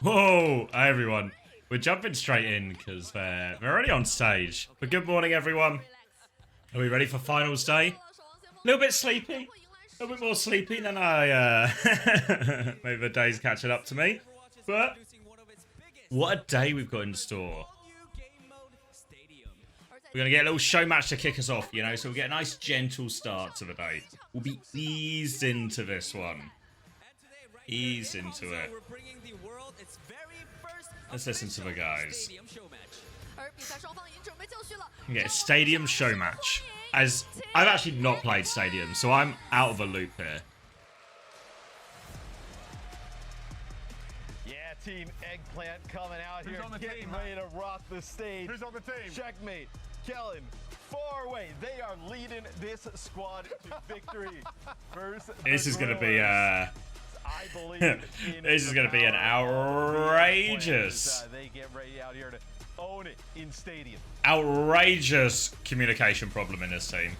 Whoa, hi everyone. We're jumping straight in because we're already on stage. But good morning, everyone. Are we ready for finals day? A little bit sleepy. A little bit more sleepy than I, maybe the day's catching up to me. But what a day we've got in store. We're going to get a little show match to kick us off, you know, so we'll get a nice gentle start to the day. We'll be eased into this one. Eased into it. Let's listen to the guys. Yeah, stadium show match. As I've actually not played stadium, so I'm out of the loop here. Yeah, Team Eggplant coming out here, getting ready to rock the stage. Who's on the team? Checkmate, Kellen, far away. They are leading this squad to victory. This is gonna be I believe this is gonna be an outrageous. They get ready out here to own it in stadium. Outrageous communication problem in this team.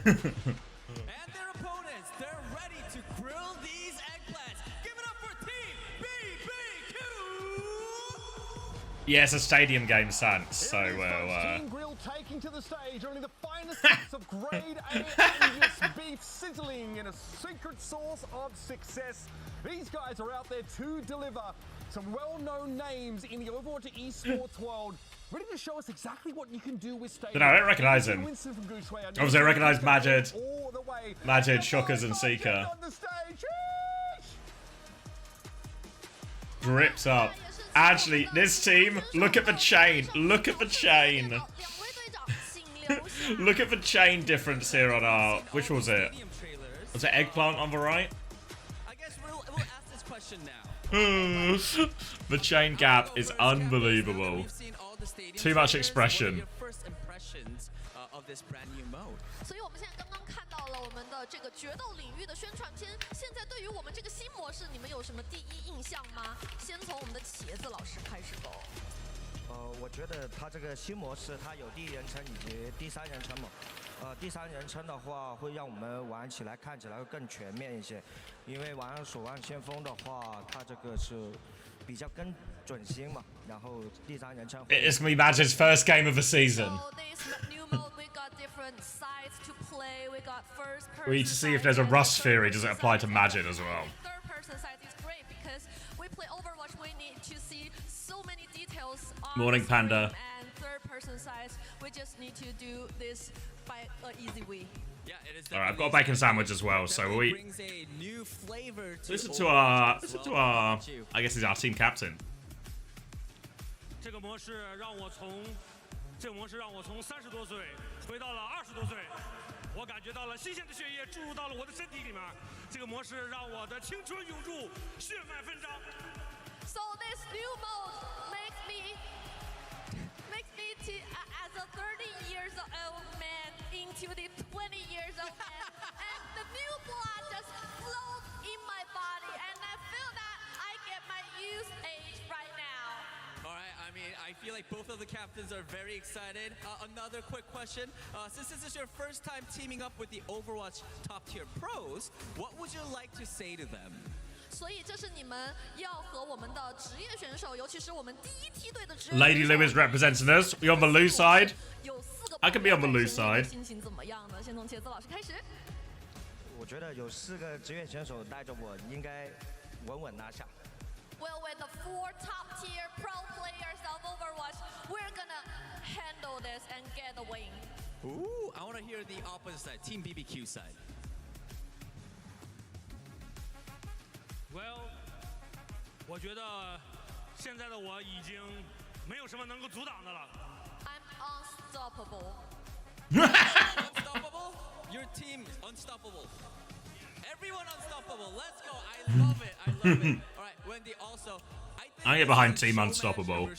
And their opponents, they're ready to grill these eggplants. Give it up for Team BBQ! Yeah, it's a stadium game, Sans. So Team Grill taking to the stage only the finest cuts of grade A Angus beef sizzling in a secret sauce of success. These guys are out there to deliver some well-known names in the Overwatch esports world, ready to show us exactly what you can do with stadium. I don't recognize him. Obviously, I recognize Majid, Shockers, and Seeker. Grips up. Actually, this team, look at the chain. Look at the chain. Look at the chain difference here on our... Which was it? Was it Eggplant on the right? I guess we'll ask this question now. The chain gap is unbelievable. Too much expression. First impressions of this brand new mode. 所以我们现在刚刚看到了我们的这个决斗领域的宣传片。现在对于我们这个新模式，你们有什么第一印象吗？先从我们的茄子老师开始走。我觉得它这个新模式，它有第一人称以及第三人称嘛。第三人称的话，会让我们玩起来看起来会更全面一些。因为玩守望先锋的话，它这个是比较跟准星嘛。然后第三人称。It's gonna be Magic's first game of the season. We need to see if there's a Rust theory. Does it apply to Magic as well? Morning, Panda. And third-person size, we just need to do this by an easy way. All right, I've got a bacon sandwich as well, so we listen to our. I guess he's our team captain. 这个模式让我从30多岁回到了20多岁，我感觉到了新鲜的血液注入到了我的身体里面。这个模式让我的青春涌入，血脉纷张。So this new mode makes me as a 30 years old man into the 20 years old man, and the new blood just flows in my body, and I feel that I get my youth age right now. All right, I mean, I feel like both of the captains are very excited. Another quick question. Since this is your first time teaming up with the Overwatch top-tier pros, what would you like to say to them? 所以这是你们要和我们的职业选手，尤其是我们第一梯队的职业 Lady Lewis representing us. We on the loose side. 有4个 I can be on the loose side. 心情怎么样呢？先从茄子老师开始。我觉得有4个职业选手带着我，应该稳稳拿下。Well, with the 4 top-tier pro players of Overwatch, we're gonna handle this and get the win. Ooh, I want to hear the opposite side, Team BBQ side. Well， 我觉得现在的我已经没有什么能够阻挡的了。I'm unstoppable. Unstoppable? Your team is unstoppable. Everyone unstoppable. Let's go. I love it. I love it. All right, Wendy. Also, I get behind Team Unstoppable.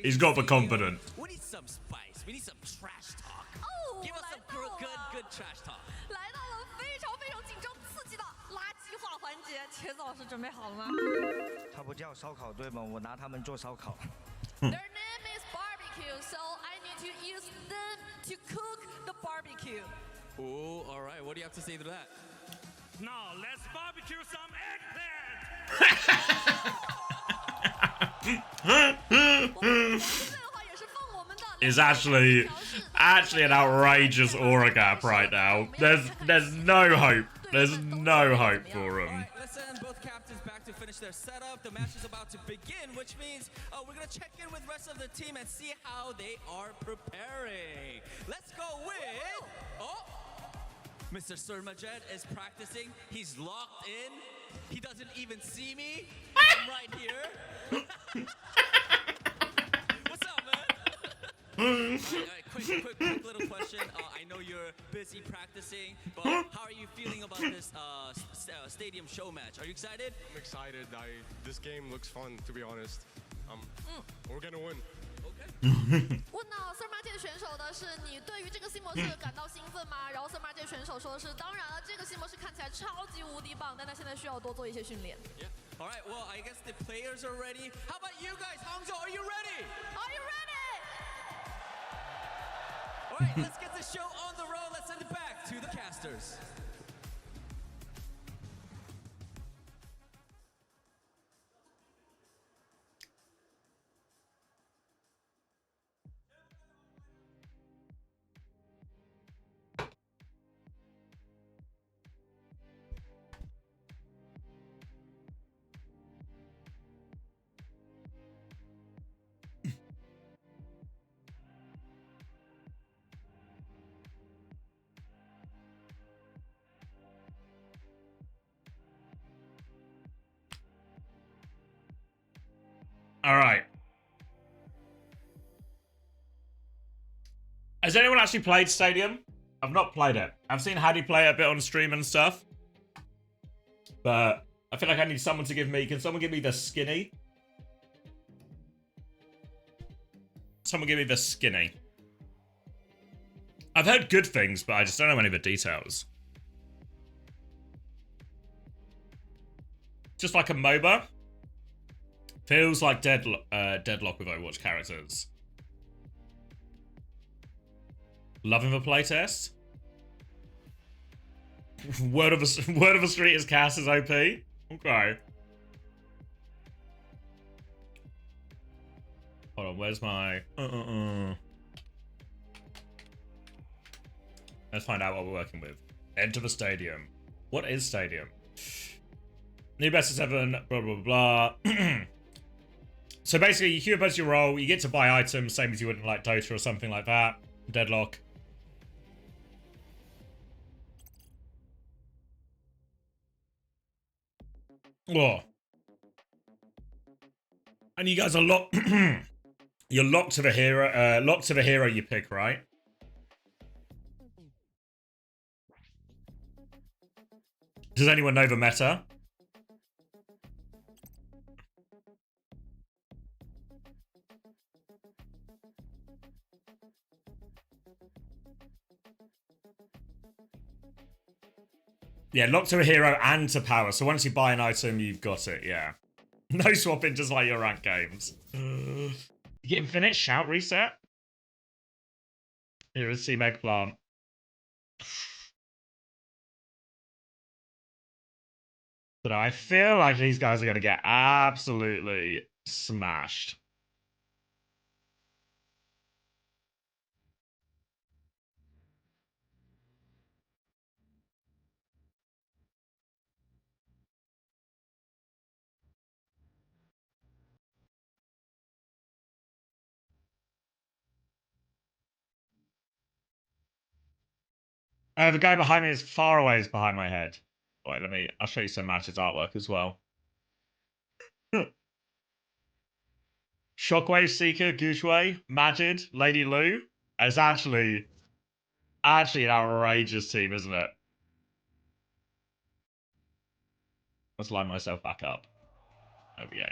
He's got the confidence. We need some spice. We need some trash talk. Oh, Give us some good trash talk. 来到了非常非常紧张刺激的垃圾话环节，茄子老师准备好了吗？他不叫烧烤对吗？我拿他们做烧烤。Their name is barbecue, so I need to use them to cook the barbecue. Ooh, all right. What do you have to say to that? Now let's barbecue some eggplant. is actually an outrageous aura gap right now. There's no hope. There's no hope for him. Let's send both captains back to finish their setup. The match is about to begin, which means we're gonna check in with the rest of the team and see how they are preparing. Let's go with Mr. Surmajet is practicing. He's locked in. He doesn't even see me. I'm right here. What's up, man? All right, quick little question. I know you're busy practicing, but how are you feeling about this stadium show match? Are you excited? I'm excited. This game looks fun, to be honest. We're gonna win. 问到 Surmajet 选手的是你对于这个新模式感到兴奋吗？然后 Surmajet 选手说是当然了，这个新模式看起来超级无敌棒，但他现在需要多做一些训练。Yeah. All right. Well, I guess the players are ready. How about you guys, Hangzhou? Are you ready? Are you ready? All right. Let's get the show on the road. Let's send it back to the casters. All right. Has anyone actually played Stadium? I've not played it. I've seen Haddy play it a bit on stream and stuff. But I feel like I need someone to give me... Can someone give me the skinny? Someone give me the skinny. I've heard good things, but I just don't know any of the details. Just like a MOBA. Feels like Deadlock with Overwatch characters. Loving the playtest. Word of a Street is cast as OP. Okay. Hold on, where's my... Let's find out what we're working with. Enter the stadium. What is stadium? New best of 7, blah, blah, blah. So basically, you queue up as your role, you get to buy items, same as you would in like Dota or something like that. Deadlock. Whoa. And you guys are locked. You're locked to the hero. Locked to the hero you pick, right? Does anyone know the meta? Yeah, locked to a hero and to power. So once you buy an item, you've got it, yeah. No swapping, just like your rank games. You get infinite shout reset? Here is Sea Eggplant. But I feel like these guys are going to get absolutely smashed. The guy behind me is far away is behind my head. Wait, I'll show you some matches artwork as well. Shockwave Seeker, Gushway, Majid, Lady Lou. It's actually an outrageous team, isn't it? Let's line myself back up. There we go.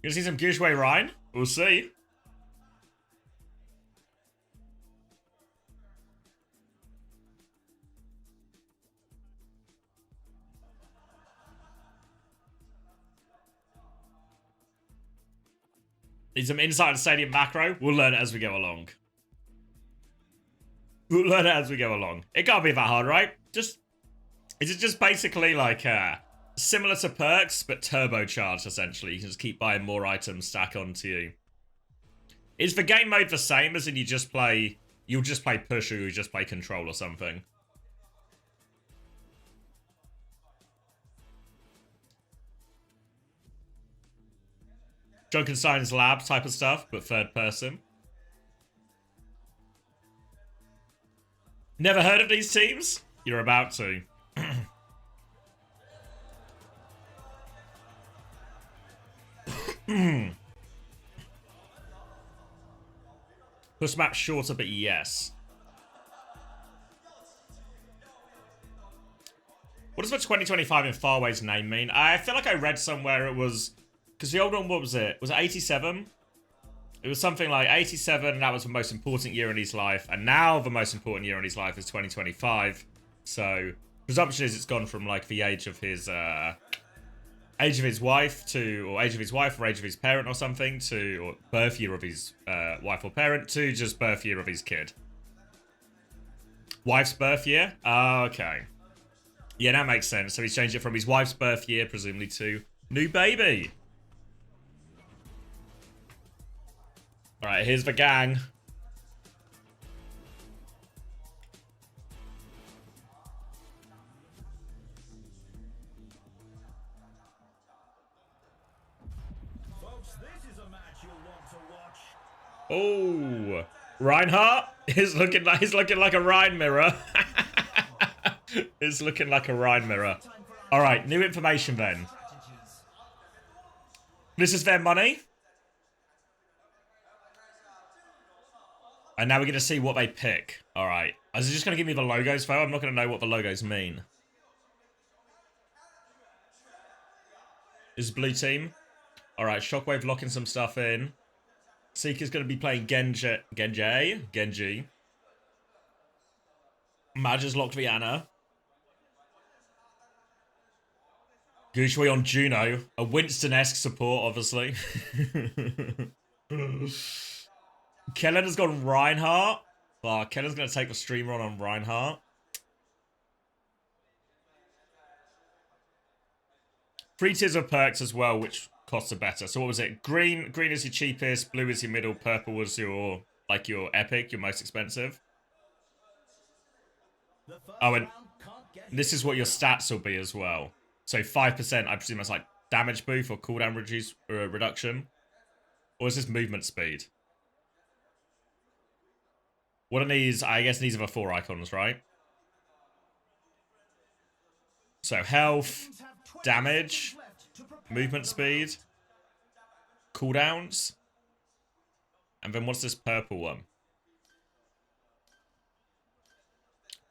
You gonna see some Gushway Ryan? We'll see. Need some inside stadium macro. We'll learn it as we go along. We'll learn it as we go along. It can't be that hard, right? Is it just basically like similar to perks, but turbocharged, essentially? You can just keep buying more items, stack onto you. Is the game mode the same as in you'll just play push or you just play control or something? Junkenstein's lab type of stuff, but third person. Never heard of these teams? You're about to. Push map shorter, but yes. What does the 2025 in Farway's name mean? I feel like I read somewhere it was... Because the old one, what was it? Was it 87? It was something like 87, and that was the most important year in his life. And now the most important year in his life is 2025. So, presumption is it's gone from, like, the age of his wife to... Or age of his wife or age of his parent or something to... Or birth year of his wife or parent to just birth year of his kid. Wife's birth year? Oh, okay. Yeah, that makes sense. So he's changed it from his wife's birth year, presumably, to new baby. Alright, here's the gang. Folks, this is a match you'll want to watch. Oh, Reinhardt is looking like a Rhine mirror. It's looking like a Rhine mirror. Alright, new information then. This is their money. And now we're going to see what they pick. Alright. Is it just going to give me the logos, though? I'm not going to know what the logos mean. This is blue team. Alright, Shockwave locking some stuff in. Seeker's going to be playing Genji. Maj has locked Viana. Gushui on Juno. A Winston-esque support, obviously. Kellen has gone Reinhardt. Oh, Kellen's going to take the streamer on Reinhardt. Three tiers of perks as well, which costs are better. So what was it? Green is your cheapest, blue is your middle, purple was your, like, your epic, your most expensive. Oh, and this is what your stats will be as well. So 5%, I presume that's like damage boost or cooldown reduction. Or is this movement speed? What are these? I guess these are the 4 icons, right? So health, damage, movement speed, cooldowns. And then what's this purple one?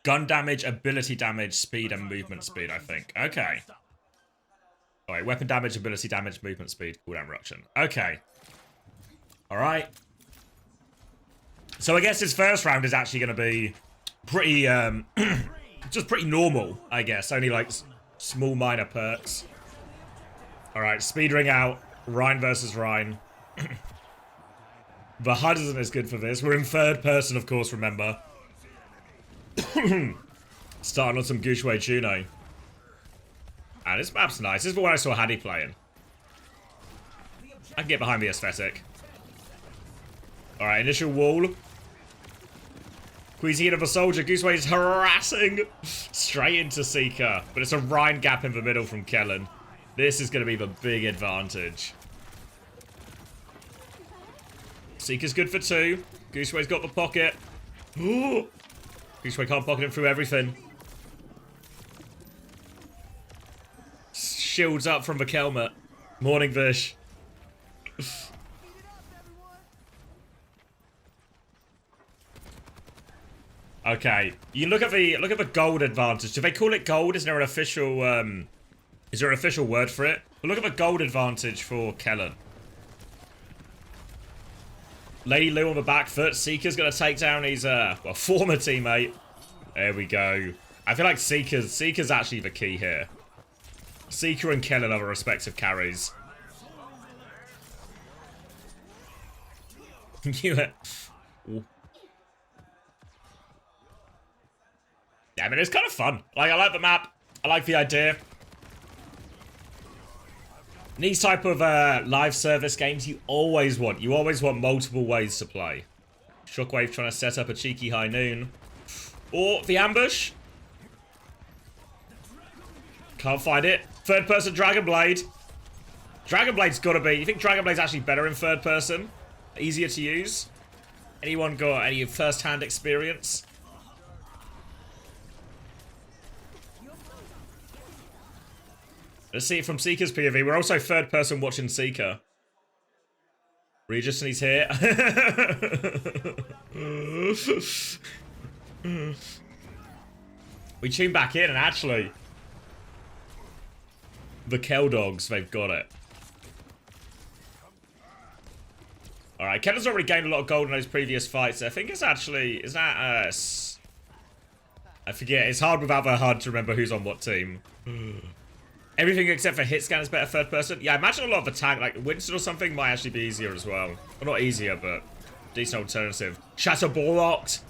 Gun damage, ability damage, speed, and movement speed, I think. Okay. Alright, weapon damage, ability damage, movement speed, cooldown reduction. Okay. Alright. So I guess this first round is actually going to be pretty, just pretty normal, I guess. Only like small minor perks. Alright, speed ring out. Rhine versus Rhine. The HUD isn't as good for this. We're in third person, of course, remember. Starting on some Gushui Juno. And this map's nice. This is the one I saw Haddy playing. I can get behind the aesthetic. Alright, initial wall. Squeezing in of a soldier. Gushui is harassing. Straight into Seeker. But it's a Rhine gap in the middle from Kellen. This is going to be the big advantage. Seeker's good for 2. Gushui's got the pocket. Ooh. Gushui can't pocket him through everything. Shields up from the Kelmet. Morning, Vish. Okay, you look at the gold advantage. Do they call it gold? Is there an official word for it? But look at the gold advantage for Kellen. Lady Lou on the back foot. Seeker's gonna take down his former teammate. There we go. I feel like Seeker's actually the key here. Seeker and Kellen are the respective carries. Yeah, I mean, it's kind of fun. Like, I like the map. I like the idea. In these type of live service games, you always want multiple ways to play. Shockwave trying to set up a cheeky high noon. Or the ambush. Can't find it. Third person Dragon Blade. Dragon Blade's gotta be... You think Dragon Blade's actually better in third person? Easier to use? Anyone got any first-hand experience? Let's see it from Seeker's POV. We're also third person watching Seeker. Regis, and he's here. We tune back in, and actually, the Kel Dogs, they've got it. Alright, Kellen's already gained a lot of gold in those previous fights. I think it's actually... Is that us? I forget. It's hard without the HUD to remember who's on what team. Everything except for hit scan is better third person. Yeah, I imagine a lot of the tank, like Winston or something, might actually be easier as well. Well, not easier, but decent alternative. Shatter ball locked.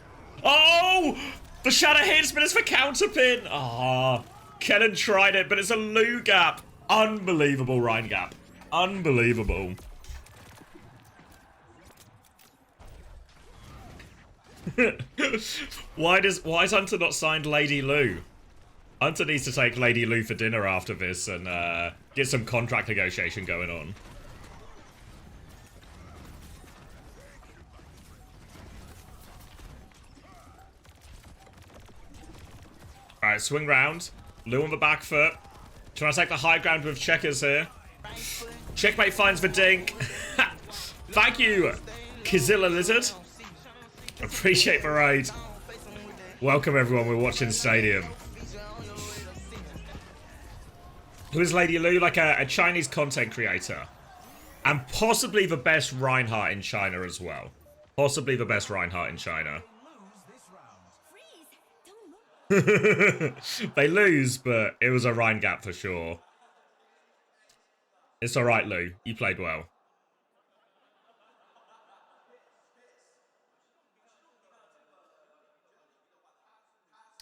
Oh! The shatter hits, but it's for counterpin. Ah, Kellen tried it, but it's a Lu gap. Unbelievable Rhine gap. Unbelievable. Why is Hunter not signed Lady Lu? Hunter needs to take Lady Lu for dinner after this and get some contract negotiation going on. Alright, swing round. Lu on the back foot. Trying to take the high ground with checkers here. Checkmate finds the dink. Thank you, Kizilla Lizard. Appreciate the raid. Welcome everyone, we're watching Stadium. Who is Lady Lu? Like a Chinese content creator. And possibly the best Reinhardt in China as well. Possibly the best Reinhardt in China. They lose, but it was a Rhine gap for sure. It's alright, Lu. You played well.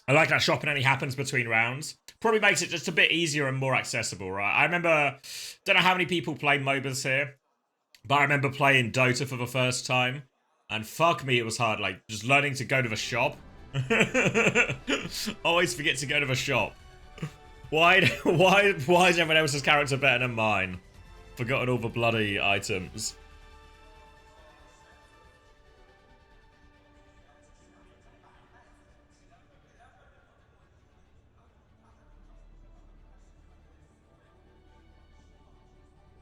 I like that shopping only happens between rounds. Probably makes it just a bit easier and more accessible, right? I remember, don't know how many people play MOBAs here, but I remember playing Dota for the first time. And fuck me, it was hard, like, just learning to go to the shop. Always forget to go to the shop. Why is everyone else's character better than mine? Forgotten all the bloody items.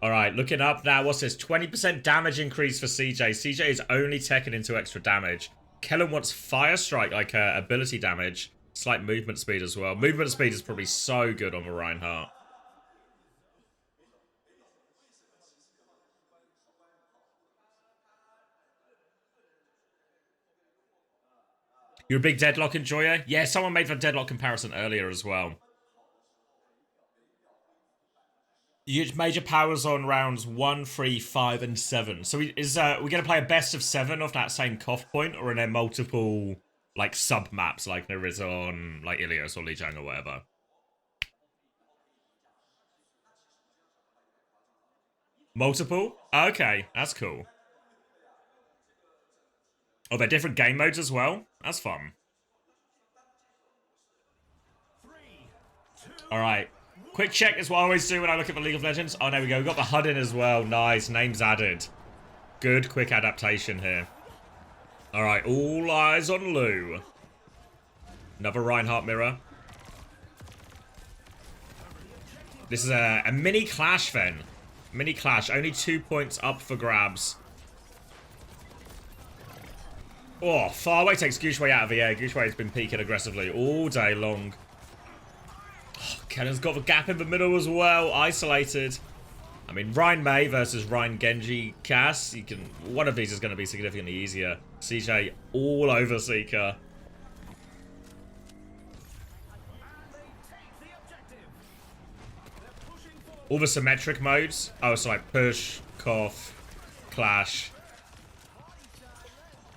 Alright, looking up now. What's this? 20% damage increase for CJ. CJ is only teching into extra damage. Kellen wants Fire Strike, like ability damage. Slight movement speed as well. Movement speed is probably so good on the Reinhardt. You're a big Deadlock enjoyer? Yeah, someone made the Deadlock comparison earlier as well. You get major powers on rounds 1, 3, 5, and 7. So we're going to play a best of 7 off that same cough point, or are there multiple, like, sub-maps, like there is on, like, Ilios or Lijiang or whatever? Multiple? Okay, that's cool. Oh, they're different game modes as well? That's fun. Alright. Quick check is what I always do when I look at the League of Legends. Oh, there we go. We've got the HUD in as well. Nice. Names added. Good, quick adaptation here. Alright, all eyes on Lu. Another Reinhardt mirror. This is a mini clash then. Mini clash. Only 2 points up for grabs. Oh, far away takes Gushway out of the air. Gushway has been peeking aggressively all day long. Oh, Kellen's got the gap in the middle as well. Isolated. I mean, Rhine Mei versus Rhine Genji Cass. You can. One of these is going to be significantly easier. CJ all over Seeker. All the symmetric modes. Oh, so like push, cough, clash.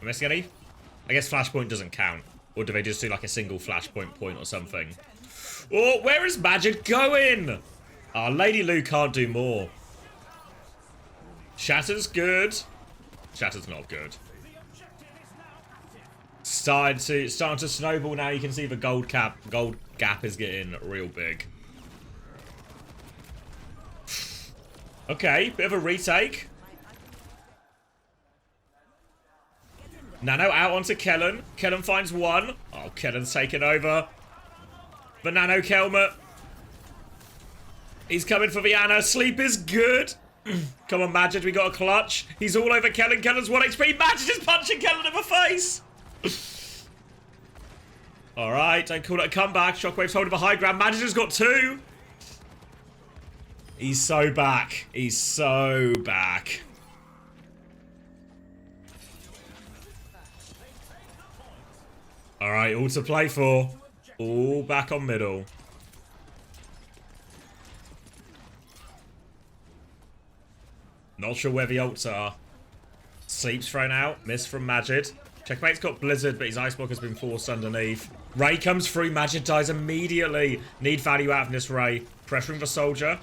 Am I missing any? I guess Flashpoint doesn't count. Or do they just do like a single flashpoint point or something? Oh, where is Majid going? Oh, Lady Lu can't do more. Shatter's good. Shatter's not good. Starting to snowball now. You can see the gold gap is getting real big. Okay, bit of a retake. Nano out onto Kellen. Kellen finds one. Oh, Kellen's taken over. The Nano Kelmet. He's coming for the Anna. Sleep is good. Come on, Majid. We got a clutch. He's all over Kellen. Kellen's 1 HP. Majid is punching Kellen in the face. Alright, don't call it a comeback. Shockwave's holding the high ground. Majid has got 2. He's so back. He's so back. Alright, all to play for. All back on middle. Not sure where the ults are. Sleep's thrown out. Miss from Majid. Checkmate's got Blizzard, but his Ice Block has been forced underneath. Ray comes through. Majid dies immediately. Need value out of this Ray. Pressuring the Soldier.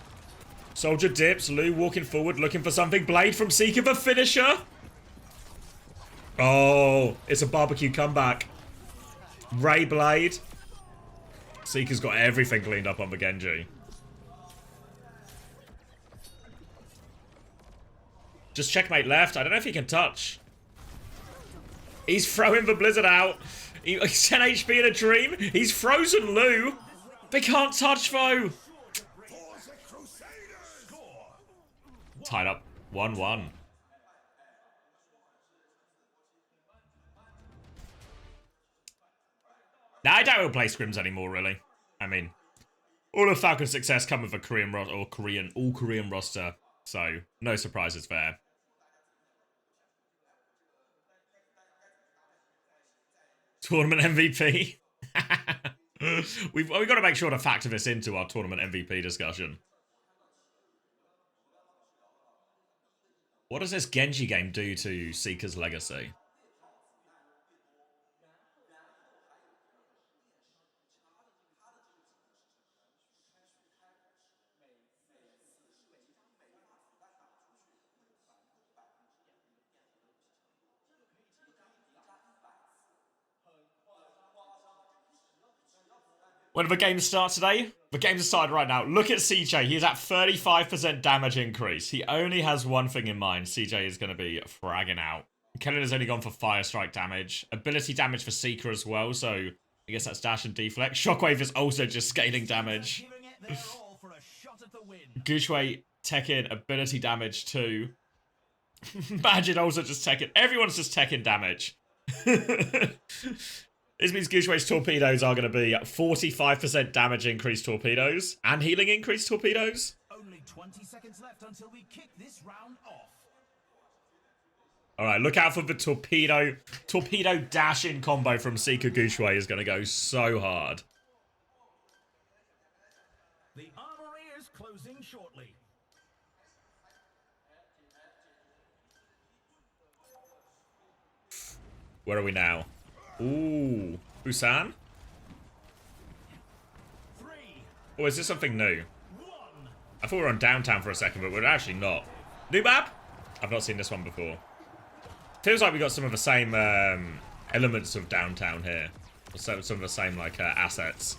Soldier dips. Lu walking forward, looking for something. Blade from Seeker, the finisher. Oh, it's a barbecue comeback. Ray Blade. Seeker's got everything cleaned up on the Genji. Just Checkmate left. I don't know if he can touch. He's throwing the Blizzard out. He's 10 HP in a dream. He's frozen Lu. They can't touch though. Tied up 1-1. Nah, I doubt we'll play scrims anymore, really. I mean, all of Falcon's success come with a Korean all Korean roster, so no surprises there. Tournament MVP. We've got to make sure to factor this into our tournament MVP discussion. What does this Genji game do to Seeker's legacy? When the game starts today, the game's started right now. Look at CJ. He's at 35% damage increase. He only has one thing in mind. CJ is going to be fragging out. Kellen has only gone for Fire Strike damage. Ability damage for Seeker as well, so I guess that's dash and deflect. Shockwave is also just scaling damage. Gushway Tekken ability damage too. Majid also just Tekken. Everyone's just Tekken damage. This means Gushway's torpedoes are going to be 45% damage increase torpedoes and healing increase torpedoes. Only 20 seconds left until we kick this round off. All right, look out for the torpedo dash in combo from Seeker. Gushway is going to go so hard. The armory is closing shortly. Where are we now? Ooh, Busan? Oh, is this something new? I thought we were on downtown for a second, but we're actually not. New map? I've not seen this one before. Feels like we got some of the same elements of downtown here. Some of the same like assets.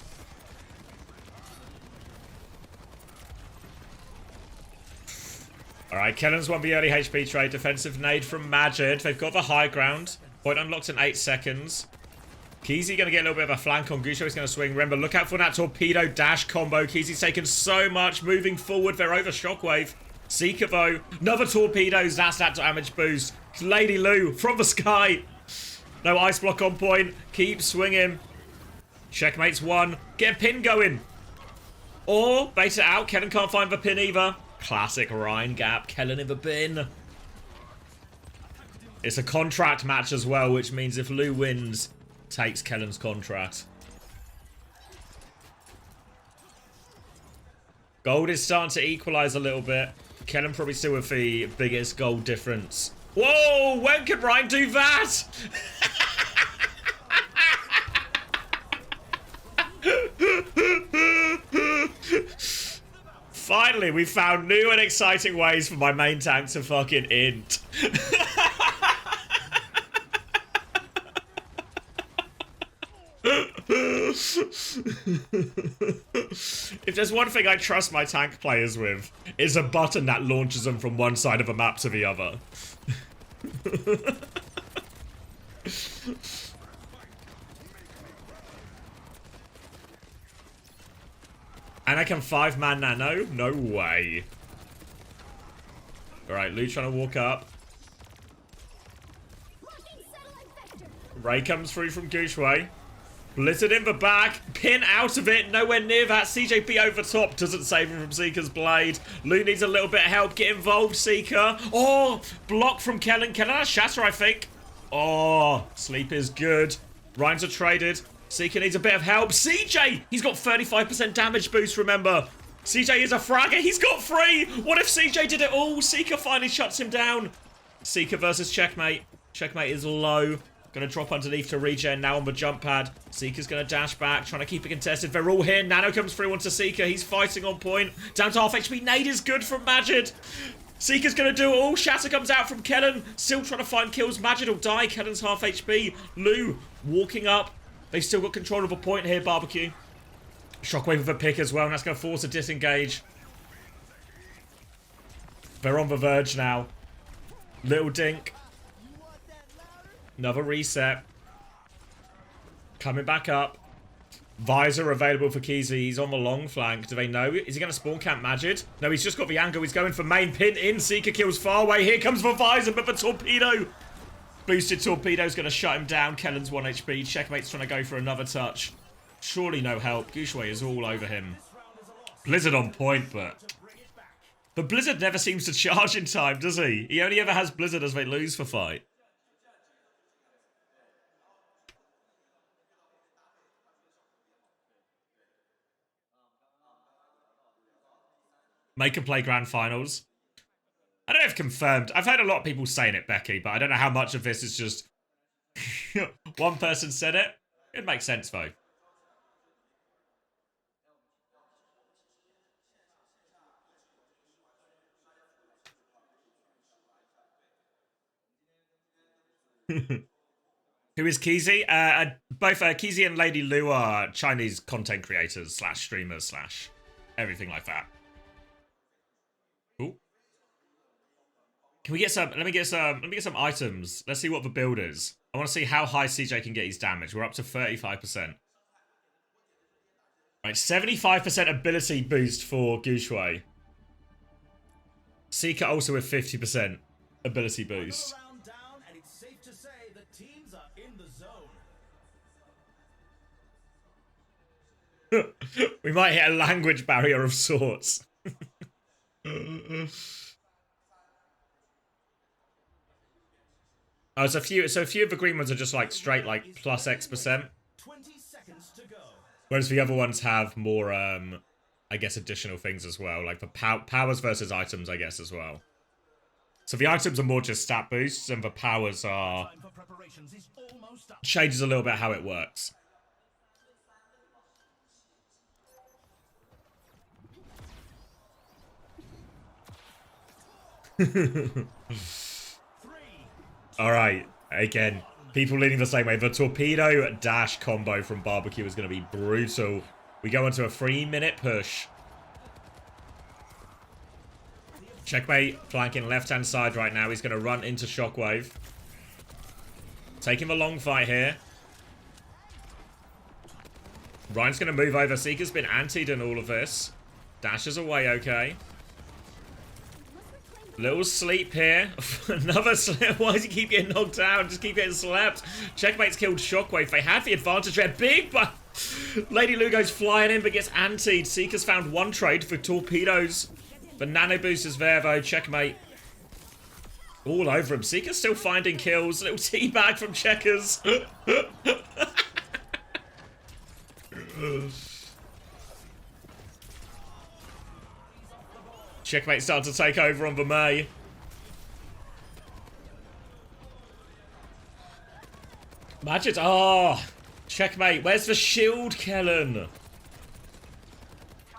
Alright, Kellen's won the early HP trade. Defensive nade from Majid. They've got the high ground. Point unlocked in 8 seconds. Keezy going to get a little bit of a flank on Gusho. He's going to swing. Remember, look out for that torpedo dash combo. Keezy's taken so much. Moving forward, they're over Shockwave. Seeker, though. Another torpedoes. That's that damage boost. Lady Lu from the sky. No ice block on point. Keep swinging. Checkmate's won. Get a pin going. Or bait it out. Kellen can't find the pin either. Classic Rhine gap. Kellen in the bin. It's a contract match as well, which means if Lu wins, takes Kellen's contract. Gold is starting to equalize a little bit. Kellen probably still with the biggest gold difference. Whoa, when could Ryan do that? Finally, we found new and exciting ways for my main tank to fucking int. If there's one thing I trust my tank players with, it's a button that launches them from one side of a map to the other. And I can 5-man nano? No way. Alright, Lu trying to walk up. Ray comes through from Gooshway. Blizzard in the back. Pin out of it. Nowhere near that. CJP over top. Doesn't save him from Seeker's blade. Lu needs a little bit of help. Get involved, Seeker. Oh, block from Kellen. Kellen has Shatter, I think. Oh, sleep is good. Rhymes are traded. Seeker needs a bit of help. CJ! He's got 35% damage boost, remember. CJ is a fragger. He's got 3. What if CJ did it all? Seeker finally shuts him down. Seeker versus Checkmate. Checkmate is low. Gonna drop underneath to regen now on the jump pad. Seeker's gonna dash back, trying to keep it contested. They're all here. Nano comes through onto Seeker. He's fighting on point. Down to half HP. Nade is good from Majid. Seeker's gonna do it all. Shatter comes out from Kellen. Still trying to find kills. Majid will die. Kellen's half HP. Lu walking up. They've still got control of a point here, Barbecue. Shockwave with a pick as well, and that's going to force a disengage. They're on the verge now. Little Dink. Another reset. Coming back up. Visor available for Keezy. He's on the long flank. Do they know? Is he going to spawn camp Majid? No, he's just got the angle. He's going for main pin in. Seeker kills far away. Here comes the Visor, but the torpedo. Boosted torpedo's going to shut him down. Kellen's 1 HP. Checkmate's trying to go for another touch. Surely no help. Gooshway is all over him. Blizzard on point, but Blizzard never seems to charge in time, does he? He only ever has Blizzard as they lose for fight. Make and play grand finals. I don't know if confirmed. I've heard a lot of people saying it, Becky, but I don't know how much of this is just one person said it. It makes sense, though. Who is Keezy? Both Keezy and Lady Lu are Chinese content creators / streamers / everything like that. Ooh. Can we get some? Let me get some items. Let's see what the build is. I want to see how high CJ can get his damage. We're up to 35%. Right, 75% ability boost for Gooshway. Seeker also with 50% ability boost. We might hit a language barrier of sorts. Oh, so a few of the green ones are just like straight like plus X%. Whereas the other ones have more, I guess, additional things as well. Like the powers versus items, I guess, as well. So the items are more just stat boosts, and the powers are... changes a little bit how it works. Alright, again, people leaning the same way. The torpedo dash combo from Barbecue is going to be brutal. We go into a 3-minute push. Checkmate flanking left-hand side right now. He's going to run into Shockwave. Taking the long fight here. Ryan's going to move over. Seeker's been antied in all of this. Dashes away okay. Little sleep here. Another sleep. Why does he keep getting knocked down? Just keep getting slept. Checkmate's killed Shockwave. They had the advantage there. Big, but Lady Lu goes flying in, but gets antied. Seeker's found 1 trade for torpedoes. The nano boost is there, though. Checkmate all over him. Seeker's still finding kills. Little teabag from Checkers. Checkmate starting to take over on the May. Majid. Oh, Checkmate. Where's the shield, Kellen?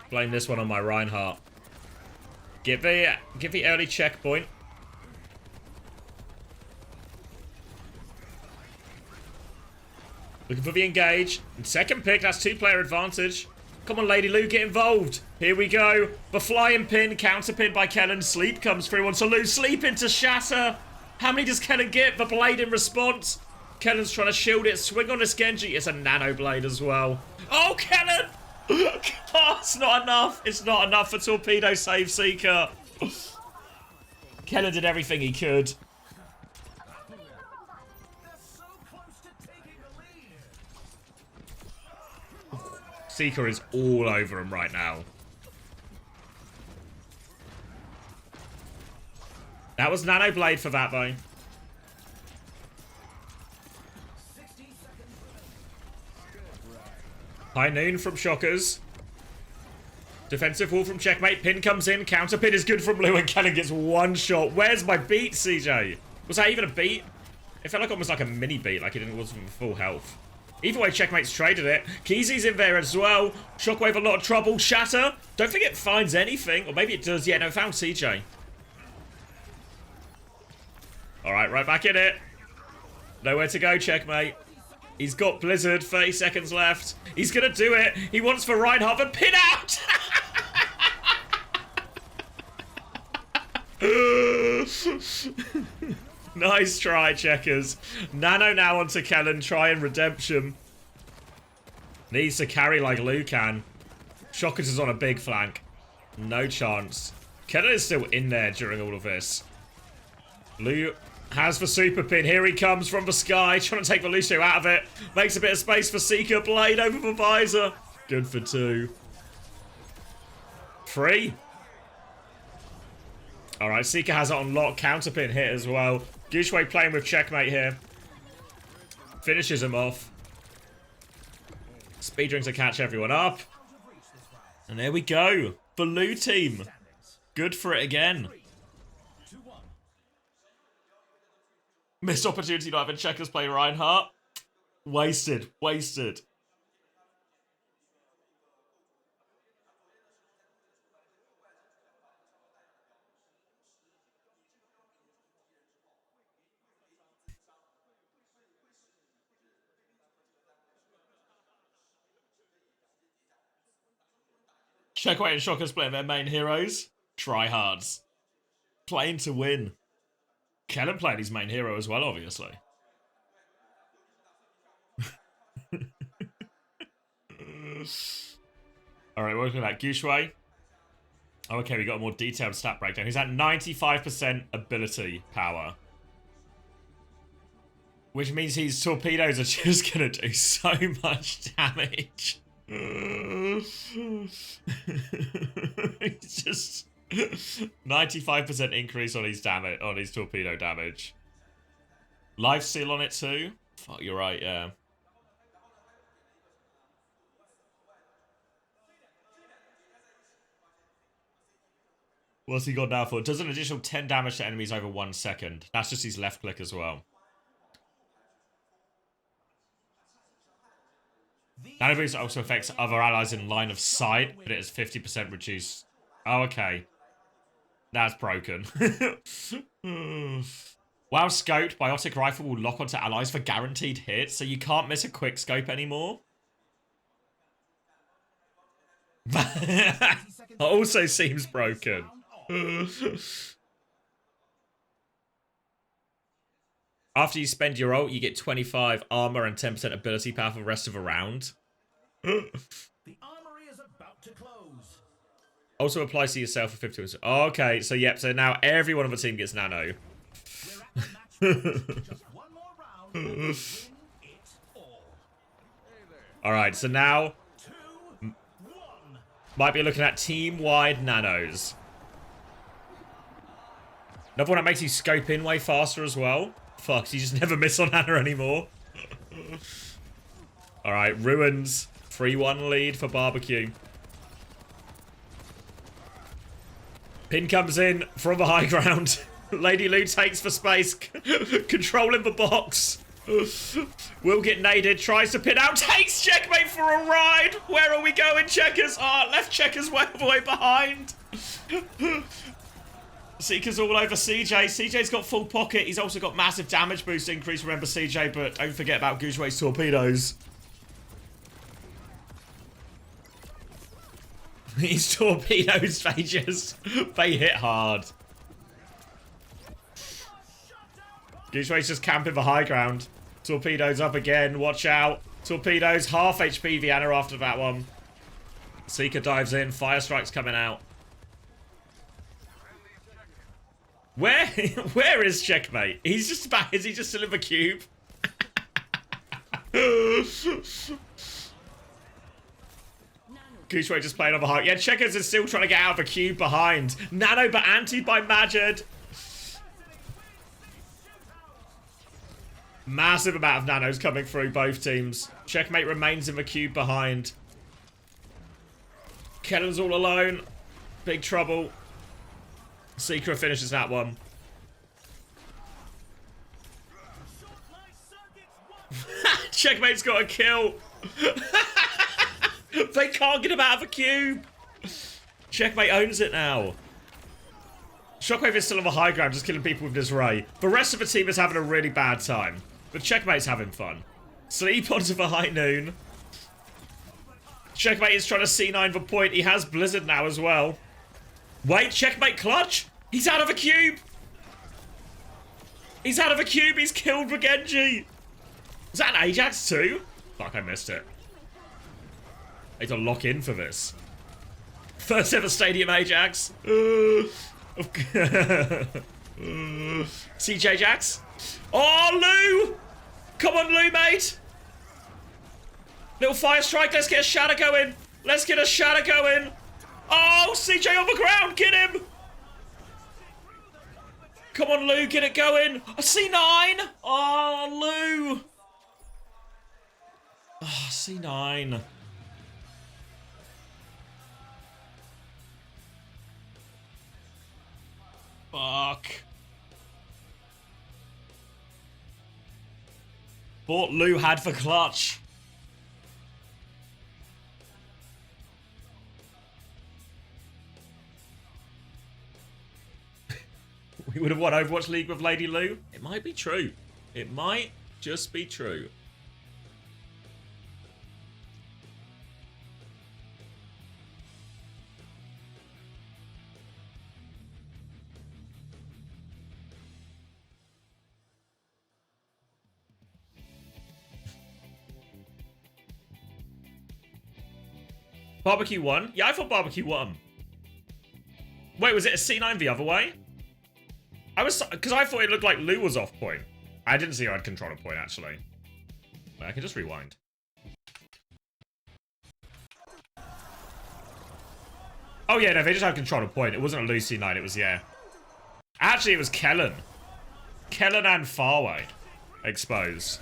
Blame this one on my Reinhardt. Give the early checkpoint. Looking for the engage. Second pick, that's 2-player advantage. Come on, Lady Lou, get involved. Here we go. The flying pin, counter pin by Kellen. Sleep comes through onto Lou. Sleep into Shatter. How many does Kellen get? The blade in response. Kellen's trying to shield it. Swing on this Genji. It's a nano blade as well. Oh, Kellen! Oh, it's not enough. It's not enough for Torpedo save Seeker. Kellen did everything he could. Seeker is all over him right now. That was Nano Blade for that, though. High noon from Shockers. Defensive wall from Checkmate. Pin comes in. Counter pin is good from Lou, and Kellen gets one shot. Where's my beat, CJ? Was that even a beat? It felt like almost like a mini beat, like it wasn't full health. Either way, Checkmate's traded it. Keezy's in there as well. Shockwave, a lot of trouble. Shatter. Don't think it finds anything. Or maybe it does. Yeah, no, found CJ. Alright, right back in it. Nowhere to go, Checkmate. He's got Blizzard. 30 seconds left. He's going to do it. He wants for Reinhardt, but pin out! Nice try, Checkers. Nano now onto Kellen, trying redemption. Needs to carry like Lou can. Shockers is on a big flank. No chance. Kellen is still in there during all of this. Lou has the super pin. Here he comes from the sky, trying to take the Lucio out of it. Makes a bit of space for Seeker. Blade over the visor. Good for 2. 3. Alright, Seeker has it on lock. Counterpin hit as well. Gushway playing with Checkmate here. Finishes him off. Speedrun to catch everyone up. And there we go. The Lou team. Good for it again. Missed opportunity not having Checkers play Reinhardt. Wasted. Wasted. Checkway and Shockers playing their main heroes. Tryhards. Playing to win. Kellen played his main hero as well, obviously. Alright, we're looking at Gushway. Oh, okay, we got a more detailed stat breakdown. He's at 95% ability power. Which means his torpedoes are just going to do so much damage. It's just 95% increase on his damage, on his torpedo damage. Life steal on it too. Fuck, you're right. Yeah. What's he got now for? Does an additional 10 damage to enemies over 1 second. That's just his left click as well. That also affects other allies in line of sight, but it is 50% reduced. Oh, okay. That's broken. While scoped, Biotic Rifle will lock onto allies for guaranteed hits, so you can't miss a quick scope anymore. Also seems broken. After you spend your ult, you get 25 armor and 10% ability power for the rest of the round. The armory is about to close. Also applies to yourself for 50%. Oh, okay, so yep, so now everyone on the team gets nano. Just one more round and win it all. Alright, so now 2-1. might be looking at team-wide nanos. Another one that makes you scope in way faster as well. Fuck, you just never miss on nano anymore. Alright, Ruins. 3-1 lead for Barbecue. Pin comes in from the high ground. Lady Lou takes for space. Controlling the box. Will get naded. Tries to pin out. Takes Checkmate for a ride. Where are we going, Checkers? Ah, left Checkers way behind. Seeker's all over CJ. CJ's got full pocket. He's also got massive damage boost increase. Remember CJ, but don't forget about Gujue's torpedoes. These torpedoes, they hit hard. Gujue's just camping the high ground. Torpedoes up again. Watch out. Torpedoes, half HP Vienna after that one. Seeker dives in. Fire Strike's coming out. Where is Checkmate? He's just back. Is he just still in the cube? Gushue just playing on the high. Yeah, Checkers is still trying to get out of the cube behind. Nano but anti by Majid. Massive amount of nanos coming through both teams. Checkmate remains in the cube behind. Kellen's all alone. Big trouble. Seeker finishes that one. Checkmate's got a kill. They can't get him out of the cube. Checkmate owns it now. Shockwave is still on the high ground, just killing people with this ray. The rest of the team is having a really bad time. But Checkmate's having fun. Sleep onto the high noon. Checkmate is trying to C9 the point. He has Blizzard now as well. Wait, Checkmate clutch? He's out of a cube! He's out of a cube, he's killed the Genji! Was that an Ajax too? Fuck, I missed it. I need to lock in for this. First ever Stadium Ajax. CJ Jax. Oh, Lou! Come on, Lou, mate! Little fire strike, let's get a shatter going! Let's get a shatter going! Oh, CJ on the ground, get him! Come on, Lou, get it going! A C9! Oh, Lou! Oh, C9. Fuck. Thought Lou had for clutch. We would have won Overwatch League with Lady Lou. It might be true. It might just be true. Barbecue won? Yeah, I thought Barbecue won. Wait, was it a C9 the other way? Because I thought it looked like Lou was off point. I didn't see I had control of point, actually. I can just rewind. Oh, yeah, no, they just had control of point. It wasn't a Lou C9, it was, yeah. Actually, it was Kellen. Kellen and Farway exposed.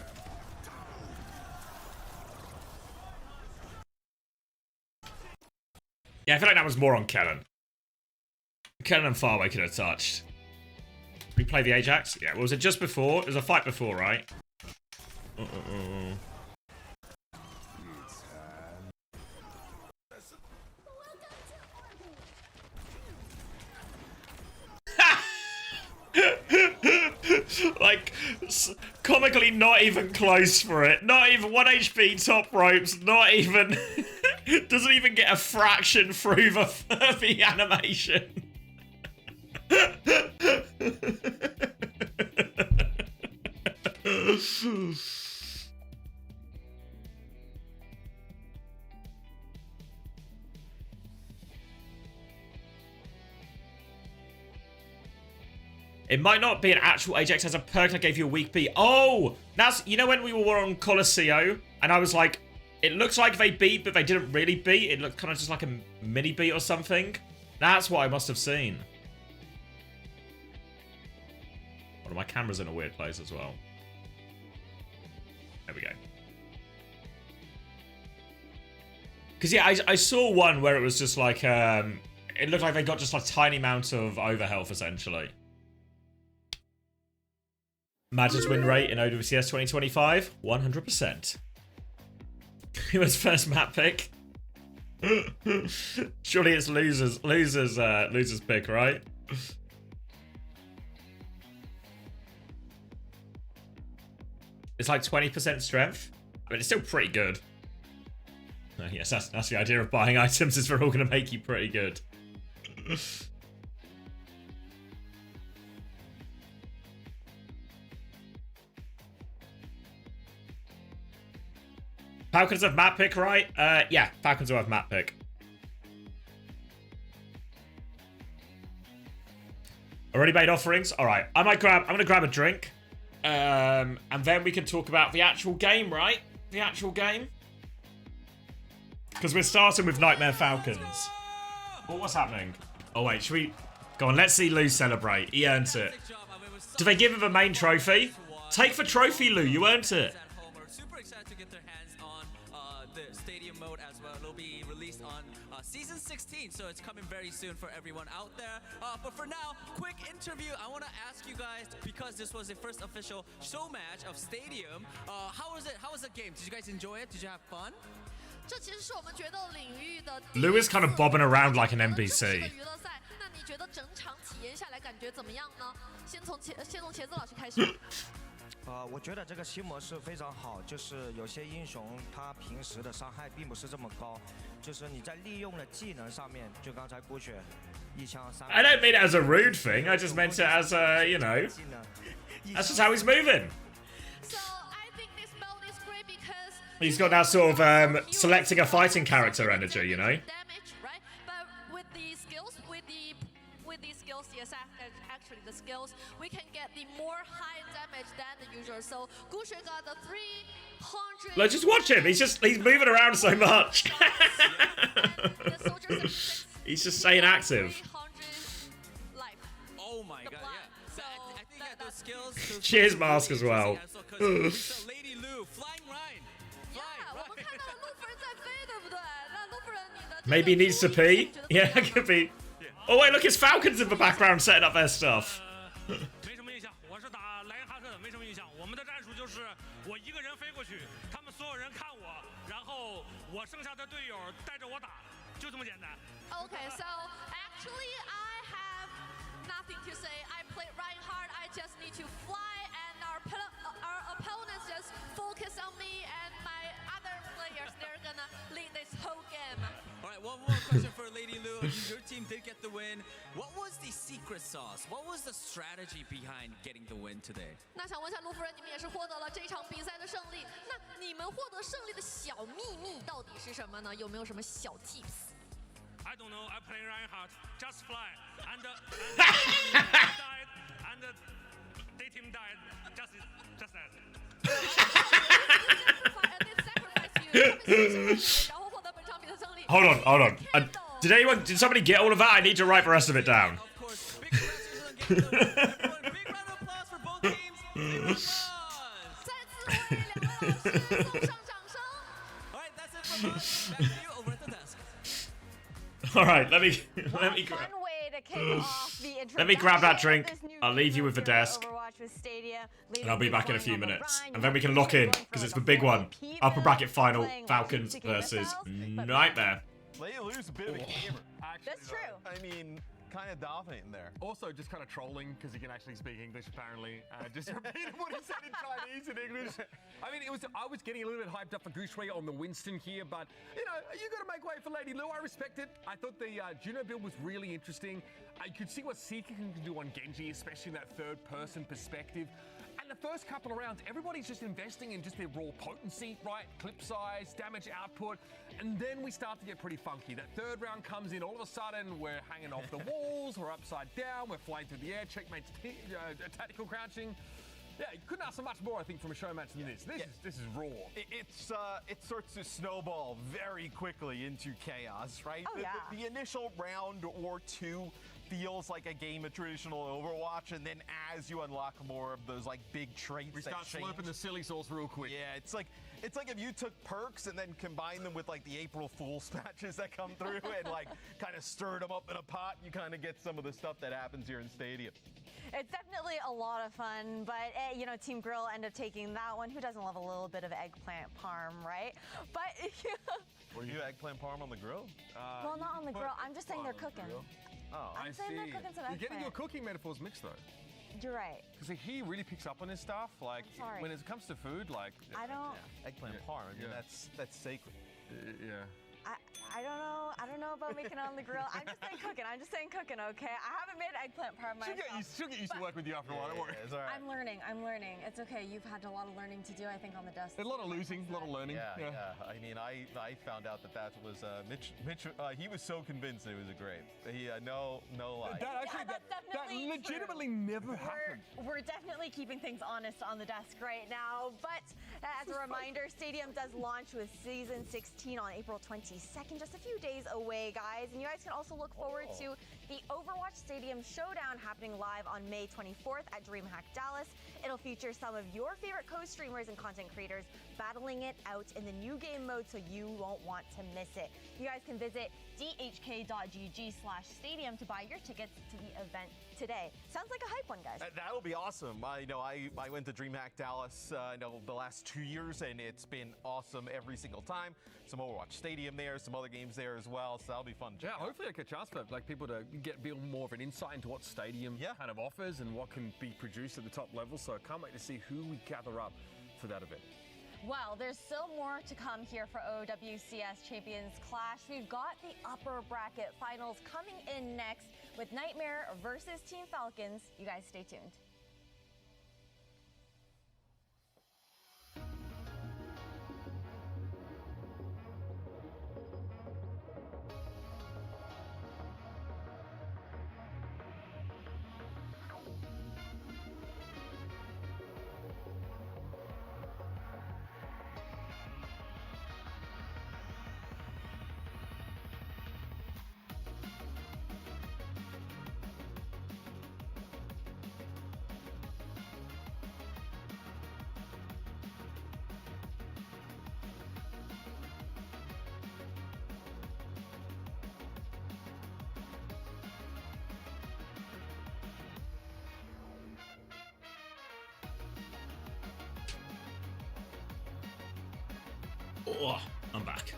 Yeah, I feel like that was more on Kellen. Kellen and Farway could have touched. Replay the Ajax? Yeah, well, was it just before? It was a fight before, right? Like, comically not even close for it. Not even 1 HP top ropes, not even... Doesn't even get a fraction through the animation. It might not be an actual Ajax as a perk that gave you a weak beat. Oh! That's, you know when we were on Colosseo and I was like, it looks like they beat, but they didn't really beat. It looked kind of just like a mini beat or something. That's what I must have seen. One of my camera's in a weird place as well. There we go. Because, yeah, I saw one where it was just like, it looked like they got just a tiny amount of overhealth, essentially. Magic's win rate in OWCS 2025, 100%. Who was first map pick? Surely it's losers pick, right? It's like 20% strength. I mean, it's still pretty good. Yes, that's the idea of buying items, is we're all going to make you pretty good. Falcons have map pick, right? Yeah, Falcons will have map pick. Already made offerings? Alright, I'm gonna grab a drink. And then we can talk about the actual game, right? The actual game. Because we're starting with Nightmare Falcons. Well, what's happening? Oh wait, should we... Go on, let's see Lou celebrate. He earned it. Do they give him a main trophy? Take the trophy, Lou, you earned it. Super excited to get their hands on the stadium mode as well. It'll be released on season 16, so it's coming very soon for everyone out there. But for now, quick interview. I want to ask you guys, because this was the first official show match of Stadium, how was it? How was the game? Did you guys enjoy it? Did you have fun? Lou is kind of bobbing around like an NBC. 我觉得这个新模式非常好，就是有些英雄他平时的伤害并不是这么高，就是你在利用的技能上面，就刚才郭雪一枪3。I don't mean it as a rude thing. I just meant it as a, you know, that's just how he's moving. So I think this build is great because He's got that sort of selecting a fighting character energy, you know. Damage, right? But with the skills, yes, actually the skills, we can get the more high damage than the usual. So Gushe got the 300. Look, just watch him. He's moving around so much. He's just staying active. Oh my god, yeah. I think that those skills. Cheers mask as well. Lady Lu, flying Ryan. Maybe he needs to pee. Yeah, it could be. Oh wait, look, it's Falcons in the background setting up their stuff. 没什么印象，我是打莱因哈特的，没什么印象。我们的战术就是我一个人飞过去，他们所有人看我，然后我剩下的队友带着我打，就这么简单。Okay, so actually I have nothing to say. I played right hard. I just need to fly, and our opponents just focus on me, and my other players, they're gonna lead this whole game. All right, one more question for Lady Lu. Your team did get the win. What was the secret sauce? What was the strategy behind getting the win today? 那想问一下陆夫人，你们也是获得了这场比赛的胜利，那你们获得胜利的小秘密到底是什么呢？有没有什么小 tips？ I don't know. I play Reinhardt, just fly, and died, and they team died, just that. Hold on. Did somebody get all of that? I need to write the rest of it down. Of course, big congratulations again to everyone. Big round of applause for both teams. All right, that's it from us. Back to you over at the desk. All right, let me grab that drink. I'll leave you with the desk, and I'll be back in a few minutes, and then we can lock in because it's the big one. Upper bracket final: Falcons versus Nightmare. Lady Lu's a bit of a gamer. Actually, That's true. I mean, kind of dominating there. Also, just kind of trolling because he can actually speak English apparently. Just repeating what he said in Chinese and English. I mean, I was getting a little bit hyped up for Gooshway on the Winston here, but you know, you got to make way for Lady Lu. I respect it. I thought the Juno build was really interesting. I could see what Seeker can do on Genji, especially in that third-person perspective. And the first couple of rounds, everybody's just investing in just their raw potency, right? Clip size, damage output, and then we start to get pretty funky. That third round comes in, all of a sudden we're hanging off the walls, we're upside down, we're flying through the air, checkmates, tactical crouching. Yeah, you couldn't ask for much more, I think, from a show match than this. This is raw. It starts to snowball very quickly into chaos, right? Oh, yeah. The initial round or two feels like a game of traditional Overwatch, and then as you unlock more of those like big traits, We start slurping the silly sauce real quick. Yeah, it's like if you took perks and then combined them with like the April Fool's matches that come through and like kind of stirred them up in a pot. You kind of get some of the stuff that happens here in Stadium. It's definitely a lot of fun, but you know, Team Grill ended up taking that one. Who doesn't love a little bit of eggplant parm, right? But Were you eggplant parm on the grill? well, not on the grill. I'm just saying they're cooking. Oh, I'm saying they're cooking some You're getting your eggplant. cooking metaphors mixed though. You're right. Because he really picks up on his stuff. Like, Sorry. when it comes to food, like... I don't... Eggplant parm, I mean, that's sacred. Yeah. I don't know about making it on the grill. I'm just saying cooking, okay? I haven't made eggplant parm myself. She'll get used to work with you after a while, don't worry. It's all right. I'm learning. It's okay. You've had a lot of learning to do, I think, on the desk. A lot of losing, a lot of learning. Yeah. I mean, I found out that was Mitch. He was so convinced that it was a grape. He no lie. That legitimately never happened. We're definitely keeping things honest on the desk right now. But as a reminder, Stadium does launch with Season 16 on April 22nd, just a few days away, guys. And you guys can also look forward to the Overwatch Stadium Showdown happening live on May 24th at DreamHack Dallas. It'll feature some of your favorite co-streamers and content creators battling it out in the new game mode, so you won't want to miss it. You guys can visit dhk.gg/stadium to buy your tickets to the event today. Sounds like a hype one, guys. That will be awesome. I went to DreamHack Dallas the last 2 years, and it's been awesome every single time. Some Overwatch Stadium there, some other games there as well, so that'll be fun. Yeah, hopefully like a chance for people to build more of an insight into what Stadium kind of offers and what can be produced at the top level. So I can't wait to see who we gather up for that event. Well, there's still more to come here for OWCS Champions Clash. We've got the upper bracket finals coming in next with Nightmare versus Team Falcons. You guys stay tuned. Oh, I'm back.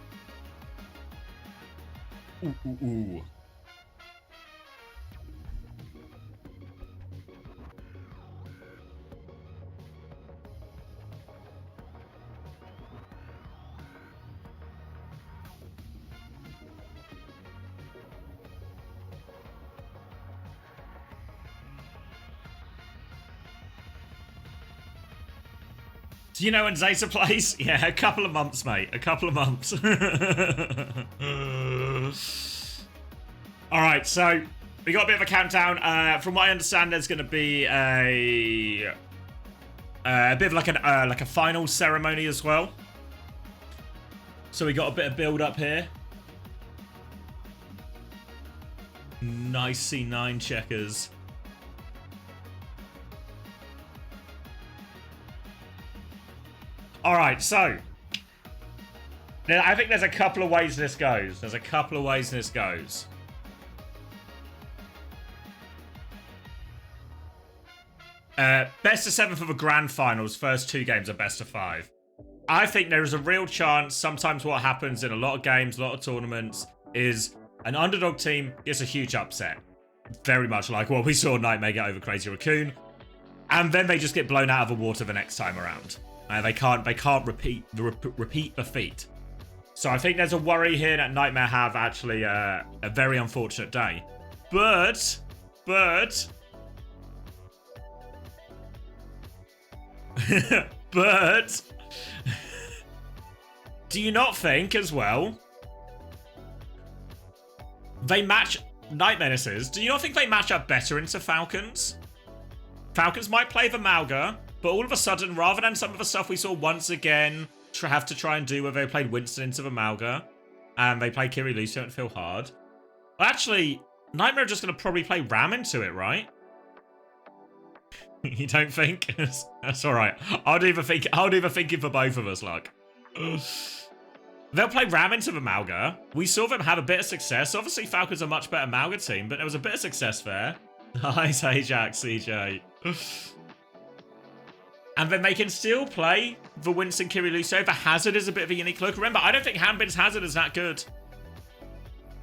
Ooh. Do you know when Zeta plays? Yeah, a couple of months, mate. A couple of months. All right, so we got a bit of a countdown. From what I understand, there's going to be a bit of like a final ceremony as well. So we got a bit of build up here. Nice C9 checkers. All right, so I think there's a couple of ways this goes. Best of 7 for the grand finals. First 2 games are best of 5. I think there is a real chance. Sometimes what happens in a lot of games, a lot of tournaments, is an underdog team gets a huge upset. Very much like what we saw Nightmare get over Crazy Raccoon, and then they just get blown out of the water the next time around. They can't repeat the feat. So I think there's a worry here that Nightmare have actually a very unfortunate day. But do you not think as well they match Nightmare misses? Do you not think they match up better into Falcons? Falcons might play the Malga, but all of a sudden, rather than some of the stuff we saw once again have to try and do where they played Winston into the Malga, and they played Kiri Lucio and Phil Hard. Well, actually, Nightmare are just going to probably play Ram into it, right? You don't think? That's all right. I'll do the thinking for both of us, like. They'll play Ram into the Malga. We saw them have a bit of success. Obviously, Falcons are a much better Malga team, but there was a bit of success there. Nice Ajax, CJ. And then they can still play the Winston Kiri Lucio. The Hazard is a bit of a unique look. Remember, I don't think Hanbin's Hazard is that good.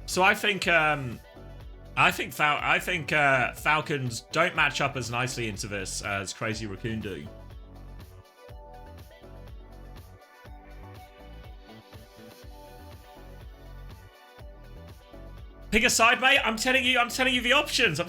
So I think I think Falcons don't match up as nicely into this as Crazy Raccoon do. Pick a side, mate. I'm telling you the options.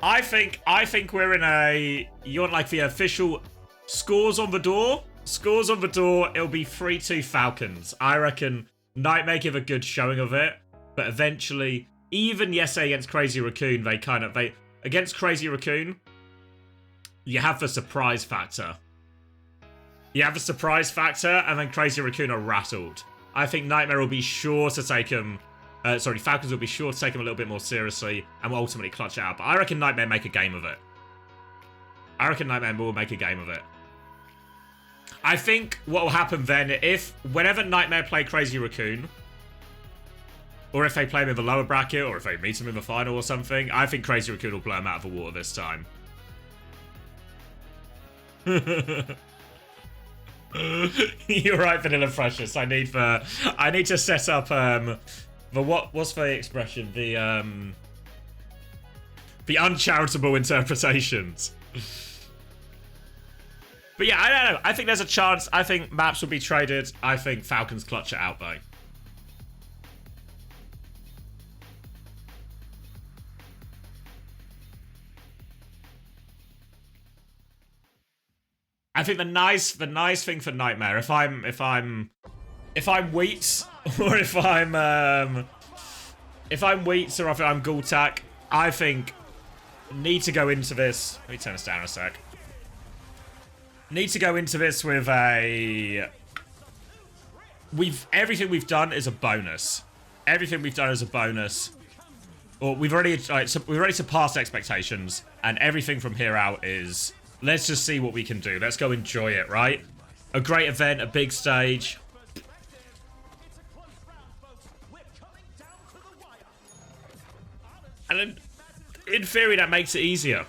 I think we're in a, you want like the official scores on the door? Scores on the door, it'll be 3-2 Falcons. I reckon Nightmare give a good showing of it, but eventually, even yesterday against Crazy Raccoon, against Crazy Raccoon, you have the surprise factor. You have the surprise factor, and then Crazy Raccoon are rattled. I think Nightmare will be sure to take him... Falcons will be sure to take him a little bit more seriously and will ultimately clutch it out. But I reckon Nightmare make a game of it. I reckon Nightmare will make a game of it. I think what will happen then, whenever Nightmare play Crazy Raccoon, or if they play him in the lower bracket, or if they meet him in the final or something, I think Crazy Raccoon will blow him out of the water this time. You're right, Vanilla Precious. I need to set up what's the expression? The uncharitable interpretations. But yeah, I don't know. I think there's a chance. I think maps will be traded. I think Falcons clutch it out though. I think the nice thing for Nightmare, if I'm Wheats, or if I'm Wheats, or if I'm Gultak, I think need to go into this. Let me turn this down a sec. Need to go into this with everything we've done is a bonus. Everything we've done is a bonus. Or we've already surpassed expectations, and everything from here out is, let's just see what we can do. Let's go enjoy it, right? A great event, a big stage. And then, in theory, that makes it easier.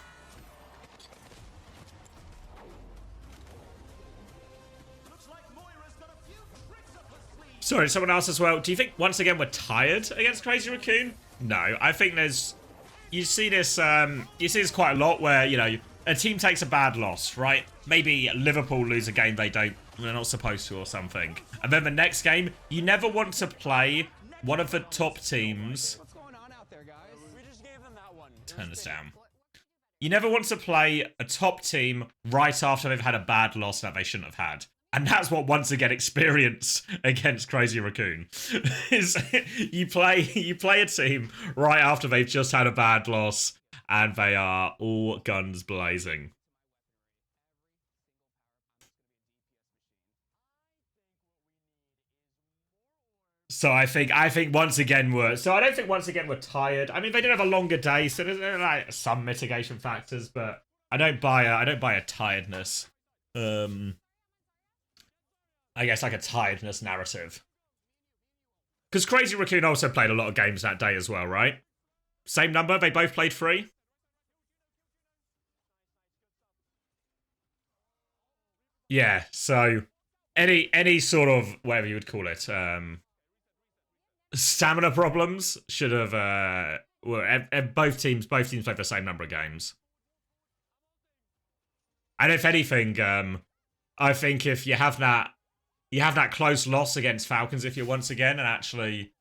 Sorry, someone else as well. Do you think, once again, we're tired against Crazy Raccoon? No, I think there's... You see this quite a lot where, you know, a team takes a bad loss, right? Maybe Liverpool lose a game they're not supposed to or something. And then the next game, you never want to play one of the top teams... What's going on out there, guys? We just gave them that one. Turn this down. You never want to play a top team right after they've had a bad loss that they shouldn't have had. And that's what, once again, experience against Crazy Raccoon is you play a team right after they've just had a bad loss and they are all guns blazing. So I think once again I don't think once again we're tired. I mean, they did have a longer day, so there's like some mitigation factors, but I don't buy a tiredness. I guess like a tiredness narrative. Because Crazy Raccoon also played a lot of games that day as well, right? Same number, they both played 3? Yeah, so any sort of, whatever you would call it, stamina problems should have, both teams played the same number of games. And if anything, I think if you have that close loss against Falcons, if you're once again, and actually...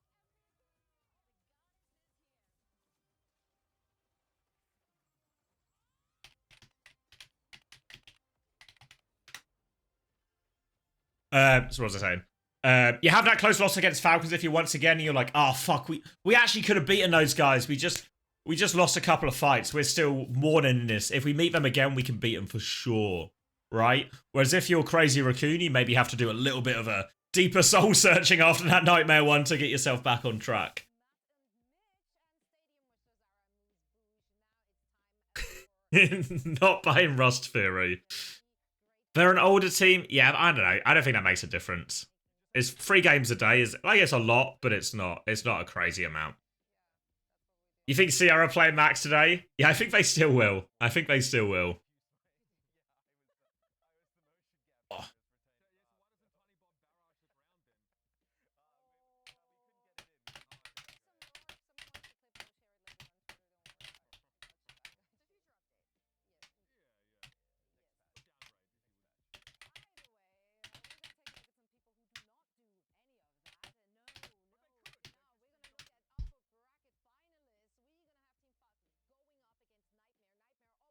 So what was I saying? You have that close loss against Falcons if you're once again, and you're like, oh, fuck, we actually could have beaten those guys. We just lost a couple of fights. We're still mourning in this. If we meet them again, we can beat them for sure. Right? Whereas if you're Crazy Raccoon, you maybe have to do a little bit of a deeper soul searching after that Nightmare one to get yourself back on track. Not buying Rust Theory. They're an older team. Yeah, I don't know. I don't think that makes a difference. It's 3 games a day. I guess a lot, but it's not a crazy amount. You think Sierra playing Max today? Yeah, I think they still will.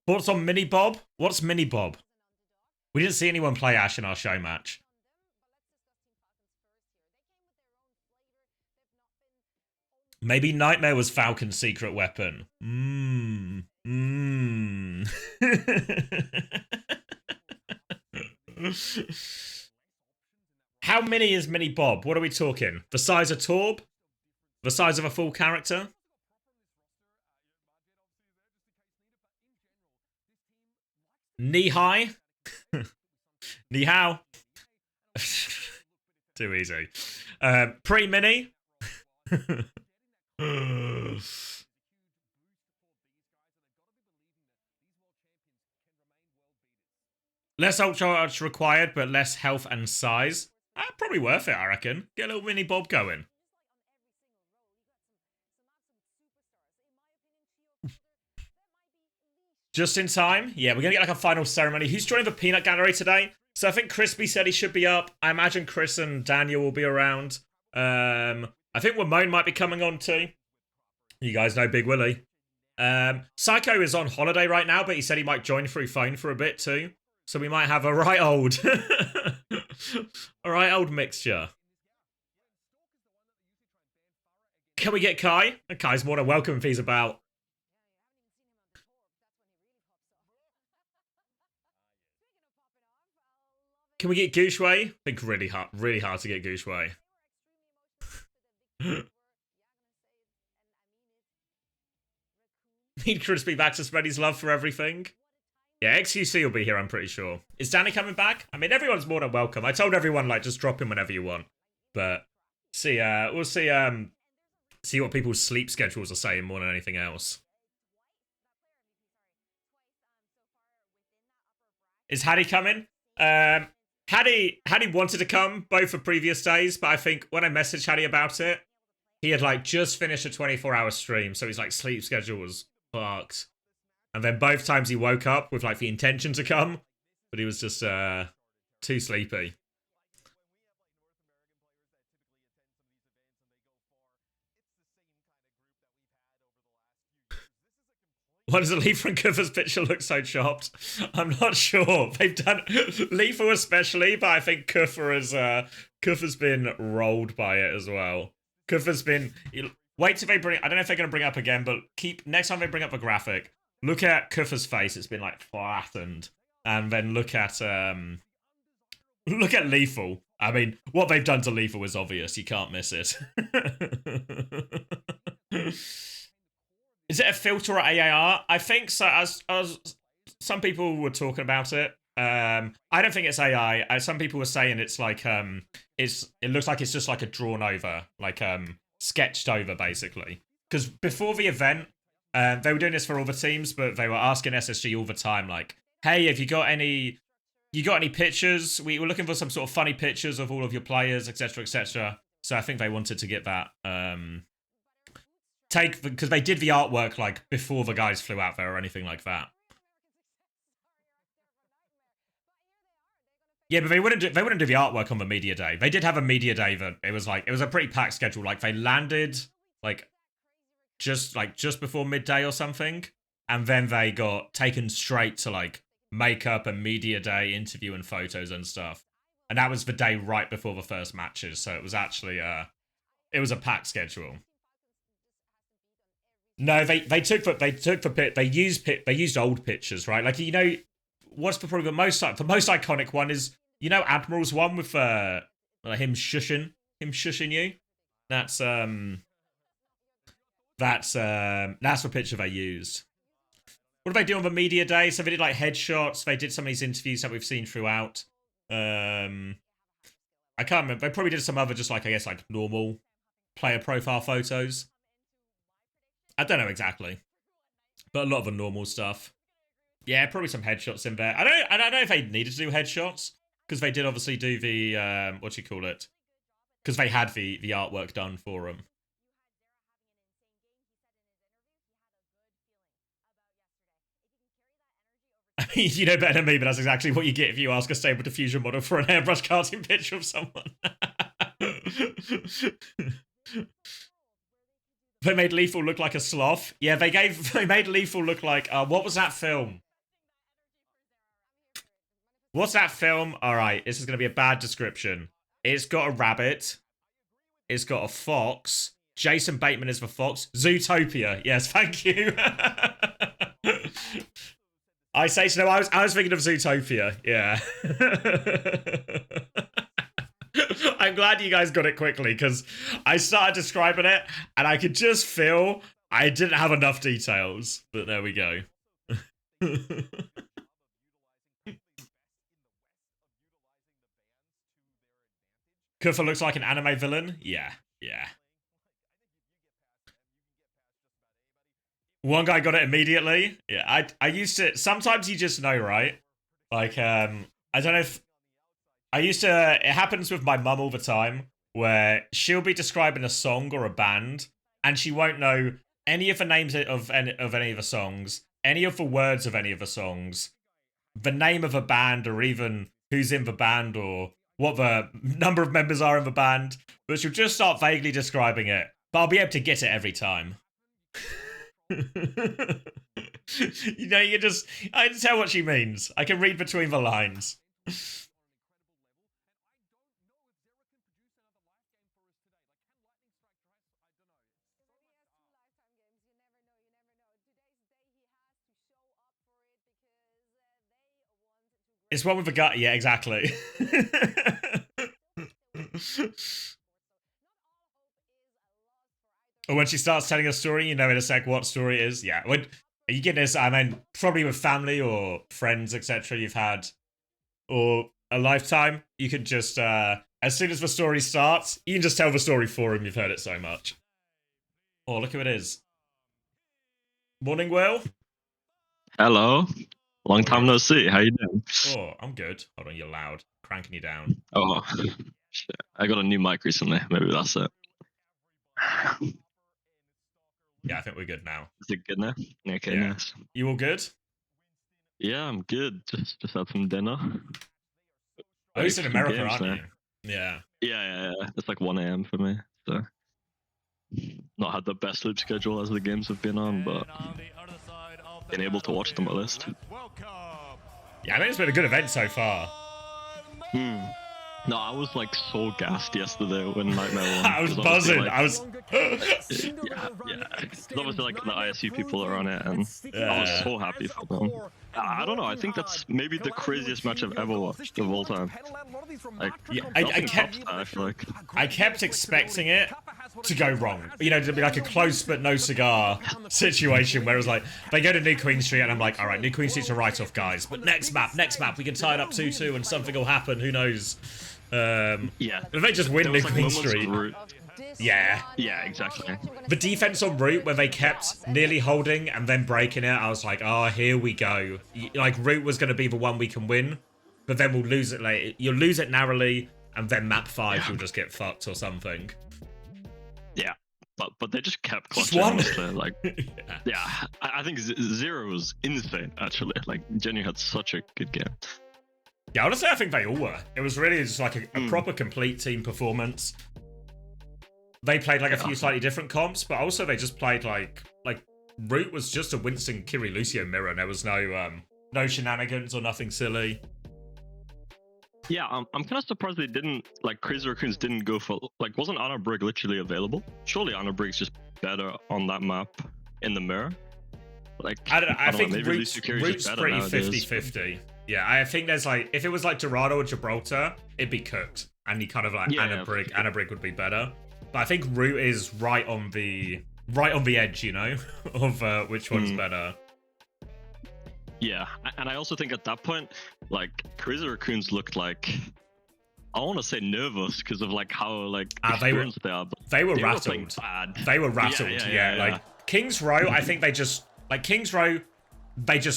Thoughts on Mini Bob? What's Mini Bob? We didn't see anyone play Ash in our show match. Maybe Nightmare was Falcon's secret weapon. How mini is Mini Bob? What are we talking? The size of Torb? The size of a full character? Knee high? Knee how? Too easy. Pre-mini? Less ultra required, but less health and size. Probably worth it, I reckon. Get a little Mini Bob going. Just in time? Yeah, we're going to get like a final ceremony. Who's joining the Peanut Gallery today? So I think Crispy said he should be up. I imagine Chris and Daniel will be around. I think Ramon might be coming on too. You guys know Big Willie. Psycho is on holiday right now, but he said he might join through phone for a bit too. So we might have a right old... a right old mixture. Can we get Kai? Kai's more than welcome if he's about. Can we get Gooshway? I think really hard to get Gooshway. Need Crispy back to spread his love for everything. Yeah, XQC will be here, I'm pretty sure. Is Danny coming back? I mean, everyone's more than welcome. I told everyone, like, just drop him whenever you want. But, see, we'll see what people's sleep schedules are saying more than anything else. Is Hattie coming? Hattie wanted to come, both for previous days, but I think when I messaged Hattie about it, he had, like, just finished a 24-hour stream, so his, like, sleep schedule was fucked. And then both times he woke up with, like, the intention to come, but he was just, too sleepy. Why does a Leaf from Kuffer's picture look so chopped? I'm not sure. They've done Leafa especially, but I think Kuffer's been rolled by it as well. Kuffer's been... Wait till they bring... I don't know if they're going to bring it up again, but next time they bring up a graphic, look at Kuffer's face. It's been, like, flattened. And then look at Lethal. I mean, what they've done to Lethal is obvious. You can't miss it. Is it a filter or AAR? I think so. As some people were talking about it. I don't think it's AI. Some people were saying it's like it looks like it's just like a drawn over, like sketched over basically. Because before the event, they were doing this for all the teams, but they were asking SSG all the time, like, "Hey, have you got any pictures? We were looking for some sort of funny pictures of all of your players, etc., etc." So I think they wanted to get that. Because they did the artwork like before the guys flew out there or anything like that. Yeah, but they wouldn't do the artwork on the media day. They did have a media day that it was a pretty packed schedule. Like they landed like just before midday or something, and then they got taken straight to like makeup and media day, interview and photos and stuff. And that was the day right before the first matches, so it was actually it was a packed schedule. No, they used old pictures, right? Like, you know, what's probably the most iconic one is, you know, Admiral's one with him shushing you. That's the picture they used. What did they do on the media day? So they did like headshots. They did some of these interviews that we've seen throughout. I can't remember. They probably did some other just like, I guess, like normal player profile photos. I don't know exactly, but a lot of the normal stuff. Yeah, probably some headshots in there. I don't know if they needed to do headshots because they did obviously do the because they had the artwork done for them. I mean, you know better than me, but that's exactly what you get if you ask a stable diffusion model for an airbrush cartoon picture of someone. They made Lethal look like a sloth. Yeah, they made Lethal look like what was that film? What's that film? All right, this is going to be a bad description. It's got a rabbit. It's got a fox. Jason Bateman is the fox. Zootopia. Yes, thank you. I say so. No, I was thinking of Zootopia. Yeah. I'm glad you guys got it quickly because I started describing it and I could just feel I didn't have enough details. But there we go. Kufa looks like an anime villain. Yeah. One guy got it immediately. Yeah, I used to. Sometimes you just know, right? Like, I don't know if I used to. It happens with my mum all the time, where she'll be describing a song or a band, and she won't know any of the names of any of the songs, any of the words of any of the songs, the name of a band, or even who's in the band, or what the number of members are in the band. But she'll just start vaguely describing it, but I'll be able to get it every time. You know, I can tell what she means. I can read between the lines. It's one with the gut. Yeah, exactly. Or when she starts telling a story, you know in a sec what story it is. Yeah. When you get this, I mean, probably with family or friends, etc. you've had, or a lifetime, you can just, as soon as the story starts, you can just tell the story for him. You've heard it so much. Oh, look who it is. Morning, Will. Hello. Long time no see. How you doing? Oh, I'm good. Hold on, you're loud. Cranking you down. Oh, shit. I got a new mic recently. Maybe that's it. Yeah, I think we're good now. Is it good now? Okay, Yeah. nice. You all good? Yeah, I'm good. Just had some dinner. Oh, you're in America, games aren't now. you? Yeah. Yeah. It's like 1 a.m. for me. So not had the best sleep schedule as the games have been on, but been able to watch them at least. Yeah, I think it's been a good event so far. No, I was like so gassed yesterday when Nightmare won. I was 'cause obviously, buzzing. like, I was. yeah. 'Cause obviously, like the ISU people are on it, and I was so happy for them. I don't know. I think that's maybe the craziest match I've ever watched of all time. Like, Yeah, I kept expecting it to go wrong. You know, to be like a close but no cigar situation where it was like they go to New Queen Street and I'm like, all right, New Queen Street's a write-off, guys. But next map, we can tie it up 2-2 and something will happen. Who knows? Yeah. If they just win New Queen Street. Yeah. Yeah, exactly. The defense on Root, where they kept nearly holding and then breaking it, I was like, oh, here we go. Like, Root was going to be the one we can win, but then we'll lose it later. You'll lose it narrowly, and then map 5, you'll just get fucked or something. Yeah. But they just kept clutching, honestly. Like, yeah. I think Zero was insane, actually. Like, Jenny had such a good game. Yeah, honestly, I think they all were. It was really just like a proper complete team performance. They played like a few slightly different comps, but also they just played like Root was just a Winston Kiri Lucio mirror. And there was no shenanigans or nothing silly. Yeah, I'm kind of surprised they didn't, like, Crazy Raccoons didn't go for, like, wasn't Anna Brig literally available? Surely Anna Brig's just better on that map in the mirror. Like, I think know, Root's pretty 50-50. Yeah, I think there's like, if it was like Dorado or Gibraltar, it'd be cooked. And you kind of like Anna Brig would be better. But I think Root is right on the edge, you know, of which one's better. Yeah, and I also think at that point, like, Crazy Raccoons looked like, I want to say nervous because of like how like experienced they are. But they were rattled. They were rattled. Yeah. Like Kings Row, I think they just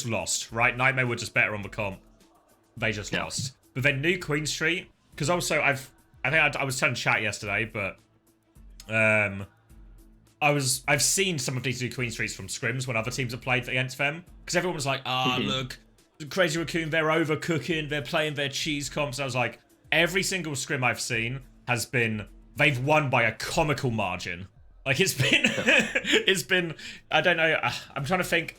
lost. Right, Nightmare were just better on the comp. They just lost. But then New Queen Street, because also I was telling chat yesterday, but I've seen some of these New Queen Streets from scrims when other teams have played against them, because everyone was like, look, Crazy Raccoon, they're overcooking, they're playing their cheese comps. I was like, every single scrim I've seen has been, they've won by a comical margin. Like, it's been, I don't know, I'm trying to think,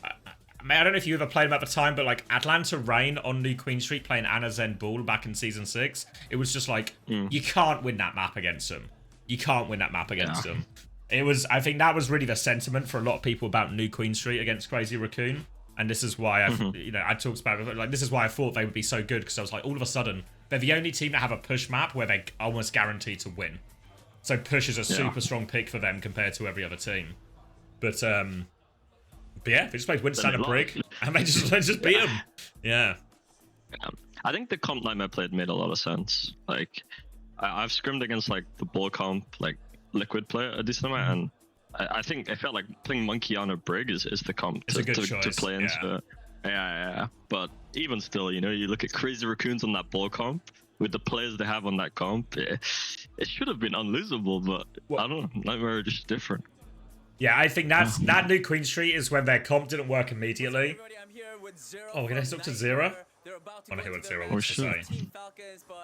I don't know if you ever played them at the time, but like Atlanta Reign on New Queen Street playing Anna Zen Ball back in Season 6, it was just like, you can't win that map against them. You can't win that map against them. It was, I think that was really the sentiment for a lot of people about New Queen Street against Crazy Raccoon. And this is why I talked about it, like, this is why I thought they would be so good, because I was like, all of a sudden, they're the only team that have a push map where they're almost guaranteed to win. So push is a super strong pick for them compared to every other team. But yeah, they just played Winston and Brig, and they just beat them. Yeah. I think the comp Nightmare played made a lot of sense. Like, I've scrimmed against like the ball comp, like Liquid player a decent amount, and I think I felt like playing Monkey on a Brig is the comp to play into. Yeah. But even still, you know, you look at Crazy Raccoons on that ball comp with the players they have on that comp, it should have been unlosable, but I don't know, Nightmare are just different. Yeah, I think that New Queen Street is when their comp didn't work immediately. Oh, can I talk to Zero? I want to hear what Zero wants to say.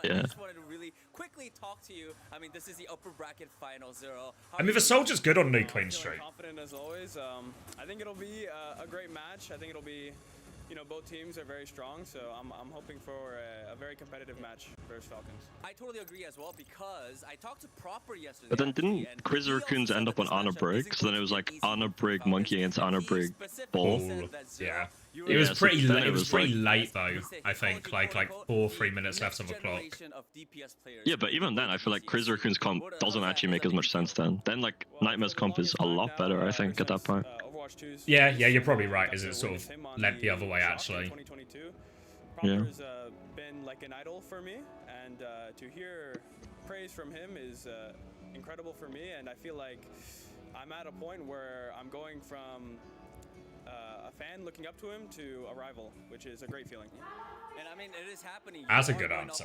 Yeah. I just wanted to really quickly talk to you. I mean, this is the upper bracket final, Zero. I mean, the Soldier's good on New Queen Street. Confident as always. I think it'll be a great match. I think it'll be, you know, both teams are very strong, so I'm hoping for a very competitive match versus Falcons. I totally agree as well, because I talked to Proper yesterday. But then didn't Crazy Raccoons end up on Honor Brig? So then it was like Honor Brig Monkey against Honor Brig Ball. Yeah. It was pretty late though, I think, like 3 minutes left on the clock. Yeah, but even then, I feel like Crazy Raccoon's comp doesn't actually make as much sense then. Then like Nightmare's comp is a lot better, I think, at that point. Yeah, you're probably right, as it sort of led the other way, actually. Yeah. Proper's been like an idol for me, and to hear praise from him is incredible for me, and I feel like I'm at a point where I'm going from a fan looking up to him to a rival, which is a great feeling. And I mean, it is happening. That's a good answer.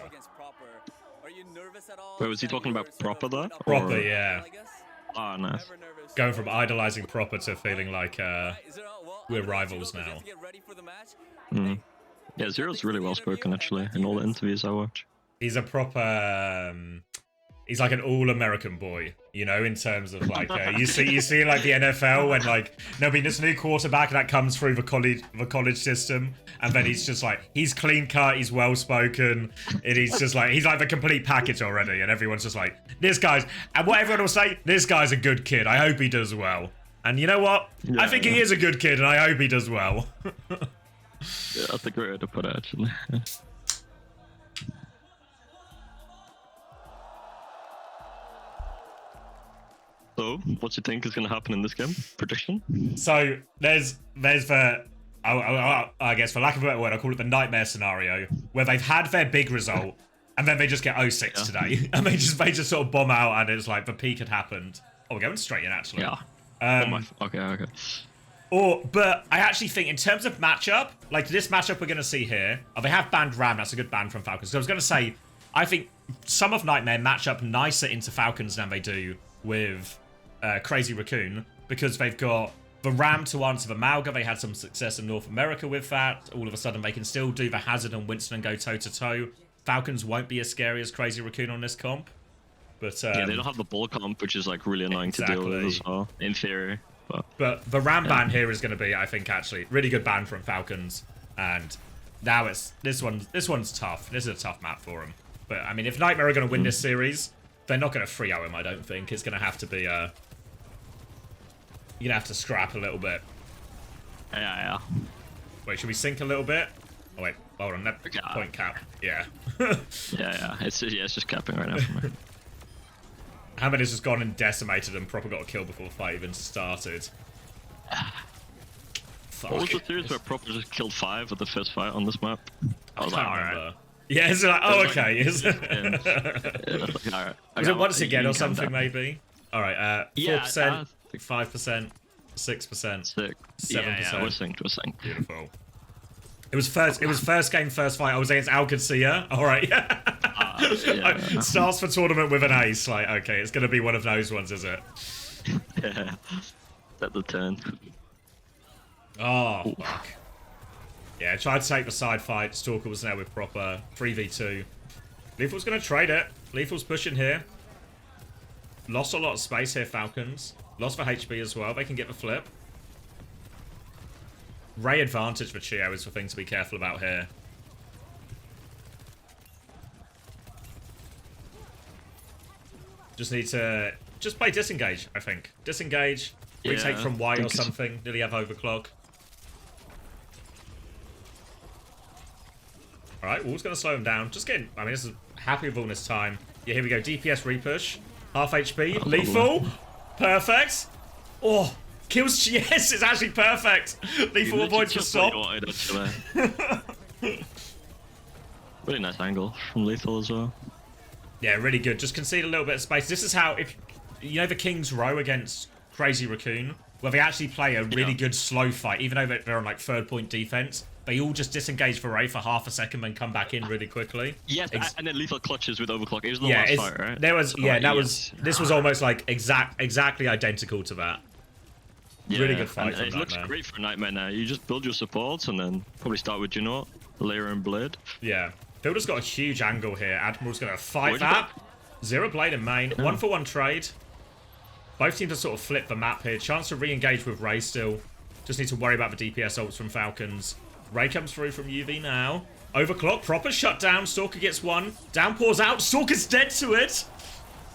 Are you nervous at all? Wait, was he talking about Proper though? Proper, yeah. Oh, nice. Going from idolizing Proper to feeling like we're rivals now. Yeah, Zero's really well spoken actually in all the interviews I watch. He's a proper he's like an all-American boy, you know, in terms of like you see like the NFL when like there'll be this new quarterback that comes through the college system, and then he's just like, he's clean cut, he's well spoken, and he's like the complete package already, and everyone's just like, this guy's, and what everyone will say, this guy's a good kid, I hope he does well. And you know what? I think he is a good kid, and I hope he does well. Yeah, that's a great way to put it, actually. So, what do you think is going to happen in this game? Prediction? So, there's the, I guess, for lack of a better word, I'll call it the nightmare scenario, where they've had their big result, and then they just get 0-6 today, and they just sort of bomb out, and it's like the peak had happened. Oh, we're going straight in, actually. Yeah. Okay. But I actually think in terms of matchup, like this matchup we're going to see here, they have banned Ram, that's a good ban from Falcons. So I was going to say, I think some of Nightmare match up nicer into Falcons than they do with Crazy Raccoon, because they've got the Ram to answer the Malga. They had some success in North America with that. All of a sudden they can still do the Hazard and Winston and go toe-to-toe. Falcons won't be as scary as Crazy Raccoon on this comp. But yeah, they don't have the ball comp, which is like really annoying to deal with as well, in theory. But the Ram ban here is going to be, I think, actually really good ban from Falcons. And now it's this one's tough. This is a tough map for them. But I mean, if Nightmare are going to win this series, they're not going to 3-0 him. I don't think it's going to have to be you're going to have to scrap a little bit. Yeah. Wait, should we sink a little bit? Oh wait, hold on. That point cap. Yeah. yeah. It's just capping right now for me. Hamid has just gone and decimated and Proper got a kill before the fight even started. Fuck. What was the series where Proper just killed 5 at the first fight on this map? I was like, alright. Yeah, it's like, oh, okay. Was it once again or something, maybe? Alright, 4%, 5%, 6%, 7%. Yeah, we're synced. Beautiful. It was first game, first fight. I was against Alcacia. Alright, starts for tournament with an ace. Like, okay, it's going to be one of those ones, is it? Yeah. At the turn. Oh, fuck. Yeah, tried to take the side fight. Stalker was there with Proper. 3v2. Lethal's going to trade it. Lethal's pushing here. Lost a lot of space here, Falcons. Lost for HP as well. They can get the flip. Ray advantage for Chio is the thing to be careful about here. Just need to just play disengage, I think. Disengage, retake from Y or something. Nearly have overclock. Alright, Wall's going to slow him down. Just getting, I mean, this is happy with all this time. Yeah, here we go. DPS repush. Half HP. Lethal. Perfect. Oh, kills. Yes, it's actually perfect. Lethal avoids the stop. Really nice angle from Lethal as well. Yeah, really good. Just concede a little bit of space. This is how, if you know the King's Row against Crazy Raccoon, where they actually play a really good slow fight, even though they're on like 3rd point defense. They all just disengage for Ray for half a second, then come back in really quickly. Yes, and then Lethal clutches with overclock. It was the last fight, right? There was, this was almost like exactly identical to that. Yeah, really good fight. It looks great for Nightmare now. You just build your supports and then probably start with Juno, layer in Blade. Yeah, Fielder's got a huge angle here. Admiral's gonna fight that. 0 Blade in main, 1-for-1 trade. Both teams have sort of flipped the map here. Chance to re-engage with Ray still. Just need to worry about the DPS ults from Falcons. Ray comes through from UV now. Overclock, proper shutdown. Stalker gets one. Downpour's out. Stalker's dead to it.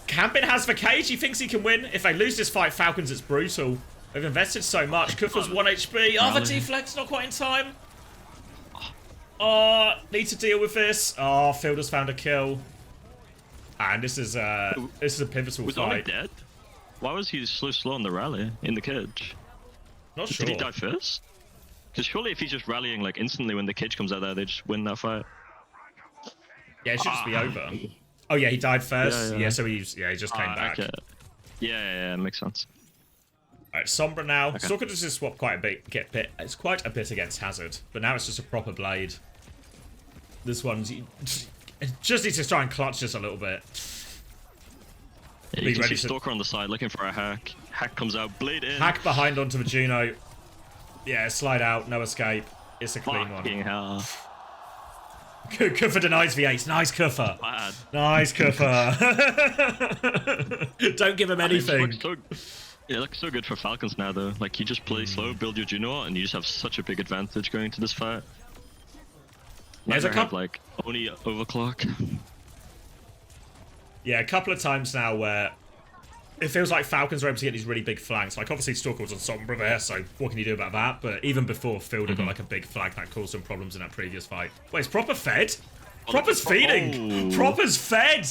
Campin has the cage. He thinks he can win. If they lose this fight, Falcons, it's brutal. They've invested so much. Kufa's 1 HP. Oh, the deflex not quite in time. Oh, need to deal with this. Oh, Fielder's found a kill. And this is a pivotal was fight. Was dead? Why was he so slow on the rally in the cage? Not sure. Did he die first? Because surely if he's just rallying like instantly when the cage comes out there, they just win that fight. Yeah, it should just be over. Oh yeah, he died first. Yeah, so he just came back. Okay. Yeah, makes sense. Alright, Sombra now. Okay. Stalker does just swap quite a bit, it's quite a bit against Hazard, but now it's just a proper Blade. This one's just needs to try and clutch just a little bit. Yeah, you can see Stalker on the side looking for a hack. Hack comes out, Blade in. Hack behind onto the Juno. Yeah, slide out, no escape. It's a clean one. Hell. Kufa denies the ace. Nice Kufa. Bad. Nice Kufa. Don't give him anything. It looks so good for Falcons now though. Like you just play slow, build your Juno, and you just have such a big advantage going into this fight. There's a couple like only overclock. Yeah, a couple of times now where it feels like Falcons are able to get these really big flanks. Like, obviously, Stalker was on Sombra there, so what can you do about that? But even before, Fielder got, like, a big flag that caused some problems in that previous fight. Wait, it's Proper fed? Proper's feeding! Proper's fed!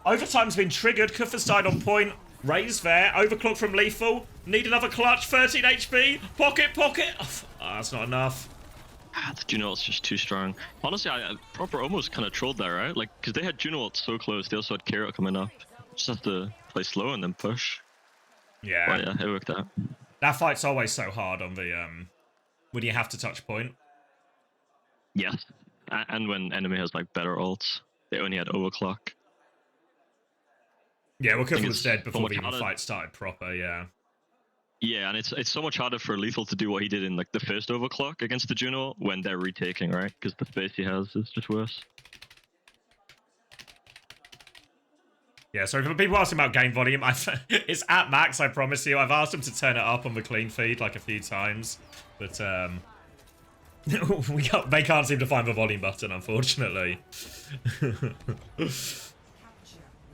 Overtime's been triggered. Kufa's died on point. Ray's there. Overclock from Lethal. Need another clutch. 13 HP. Pocket. Oh, that's not enough. The Juno ult's just too strong. Honestly, Proper almost kind of trolled there, right? Like, because they had Juno ult so close. They also had Kira coming up. Just have to play slow and then push. Yeah. But yeah, it worked out. That fight's always so hard on the, when you have to touch point. Yes. And when enemy has, like, better ults. They only had overclock. Yeah, well, Kufa was dead before the fight started proper, yeah. Yeah, and it's so much harder for Lethal to do what he did in, like, the first overclock against the Juno when they're retaking, right? Because the space he has is just worse. Yeah, so for the people asking about game volume, it's at max, I promise you. I've asked him to turn it up on the clean feed like a few times, but they can't seem to find the volume button, unfortunately.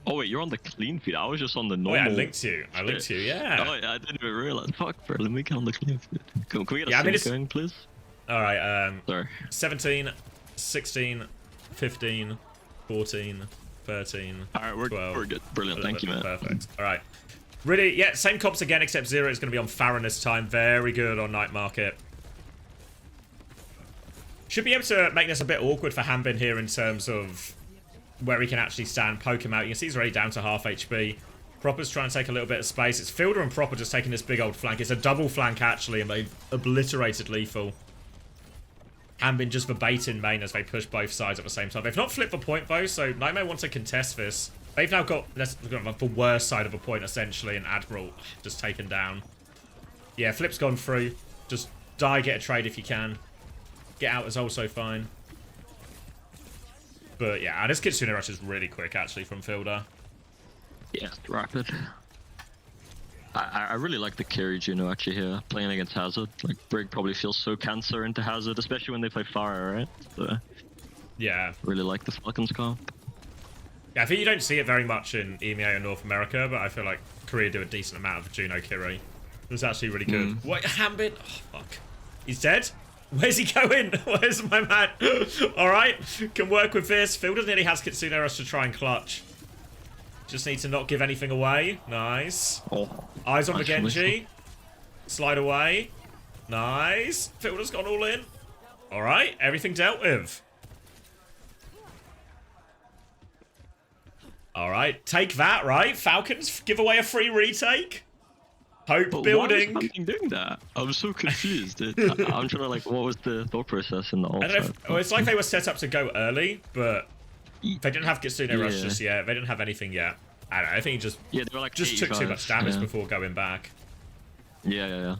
Oh wait, you're on the clean feed. I was just on the normal. Oh, yeah, I linked you. Yeah. Oh, yeah, I didn't even realize. Fuck, bro. Let me get on the clean feed. Can we get a sync going, please? All right. Sorry. 17, 16, 15, 14. 13, Alright, we're 12, good. Brilliant, 11, thank you, man. Perfect. Alright. Really, yeah, same comps again, except 0 is going to be on Farron this time. Very good on Night Market. Should be able to make this a bit awkward for Hanbin here in terms of where he can actually stand, poke him out. You can see he's already down to half HP. Proper's trying to take a little bit of space. It's Fielder and Proper just taking this big old flank. It's a double flank, actually, and they've obliterated Lethal. Hanbin just verbatim main as they push both sides at the same time. They've not flipped the point, though, so Nightmare wants to contest this. They've now got the worst side of a point, essentially, and Admiral just taken down. Yeah, Flip's gone through. Just die, get a trade if you can. Get out is also fine. But yeah, this Kitsune rush is really quick, actually, from Fielder. Yeah, rapid. I really like the carry Juno actually here, playing against Hazard. Like, Brig probably feels so cancer into Hazard, especially when they play Fire, right? So, yeah. Really like the Falcons comp. Yeah, I think you don't see it very much in EMEA or North America, but I feel like Korea do a decent amount of Juno Kiri. It was actually really good. What, Hambin? Oh, fuck. He's dead? Where's he going? Where's my man? Alright, can work with this. Fielder nearly has Kitsune Rush to try and clutch. Just need to not give anything away. Nice. Eyes on the Genji. Slide away. Nice. Fielder's gone all in. Alright, everything dealt with. Alright, take that, right? Falcons, give away a free retake. Hope building. Why was Hunting doing that? I was so confused. I'm trying to like, what was the thought process in the ult? I don't know well, it's like they were set up to go early, but they didn't have Kitsune Rush just yet. They didn't have anything yet. I don't know, I think he just, they were like just took too much damage before going back. Yeah.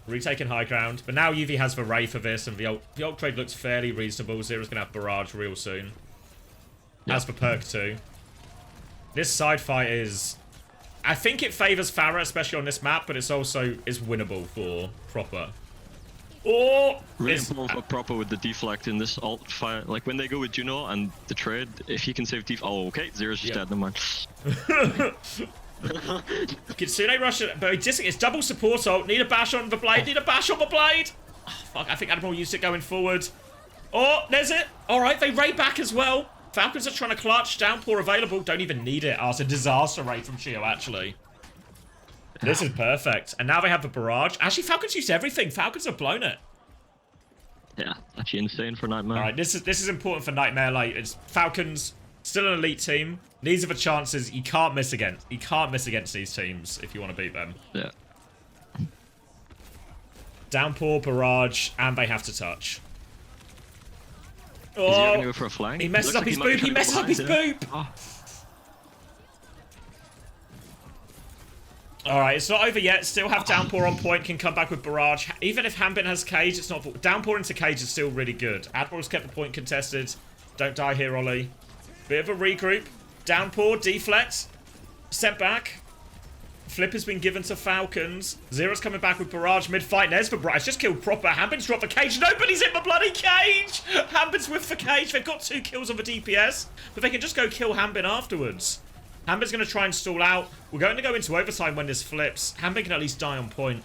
Retaking high ground. But now UV has the Ray for this, and the ult trade looks fairly reasonable. Zero's going to have Barrage real soon. As for Perk 2. This side fight is... I think it favours Farah, especially on this map, but it's also is winnable for Proper. Oh! Really important for Proper with the deflect in this ult fight. Like, when they go with Juno and the trade, if he can save oh, okay, Zero's just dead, never mind. Kitsune Rush, but it's double support ult. Need a bash on the blade, Oh, fuck, I think Admiral used it going forward. Oh, there's it! Alright, they raid back as well. Falcons are trying to clutch. Downpour available. Don't even need it. Oh, it's a disaster raid from Chio, actually. This is perfect. And now they have the barrage. Actually, Falcons used everything. Falcons have blown it. Yeah, actually insane for Nightmare. All right, this is important for Nightmare. Like, it's Falcons, still an elite team. These are the chances you can't miss against. You can't miss against these teams if you want to beat them. Yeah. Downpour, barrage, and they have to touch. Is he going to go for a flank? He messes up his boop. He messes up his boop. Oh. Alright, it's not over yet. Still have Downpour on point. Can come back with Barrage. Even if Hambin has Cage, it's not... Downpour into Cage is still really good. Admiral's kept the point contested. Don't die here, Ollie. Bit of a regroup. Downpour, deflect. Step back. Flip has been given to Falcons. Zero's coming back with Barrage mid-fight. There's the Barrage. Just killed Proper. Hambin's dropped the Cage. Nobody's in the bloody Cage! Hambin's with the Cage. They've got 2 kills on the DPS. But they can just go kill Hambin afterwards. Hambin's going to try and stall out. We're going to go into overtime when this flips. Hambin can at least die on point.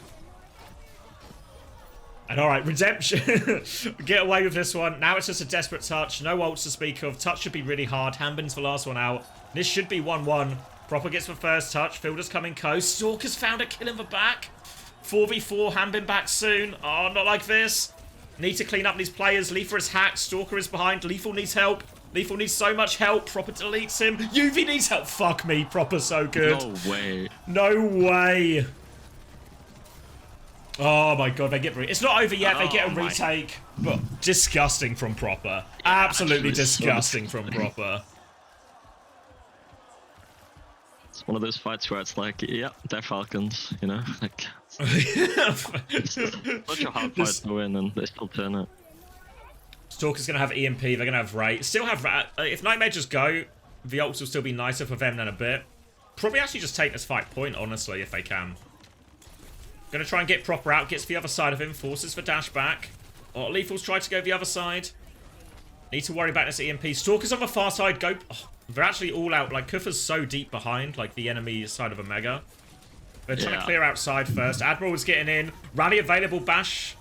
And alright, Redemption. Get away with this one. Now it's just a desperate touch. No ults to speak of. Touch should be really hard. Hambin's the last one out. This should be 1-1. Proper gets the first touch. Fielder's coming close. Stalker's found a kill in the back. 4v4. Hambin back soon. Oh, not like this. Need to clean up these players. Leafer is hacked. Stalker is behind. Lethal needs help. Lethal needs so much help. Proper deletes him. UV needs help. Fuck me. Proper so good. No way. No way. Oh my god, they get... It's not over yet. They get a retake. But disgusting from Proper. Absolutely disgusting from Proper. It's one of those fights where it's like, yeah, they're Falcons, you know? Like, such a hard fight to win, and they still turn it. Stalker's going to have EMP, they're going to have Ray. Still have Ray. If Nightmare just go, the ults will still be nicer for them than a bit. Probably actually just take this fight point, honestly, if they can. Going to try and get Proper out, gets the other side of him, forces for dash back. Oh, Lethal's tried to go the other side. Need to worry about this EMP. Stalker's on the far side, go... Oh, they're actually all out. Like, Kufa's so deep behind, like, the enemy side of Omega. They're trying to clear outside first. Admiral was getting in. Rally available, bash...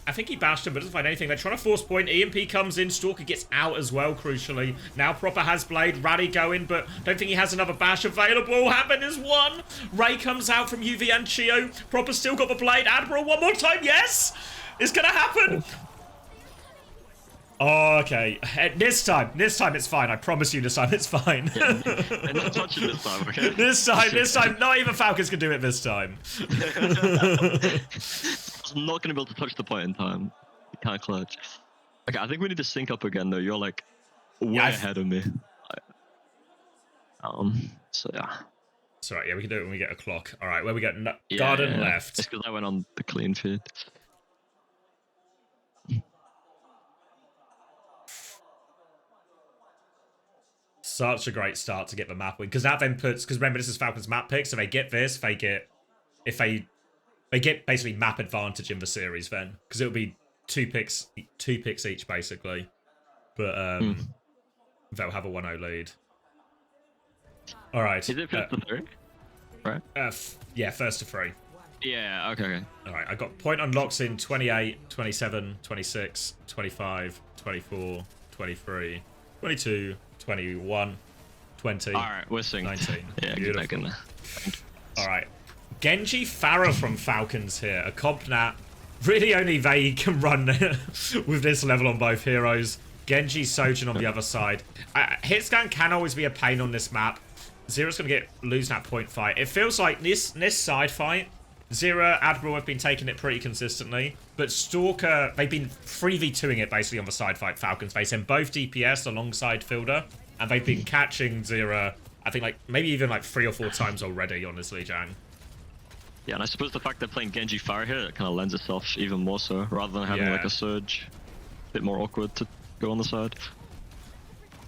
I think he bashed him, but doesn't find anything. They're trying to force point. EMP comes in. Stalker gets out as well, crucially. Now Proper has Blade. Rally going, but don't think he has another bash available. Happen is one. Ray comes out from UV and Chio. Proper still got the Blade. Admiral one more time. Yes! It's going to happen. Oh, okay. This time it's fine. I promise you this time it's fine. They're not touching this time, okay? This time, not even Falcons can do it this time. I'm not going to be able to touch the point in time. You can't clutch. Okay, I think we need to sync up again, though. You're, like, way ahead of me. So, yeah. It's alright, yeah, we can do it when we get a clock. Alright, where we get Garden left. It's because I went on the clean feed. such a great start to get the map win. Because that then puts... Because remember, this is Falcons map pick, so they get this. They get... If they get basically map advantage in the series then. Because it'll be two picks each, basically. But they'll have a 1-0 lead. All right. Is it first to 3? Right? Yeah, first to 3. Yeah, okay. All right, I got point unlocks in 28, 27, 26, 25, 24, 23, 22, 21, 20. All right, we're synced. 19. Yeah, beautiful. All right. Genji Farah from Falcons here. A comp nat. Really only they can run with this level on both heroes. Genji, Sojin on the other side. Hitscan can always be a pain on this map. Zero's going to lose that point fight. It feels like this side fight, Zero, Admiral have been taking it pretty consistently. But Stalker, they've been 3v2ing it basically on the side fight, Falcons. They send both DPS alongside Fielder. And they've been catching Zero, I think like maybe even like 3 or 4 times already, honestly, Jang. Yeah, and I suppose the fact they're playing Genji Fire here, it kind of lends itself even more so, rather than having like a Surge. A bit more awkward to go on the side.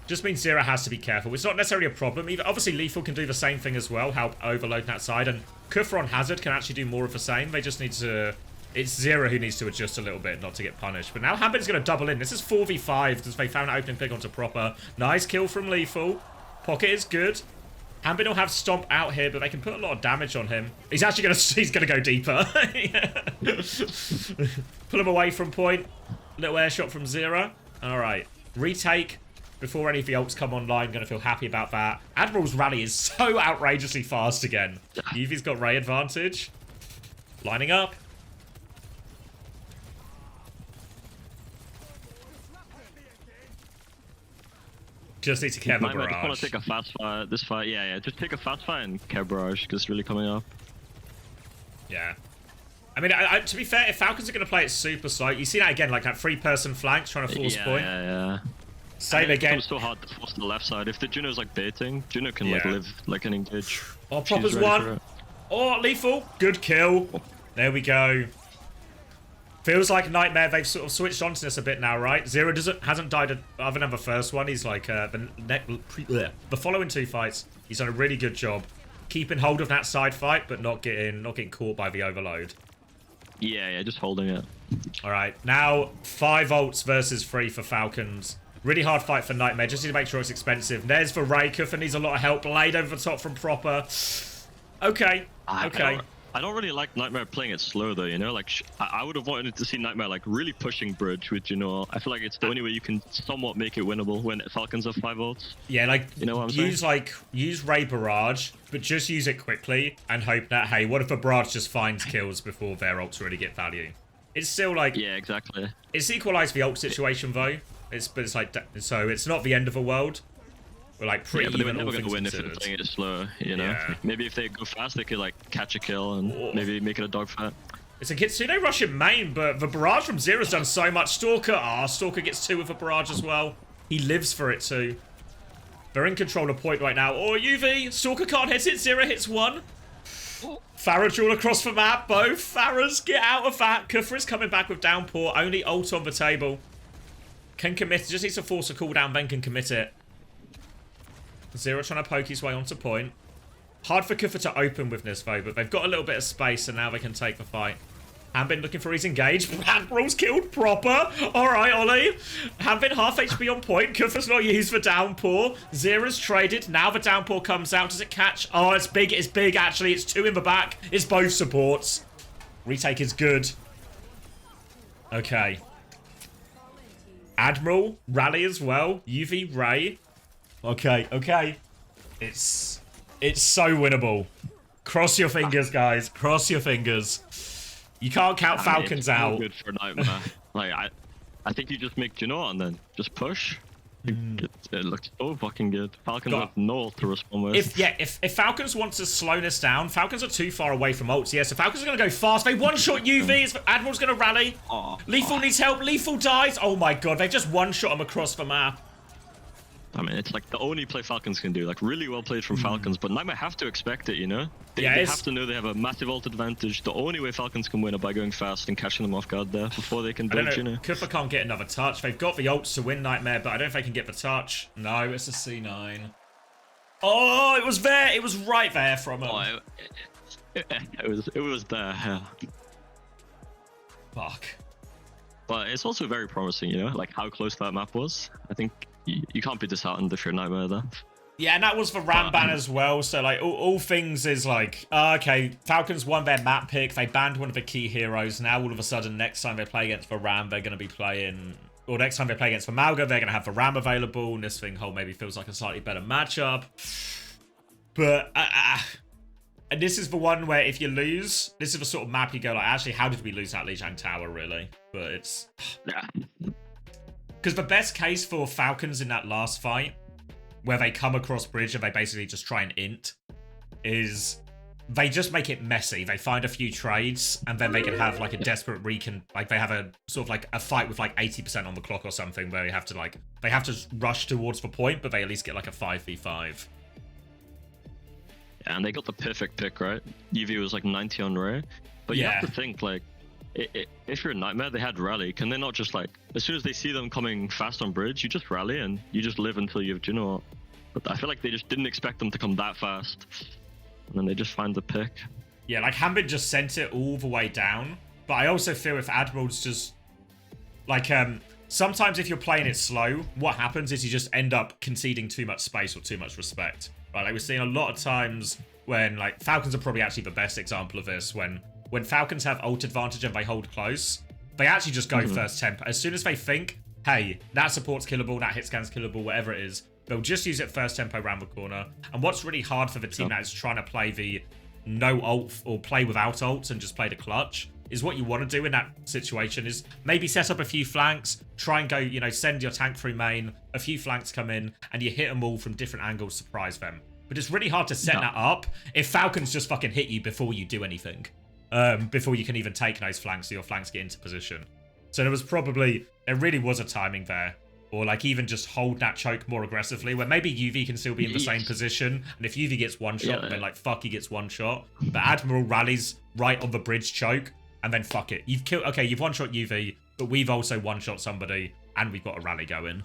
Just means Zero has to be careful. It's not necessarily a problem. Either, obviously, Lethal can do the same thing as well, help overload that side. And Kufra on Hazard can actually do more of the same. They just need to... It's Zero who needs to adjust a little bit not to get punished. But now Hambin's going to double in. This is 4v5 because they found an opening pick onto Proper. Nice kill from Lethal. Pocket is good. Hambin will have Stomp out here, but they can put a lot of damage on him. He's actually going to... He's going to go deeper. Pull him away from point. Little air shot from Zero. All right. Retake before any of the ults come online. Going to feel happy about that. Admiral's rally is so outrageously fast again. Yuvi's got Ray advantage. Lining up. Just need to care about Barrage. I just want to take a fast fight. This fight, yeah. Just take a fast fight and care Barrage because it's really coming up. Yeah. I mean, to be fair, if Falcons are going to play it super slow, you see that again, like that 3-person flank trying to force point. Yeah. Same again. It's so hard to force the left side. If the Juno's like baiting, Juno can like live like an engage. Oh, Proper's one. Oh, Lethal. Good kill. There we go. Feels like Nightmare, they've sort of switched onto this a bit now, right? Zero hasn't died other than the first one. He's like, the following 2 fights, he's done a really good job keeping hold of that side fight, but not getting caught by the overload. Yeah, just holding it. All right, now 5 ults versus 3 for Falcons. Really hard fight for Nightmare, just need to make sure it's expensive. There's for Ray, Kuffa needs a lot of help, laid over the top from Proper. Okay. I don't really like Nightmare playing it slow though, you know? Like, I would have wanted to see Nightmare like really pushing Bridge with Juno. I feel like it's the only way you can somewhat make it winnable when Falcons have 5 ults. Yeah, like, you know what I'm saying? Use Ray Barrage, but just use it quickly and hope that, hey, what if a Barrage just finds kills before their ults really get value? It's still like... Yeah, exactly. It's equalized the ult situation though. But it's like, so it's not the end of the world. We're like pretty but even. They're never going to win if they're playing it slow, you know? Yeah. Maybe if they go fast, they could like catch a kill and maybe make it a dogfight. It's a Kitsune rush in main, but the Barrage from Zero's done so much. Stalker, Stalker gets 2 with a Barrage as well. He lives for it too. They're in control of point right now. Oh, UV, Stalker can't hit it. Zero hits 1. Farah duel across the map, both. Farahs, get out of that. Kufra's coming back with downpour. Only ult on the table. Can commit, just needs to force a cooldown, then can commit it. Zero trying to poke his way onto point. Hard for Kuffa to open with this though, but they've got a little bit of space and now they can take the fight. Hanbin looking for his engage. Admiral's killed Proper. Alright, Ollie. Hanbin half HP on point. Kuffa's not used for downpour. Zero's traded. Now the downpour comes out. Does it catch? Oh, it's big. It's big actually. It's 2 in the back. It's both supports. Retake is good. Okay. Admiral, Rally as well. UV, Ray. Okay. It's so winnable. Cross your fingers, guys. Cross your fingers. You can't count Falcons out. Good for Nightmare. Like I think you just make Juno and then just push. It looks so fucking good. Falcons have no ult to respond with. If Falcons want to slow this down, Falcons are too far away from ults. Yeah, so Falcons are going to go fast. They one-shot UV. Admiral's going to rally. Lethal needs help. Lethal dies. Oh my god, they just one-shot him across the map. I mean, it's like the only play Falcons can do. Like, really well played from Falcons, but Nightmare have to expect it, you know? They have to know they have a massive ult advantage. The only way Falcons can win is by going fast and catching them off guard there before they can build, you know? Kuffa can't get another touch. They've got the ults to win Nightmare, but I don't know if they can get the touch. No, it's a C9. Oh, it was there. It was right there from him. Oh, it was there. Yeah. Fuck. But it's also very promising, you know, like how close that map was. I think you can't be disheartened if you're Nightmare there. Yeah, and that was for Ramban as well. So, like, all things is like, okay, Falcons won their map pick. They banned one of the key heroes. Now, all of a sudden, next time they play against Varam, they're going to be playing... Or next time they play against Vamalga, they're going to have Varam available. And this thing whole maybe feels like a slightly better matchup. But... and this is the one where if you lose, this is the sort of map you go like, actually, how did we lose that Lijiang Tower, really? But it's... Yeah. Because the best case for Falcons in that last fight, where they come across bridge and they basically just try and int, is they just make it messy. They find a few trades, and then they can have like a desperate recon. Like they have a sort of like a fight with like 80% on the clock or something, where they have to rush towards the point, but they at least get like a 5v5. Yeah, and they got the perfect pick, right? UV was like 90 on Ray, but you have to think like, if you're a Nightmare, they had rally. Can they not just like, as soon as they see them coming fast on bridge, you just rally and you just live until you have Juno? But I feel like they just didn't expect them to come that fast, and then they just find the pick. Yeah, like Hambit just sent it all the way down. But I also feel if Admiral's just like sometimes if you're playing it slow, what happens is you just end up conceding too much space or too much respect. Right, like we're seeing a lot of times when like Falcons are probably actually the best example of this when Falcons have ult advantage and they hold close, they actually just go first tempo. As soon as they think, hey, that support's killable, that hit scan's killable, whatever it is, they'll just use it first tempo around the corner. And what's really hard for the team that is trying to play the no ult or play without ults and just play the clutch is what you want to do in that situation is maybe set up a few flanks, try and go, you know, send your tank through main, a few flanks come in, and you hit them all from different angles, surprise them. But it's really hard to set that up if Falcons just fucking hit you before you do anything. Before you can even take those flanks, so your flanks get into position. So there really was a timing there. Or like even just hold that choke more aggressively, where maybe UV can still be in the same position, and if UV gets one shot, then like fuck, he gets one shot. But Admiral rallies right on the bridge choke, and then fuck it. You've killed, okay, you've one-shot UV, but we've also one-shot somebody, and we've got a rally going.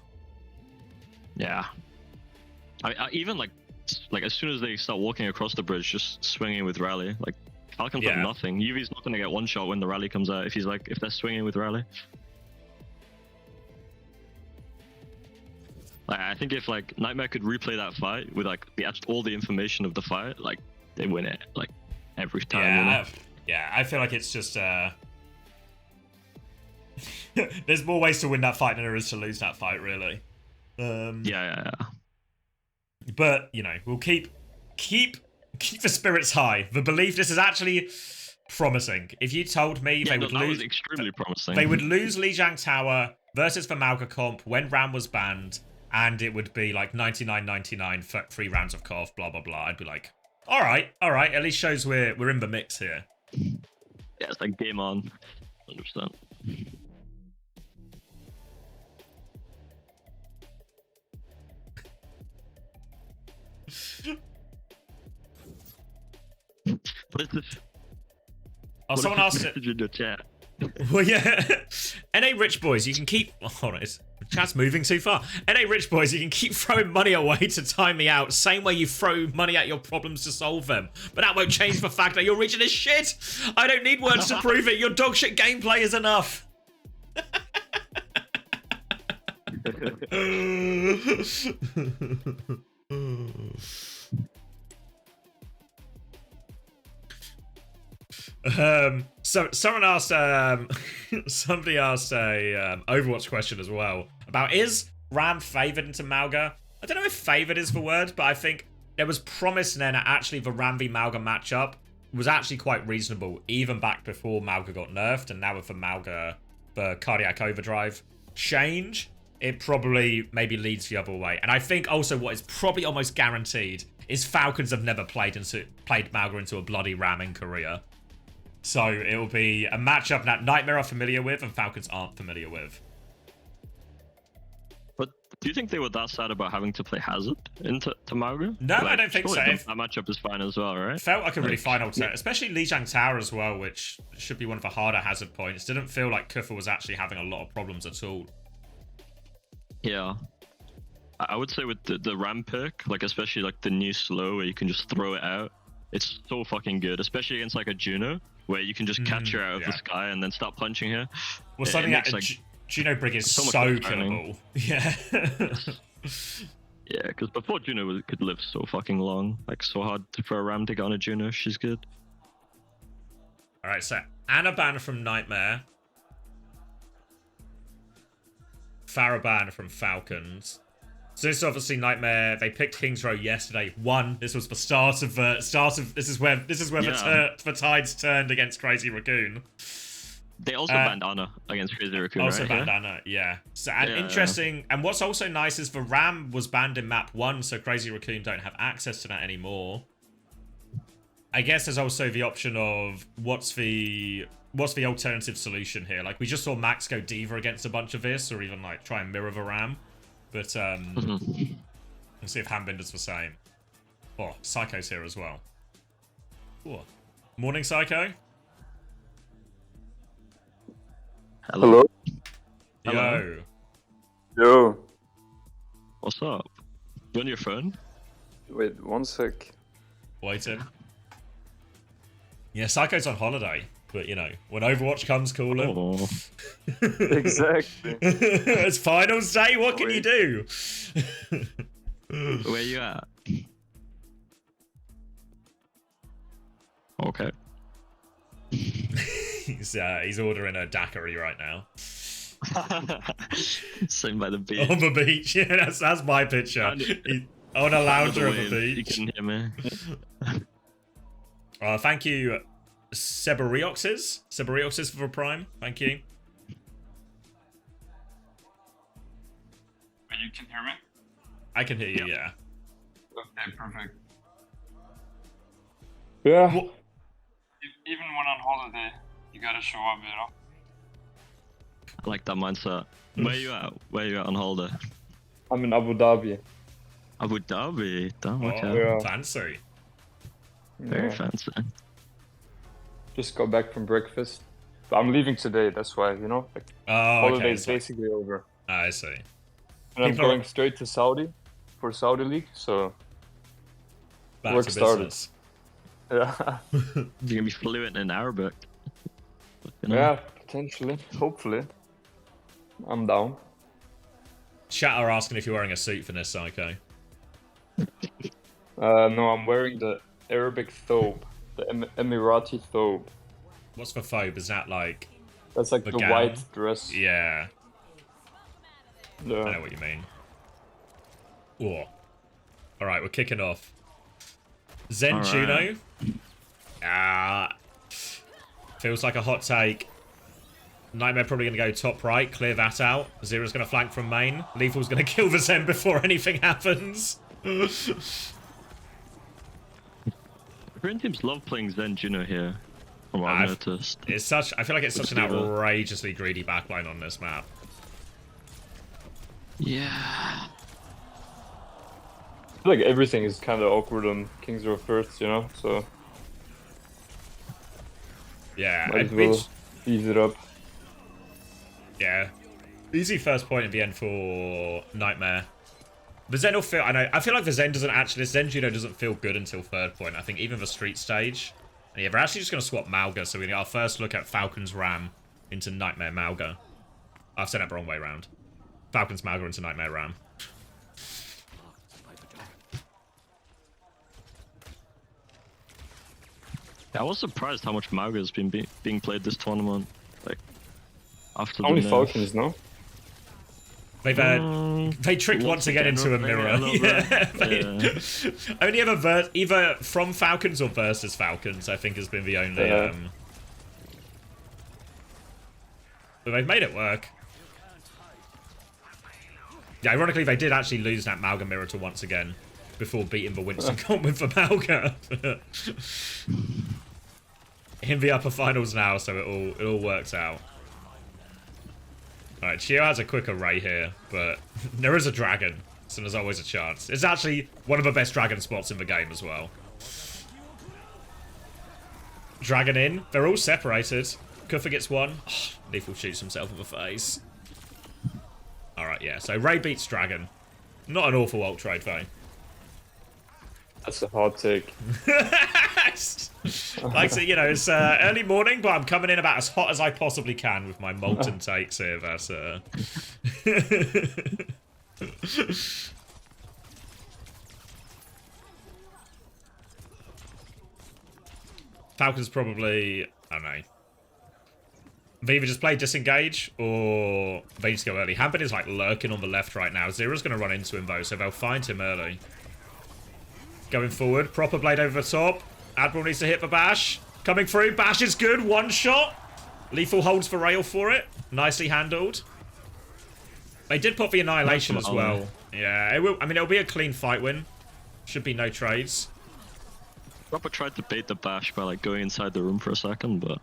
Yeah. I even like as soon as they start walking across the bridge, just swinging with rally, like Falcons have nothing. UV's not going to get one shot when the rally comes out if they're swinging with rally. Like, I think if like Nightmare could replay that fight with like all the information of the fight, like they win it like every time. Yeah, I feel like it's just there's more ways to win that fight than there is to lose that fight, really. Yeah. But you know, we'll keep the spirits high. The belief this is actually promising. If you told me they would lose, was extremely promising. They would lose Lijiang Tower versus the Malga comp when Ram was banned, and it would be like 99-99 for 3 rounds of KOF, blah blah blah. I'd be like, all right. At least shows we're in the mix here. Yeah, it's like game on, 100%. What is this? Oh, someone asked it. In the chat. Well, yeah. NA Rich Boys, you can keep... Oh, hold on, the chat's moving too far. NA Rich Boys, you can keep throwing money away to time me out. Same way you throw money at your problems to solve them. But that won't change the fact that your region is shit. I don't need words to prove it. Your dog shit gameplay is enough. So someone asked, somebody asked a Overwatch question as well about, is Ram favored into Malga? I don't know if favored is the word, but I think there was promise then that actually the Ram v Malga matchup was actually quite reasonable, even back before Malga got nerfed, and now with the Malga, the Cardiac Overdrive change, it probably maybe leads the other way. And I think also what is probably almost guaranteed is Falcons have never played Malga into a bloody Ram in Korea. So it will be a matchup that Nightmare are familiar with and Falcons aren't familiar with. But do you think they were that sad about having to play Hazard into Malga? No, I don't think so. That matchup is fine as well, right? Felt like a really fine alternate, especially Lijiang Tower as well, which should be one of the harder Hazard points. Didn't feel like Kufa was actually having a lot of problems at all. Yeah. I would say with the ram pick, like especially like the new slow where you can just throw it out, it's so fucking good, especially against like a Juno where you can just catch her out of the sky and then start punching her. Well, something that Juno Brig is so killable. Yeah. Yeah, because before Juno could live so fucking long, like so hard for a ram to get on a Juno. She's good. All right, so Anna ban from Nightmare, Farah ban from Falcons. So this is obviously Nightmare. They picked Hangzhou yesterday. Won. This was the start of this is where the tides turned against Crazy Raccoon. They also banned Anna against Crazy Raccoon. Also right? banned Anna, yeah. So and interesting. And what's also nice is the Ram was banned in map 1, so Crazy Raccoon don't have access to that anymore. I guess there's also the option of what's the alternative solution here. Like we just saw Max go Diva against a bunch of this, or even like try and mirror the Ram. But let's see if Hanbin does the same. Oh, Psycho's here as well. Ooh. Morning, Psycho. Hello. Yo. Yo. What's up? You on your phone? Wait, one sec. Waiting. Yeah, Psycho's on holiday, but you know, when Overwatch comes, call him. Oh. Exactly. It's finals day, what can you do? Where you at? Okay. He's ordering a daiquiri right now. Sitting by the beach. On the beach, yeah, that's my picture. On a lounger on the beach. You can hear me. Thank you, Sebarioxes for the prime. Thank you. You can hear me? I can hear you, yeah. Okay, perfect. Yeah. Even when on holiday, you gotta show up, you know? I like that mindset. Where you at? Where you at on holiday? I'm in Abu Dhabi. Abu Dhabi? Damn, okay. Oh, yeah. Fancy. Very fancy. Just got back from breakfast. But I'm leaving today, that's why, you know? Like, holiday's basically over. I see. And I'm going straight to Saudi for Saudi League, so work started. Yeah. You're gonna be fluent in Arabic. Yeah, potentially. Hopefully. I'm down. Chat are asking if you're wearing a suit for this, Psycho. No, I'm wearing the Arabic thobe. The Emirati thobe. What's the thobe? Is that like... That's like the gown? white dress. Yeah. Yeah. I know what you mean. Oh. Alright, we're kicking off. Zen All Juno. Feels like a hot take. Nightmare probably going to go top right, clear that out. Zero's going to flank from main. Lethal's going to kill the Zen before anything happens. Korean teams love playing Zen Juno here, from what I've noticed. It's such. I feel like it's such an outrageously greedy backline on this map. Yeah. I feel like everything is kind of awkward on Kings Row first, you know, so... Yeah, might as well ease it up. Yeah. Easy first point at the end for Nightmare. The Zen will feel... I feel like the Zen doesn't actually... The Zen Juno doesn't feel good until third point. I think even the street stage. And yeah, we're actually just going to swap Malga, so we get our first look at Falcons Ram into Nightmare Malga. I've said that the wrong way around. Falcons Malga into Nightmare Ram. Yeah, I was surprised how much Malga has been being played this tournament. Like, after Only the Falcons, no? They've they tricked once again into a mirror. Yeah, only ever either from Falcons or versus Falcons, I think, has been the only. But they've made it work. Yeah, ironically, they did actually lose that Malga mirror to once again before beating the Winston comp with the Malga. In the upper finals now, so it all works out. Alright, Chio has a quick array here, but there is a dragon, so there's always a chance. It's actually one of the best dragon spots in the game as well. Dragon in. They're all separated. Kufa gets one. Oh, Lethal shoots himself in the face. Alright, yeah. So Ray beats Dragon. Not an awful ult trade, though. That's a hot take. Like, so, you know, it's early morning, but I'm coming in about as hot as I possibly can with my molten takes here. That's Falcons probably, I don't know. They either just play disengage or they just go early. Hampton is like lurking on the left right now. Zero's going to run into him though, so they'll find him early. Going forward, proper blade over the top. Admiral needs to hit the bash. Coming through, bash is good, one shot. Lethal holds the rail for it. Nicely handled. They did put the annihilation as well. Yeah, it will. I mean, it'll be a clean fight win. Should be no trades. Proper tried to bait the bash by like going inside the room for a second, but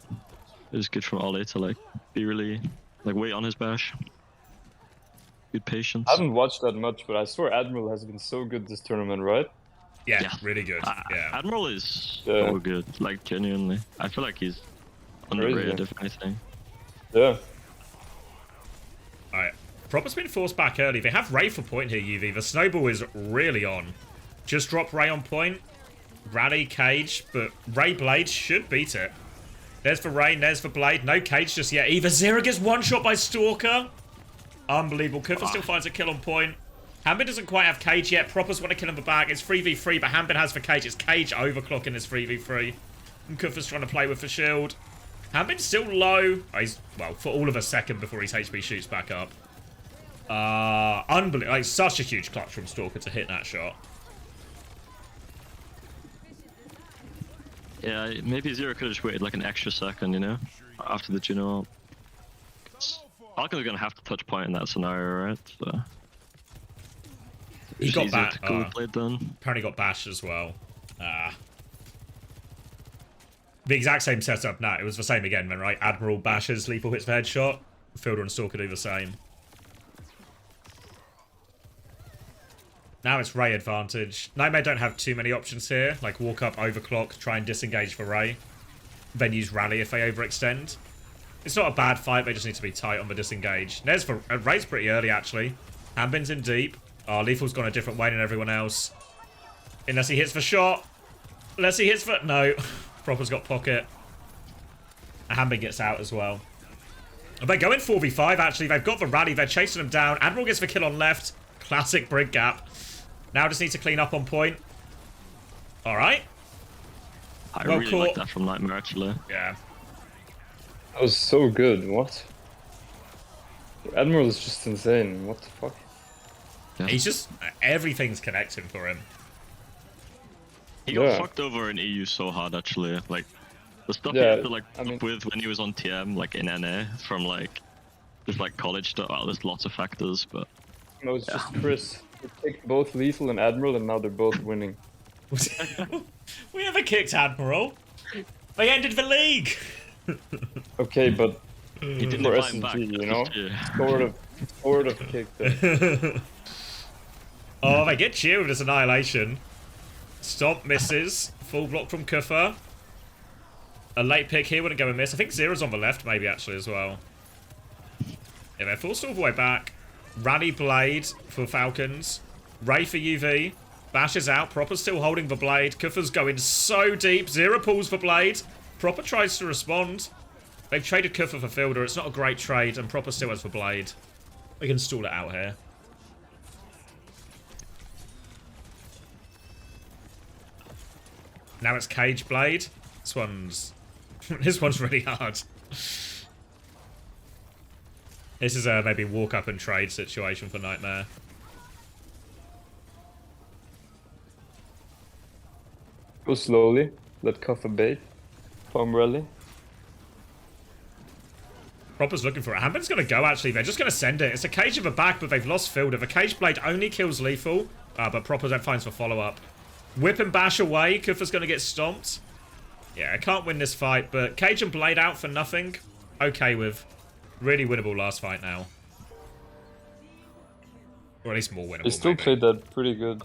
it was good from Ollie to like be really like wait on his bash. Good patience. I haven't watched that much, but I swear Admiral has been so good this tournament, right? Yeah, really good. Yeah. Admiral is so good, like genuinely. I feel like he's underrated if anything. Yeah. Alright. Proper's been forced back early. They have Ray for point here, UV. The snowball is really on. Just drop Ray on point. Rally, Cage, but Ray Blade should beat it. There's for Ray, there's for Blade. No Cage just yet. Either Zera gets one shot by Stalker. Unbelievable. Kuffer still finds a kill on point. Hambin doesn't quite have Cage yet. Proper's want to kill him the back. It's 3v3, but Hambin has for Cage. It's Cage overclocking this 3v3. And Kuffer's trying to play with the shield. Hambin's still low. Oh, he's, well, for all of a second before his HP shoots back up. Unbelievable. Like, such a huge clutch from Stalker to hit that shot. Yeah, maybe Zero could have just waited like an extra second, you know, after the Juno ult. Falcons are going to have to touch point in that scenario, right? So he got back. Done. Apparently got bashed as well. The exact same setup now. It was the same again, man, right? Admiral bashes, lethal hits the headshot. Fielder and Stalker do the same. Now it's Ray advantage. Nightmare don't have too many options here. Like walk up, overclock, try and disengage for Ray. Then use rally if they overextend. It's not a bad fight, they just need to be tight on the disengage. There's for Ray's pretty early actually. Hambin's in deep. Oh, Lethal's gone a different way than everyone else. Unless he hits for shot. Unless he hits for... No. Proper's got pocket. And Hambin gets out as well. They're going 4v5 actually. They've got the rally. They're chasing him down. Admiral gets the kill on left. Classic brig gap. Now just need to clean up on point. Alright. I really like that from Nightmare actually. Yeah. That was so good. What? Admiral is just insane. What the fuck? Yeah. He's just... Everything's connecting for him. He got fucked over in EU so hard actually. Like, the stuff he had to like with when he was on TM, like in NA, from like, just like college stuff. Well, there's lots of factors, but... No, it's just Chris. They picked both Lethal and Admiral, and now they're both winning. We never kicked Admiral. They ended the league. Okay, but he didn't for invite him back, SNG, you know, sort of kicked them. Oh, they get cheered with this annihilation. Stomp misses. Full block from Kuffer. A late pick here wouldn't go and miss. I think Zero's on the left, maybe actually as well. Yeah, they're forced all the way back. Rally Blade for Falcons. Ray for UV. Bash is out. Proper's still holding the Blade. Kuffer's going so deep. Zero pulls for Blade. Proper tries to respond. They've traded Kuffer for Fielder. It's not a great trade, and Proper still has the Blade. We can stall it out here. Now it's Cage Blade. This one's really hard. This is a maybe walk up and trade situation for Nightmare. Go slowly. Let Kuffer bait. Farm rally. Proper's looking for it. Hambin's going to go, actually. They're just going to send it. It's a Cage of a back, but they've lost Fielder. The Cage Blade only kills Lethal, but Proper then finds for follow-up. Whip and bash away. Kuffer's going to get stomped. Yeah, I can't win this fight, but Cage and Blade out for nothing. Okay with. Really winnable last fight now. Or at least more winnable. They still played that pretty good.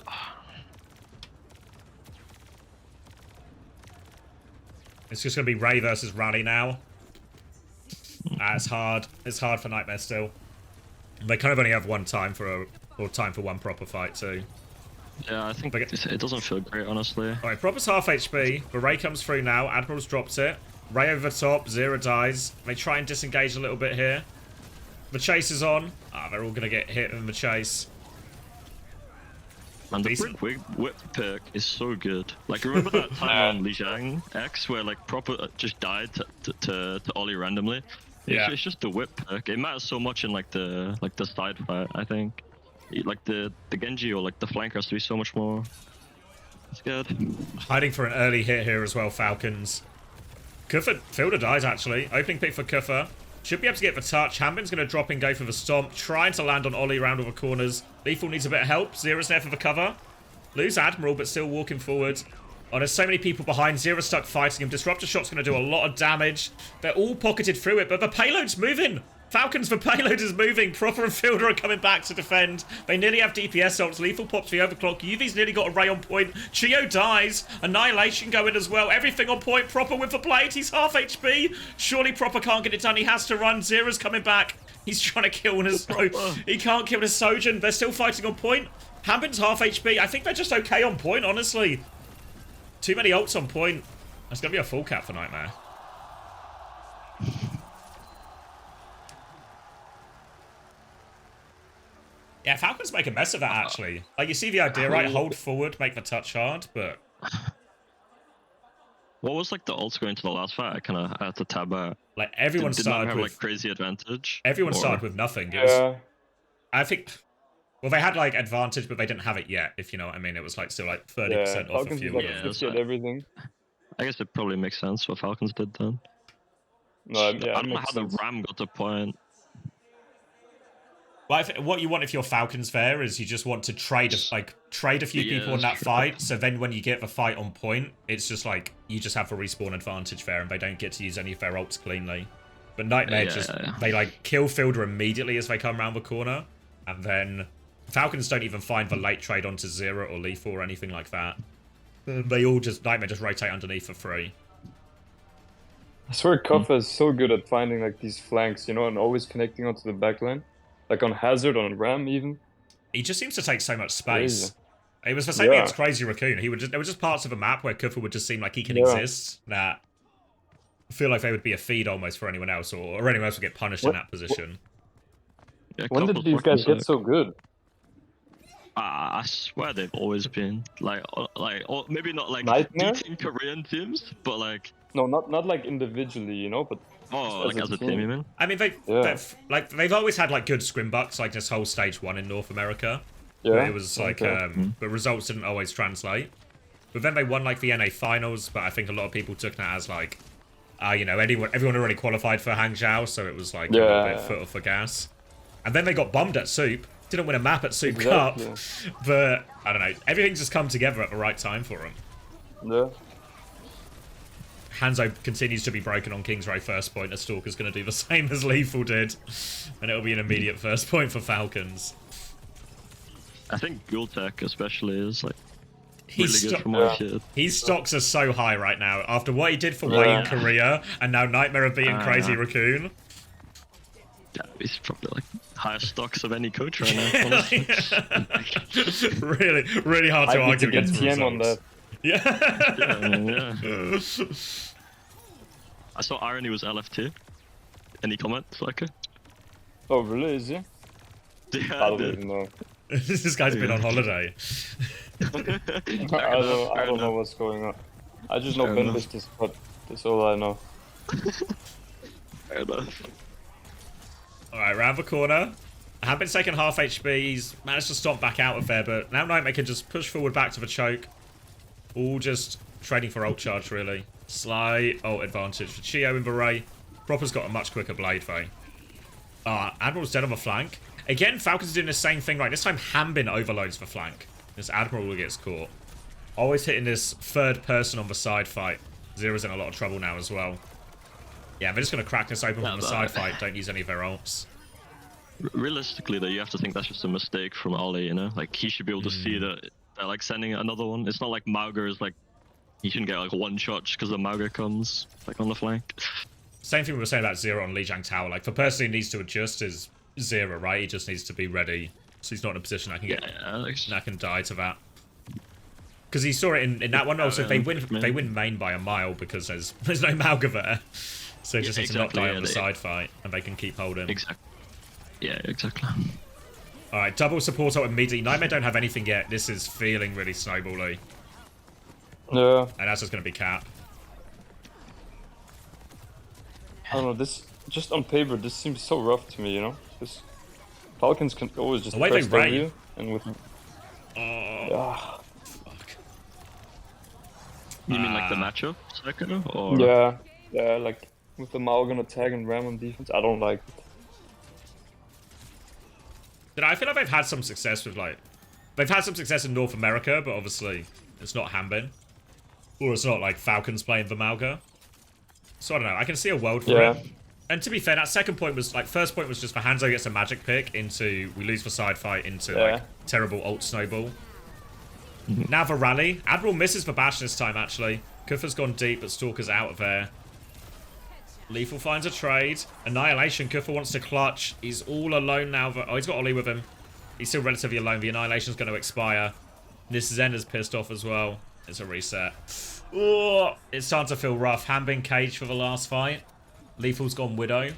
It's just going to be Ray versus Rally now. It's hard. It's hard for Nightmare still. They kind of only have one time for Or time for one proper fight too. Yeah, I think it doesn't feel great, honestly. Alright, Proper's half HP, but Ray comes through now. Admiral's dropped it. Ray over the top, Zero dies. They try and disengage a little bit here. The chase is on. Ah, they're all going to get hit in the chase. And the whip pick is so good. Like, remember that time on Lijiang X where like Proper just died to Ollie randomly? It's just the whip pick. It matters so much in like the side fight, I think. Like the Genji or like the flank has to be so much more scared. Hiding for an early hit here as well, Falcons. Kufa, Fielder dies actually. Opening pick for Kufa. Should be able to get the touch. Hambin's going to drop in, go for the stomp. Trying to land on Ollie around all the corners. Lethal needs a bit of help. Zero's there for the cover. Lose Admiral, but still walking forward. Oh, there's so many people behind. Zero stuck fighting him. Disruptor shot's going to do a lot of damage. They're all pocketed through it, but the payload's moving. Falcons, the payload is moving. Proper and Fielder are coming back to defend. They nearly have DPS ults. Lethal pops the overclock. UV's nearly got a Ray on point. Chio dies. Annihilation going as well. Everything on point. Proper with the blade. He's half HP. Surely Proper can't get it done. He has to run. Zero's coming back. He's trying to kill Naso. He can't kill the Sojin. They're still fighting on point. Hambin's half HP. I think they're just okay on point, honestly. Too many ults on point. That's going to be a full cap for Nightmare. Yeah, Falcons make a mess of that, actually. Like, you see the idea, right? Hold forward, make the touch hard, but... What was, like, the ults going to the last fight? I kind of had to tab out. Like, everyone started have, with... like, crazy advantage? Everyone started with nothing. It was, I think... Well, they had, like, advantage, but they didn't have it yet, if you know what I mean. It was, like, still, like, 30% off a few. Falcons like everything. I guess it probably makes sense what Falcons did then. No, yeah, I don't know how the Ram got to point. Well, what you want if you're Falcons there is you just want to trade a few people in that fight. So then when you get the fight on point, it's just like you just have a respawn advantage there, and they don't get to use any of their ults cleanly. But Nightmare they like kill Fielder immediately as they come around the corner, and then Falcons don't even find the late trade onto Zero or Lethal or anything like that. They all just Nightmare just rotate underneath for free. I swear Kufa is so good at finding like these flanks, you know, and always connecting onto the backline. Like on Hazard, on Ram even. He just seems to take so much space. It was the same against Crazy Raccoon. There were just parts of the map where Kufa would just seem like he can exist. That I feel like they would be a feed almost for anyone else, or anyone else would get punished in that position. Yeah, when did these guys get so good? I swear they've always been like or maybe not like beating Korean teams, but like no, not like individually, you know, but. Oh, like as a team, you mean? I mean, they've always had like good scrimbucks, like this whole stage 1 in North America. Yeah. It was like, but results didn't always translate. But then they won like the NA finals, but I think a lot of people took that as like, you know, everyone already qualified for Hangzhou, so it was like a little bit foot off the gas. And then they got bummed at Soup. Didn't win a map at Soup Cup, but I don't know. Everything's just come together at the right time for them. Yeah. Hangzhou continues to be broken on King's Row first point. A Stalker's going to do the same as Lethal did. And it'll be an immediate first point for Falcons. I think Gultek especially is like really good from what I heard. His stocks are so high right now. After what he did for Way in Korea, and now Nightmare of beating Crazy Raccoon. Yeah, he's probably like highest stocks of any coach right now. really hard to argue against the on that. Yeah. I saw Irony was LFT. Any comments, like? Oh, really? Is he? Yeah, I don't even know. This guy's been on holiday. I don't know what's going on. I just know Ben missed his cut. That's all I know. Fair enough. Alright, round the corner. I have been taking half HP. He's managed to stomp back out of there, but now Nightmare can just push forward back to the choke. All just trading for ult charge, really. Slight ult advantage for Chio and Beret. Proper's got a much quicker blade, though. Admiral's dead on the flank. Again, Falcons are doing the same thing, right? This time Hambin overloads the flank. This Admiral gets caught. Always hitting this third person on the side fight. Zero's in a lot of trouble now as well. Yeah, they're just going to crack this open from the side fight. Don't use any of their ults. Realistically, though, you have to think that's just a mistake from Ollie, you know? Like, he should be able to see that they're, like, sending another one. It's not like Mauger is, like, he shouldn't get, like, one shot because the Mauger comes, like, on the flank. Same thing we were saying about Zero on Lijiang Tower. Like, the person who needs to adjust is Zero, right? He just needs to be ready so he's not in a position I can get. Yeah, I can die to that. Because he saw it in that one. Also, they win main by a mile because there's no Malga there, so just need to not die on the side fight, and they can keep holding. Exactly. Yeah, exactly. All right, double support ult immediately. Nightmare don't have anything yet. This is feeling really snowbally. Yeah. And that's just going to be cap. I don't know, this, just on paper, this seems so rough to me, you know? This Falcons can always just press W, and with... Fuck. You mean like the matchup second, or? Yeah, like with the Malgan attack and Ram on defense, I don't like it. I feel like they've had some success with like... They've had some success in North America, but obviously it's not Hanbin. Or it's not like Falcons playing Vimalga. So I don't know, I can see a world for it. And to be fair, that second point was, like, first point was just for Hangzhou gets a magic pick into, we lose for side fight into, like, terrible ult snowball. Now the rally. Admiral misses for Bash this time, actually. Kufa's gone deep, but Stalker's out of there. Lethal finds a trade. Annihilation, Kufa wants to clutch. He's all alone now. Oh, he's got Ollie with him. He's still relatively alone. The Annihilation's going to expire. This Zen is pissed off as well. It's a reset. Oh, it's starting to feel rough. Hanbin cage for the last fight. Lethal's gone Widow.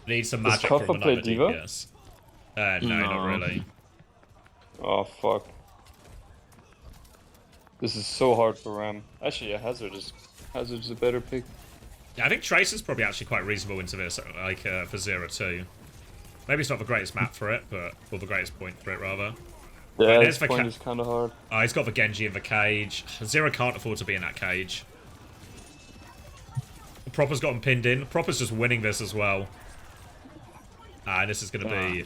Needs some magic from another DPS. No, not really. Oh, fuck. This is so hard for Ram. Actually, yeah, Hazard's a better pick. Yeah, I think Tracer's probably actually quite reasonable into this, like for 0-2. Maybe it's not the greatest map for it, but or the greatest point for it rather. Yeah, this point is kind of hard. Oh, he's got the Genji in the cage. Zero can't afford to be in that cage. Proper's got him pinned in. Proper's just winning this as well. And this is going to be...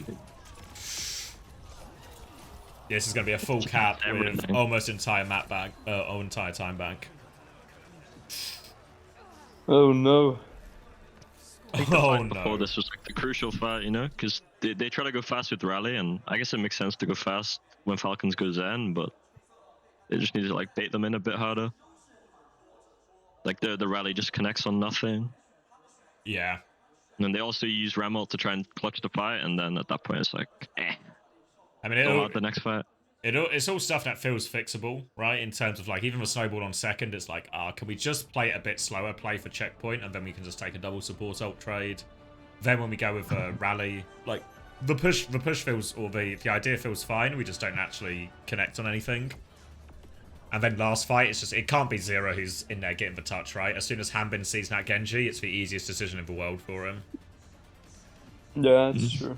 This is going to be a full cap with almost entire map back, entire time back. Oh no. Before this was like the crucial fight, you know, because they try to go fast with rally, and I guess it makes sense to go fast when Falcons go Zen, but they just need to like bait them in a bit harder. Like the rally just connects on nothing. Yeah. And then they also use Ramult to try and clutch the fight, and then at that point it's like, I mean, the next fight. It's all stuff that feels fixable, right? In terms of like, even the snowball on second, it's like, can we just play it a bit slower, play for checkpoint, and then we can just take a double support ult trade. Then when we go with a rally, like the push feels, or the idea feels fine. We just don't actually connect on anything. And then last fight, it's just, it can't be Zero who's in there getting the touch, right? As soon as Hanbin sees that Genji, it's the easiest decision in the world for him. Yeah, that's true.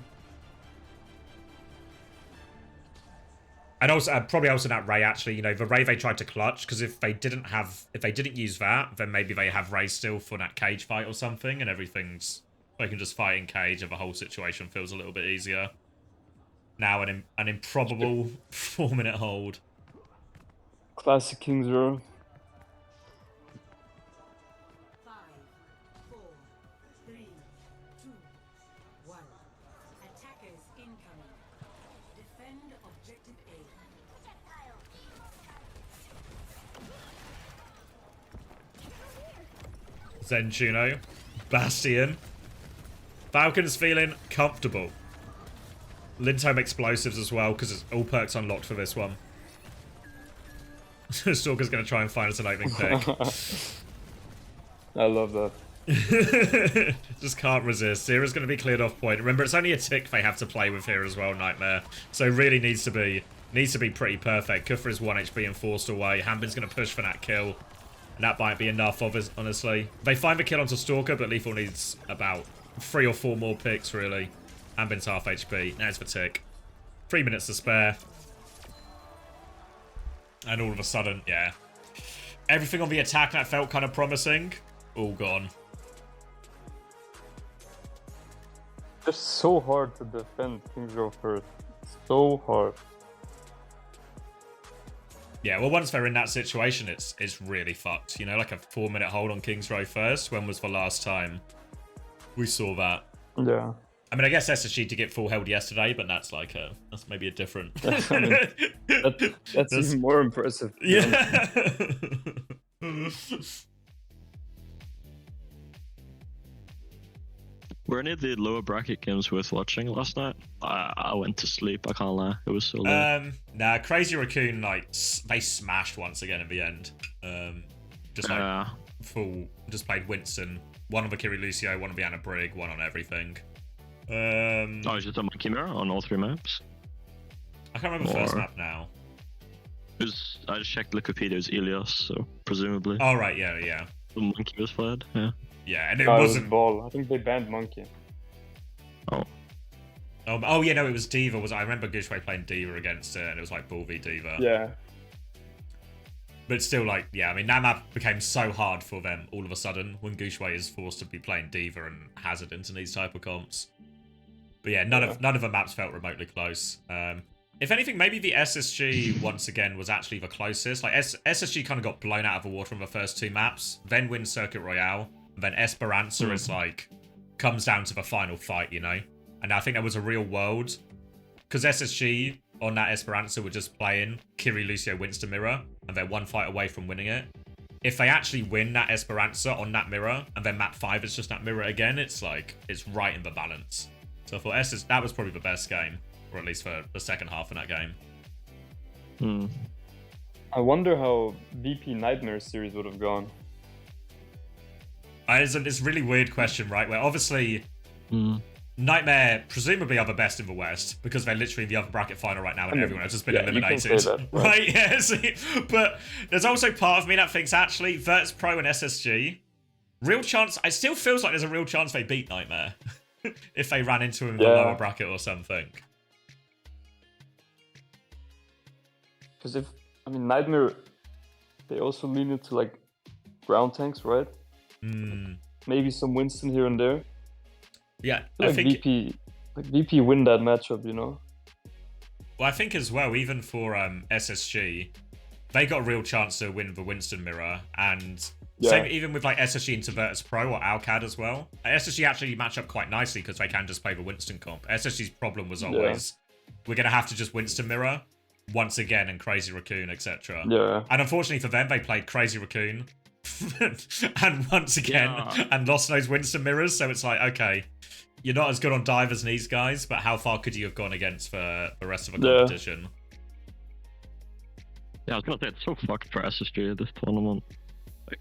And also, probably also that Ray, actually, you know, the Ray they tried to clutch, because if they didn't use that, then maybe they have Ray still for that cage fight or something, and they can just fight in cage, and the whole situation feels a little bit easier. Now an improbable 4-minute hold. Classic King's Row. 5, 4, 3, 2, 1. Attackers incoming. Defend objective A. Zen Juno. Bastion. Falcons feeling comfortable. Lintome explosives as well, because all perks unlocked for this one. Stalker's going to try and find us an opening pick. I love that. Just can't resist. Zera's going to be cleared off point. Remember, it's only a tick they have to play with here as well, Nightmare. So really needs to be pretty perfect. Kufa is 1 HP and forced away. Hanbin's going to push for that kill. And that might be enough, honestly. They find the kill onto Stalker, but Lethal needs about 3 or 4 more picks, really. Hanbin's half HP. Now it's the tick. 3 minutes to spare. And all of a sudden, yeah. Everything on the attack that felt kind of promising, all gone. It's so hard to defend King's Row first. So hard. Yeah, well, once they're in that situation, it's really fucked. You know, like a 4-minute hold on King's Row first. When was the last time we saw that? Yeah. I mean, I guess SSG to get full held yesterday, but that's like that's maybe a different. I mean, that's even more impressive. Yeah. Were any of the lower bracket games worth watching last night? I went to sleep, I can't lie. It was so late. Nah, Crazy Raccoon, like, they smashed once again at the end. Just like, just played Winston. One on the Kiri Lucio, one on the Anna Brig, one on everything. Oh, is it a Monkey Mirror on all 3 maps? I can't remember the first map now. I just checked Wikipedia, it was Ilios, so presumably. Oh, right, yeah. The Monkey was flared, yeah. Yeah, and it wasn't... Ball. I think they banned Monkey. Oh, yeah, no, it was D.Va. I remember Gushway playing D.Va against it, and it was like Bull v D.Va. Yeah. But still, like, yeah, I mean, that map became so hard for them all of a sudden when Gushway is forced to be playing D.Va and Hazard into these type of comps. But yeah, none of the maps felt remotely close. If anything, maybe the SSG, once again, was actually the closest. Like, SSG kind of got blown out of the water on the first 2 maps, then wins Circuit Royale, and then Esperanza is, like, comes down to the final fight, you know? And I think that was a real world. Because SSG, on that Esperanza, were just playing Kiri Lucio Winston mirror, and they're 1 fight away from winning it. If they actually win that Esperanza on that mirror, and then map 5 is just that mirror again, it's like, it's right in the balance. So I thought that was probably the best game. Or at least for the second half of that game. I wonder how VP Nightmare series would have gone. It's a really weird question, right? Where obviously Nightmare presumably are the best in the West because they're literally in the other bracket final right now and everyone has just been eliminated. You can say that, right? Yes. But there's also part of me that thinks actually Virtus Pro and SSG, real chance. It still feels like there's a real chance they beat Nightmare if they ran into him in the lower bracket or something. Because Nightmare, they also lean into like ground tanks, right? Maybe some Winston here and there. Yeah, I think VP win that matchup, you know. Well, I think as well, even for SSG, they got a real chance to win the Winston mirror, and same even with like SSG into Virtus Pro or Alcad as well. SSG actually match up quite nicely because they can just play the Winston comp. SSG's problem was always we're gonna have to just Winston mirror once again and Crazy Raccoon, etc. Yeah. And unfortunately for them, they played Crazy Raccoon and once again and lost those Winston mirrors. So it's like, okay, you're not as good on dive as these guys, but how far could you have gone against for the rest of the competition? Yeah, I was gonna say it's so fucked for SSG at this tournament.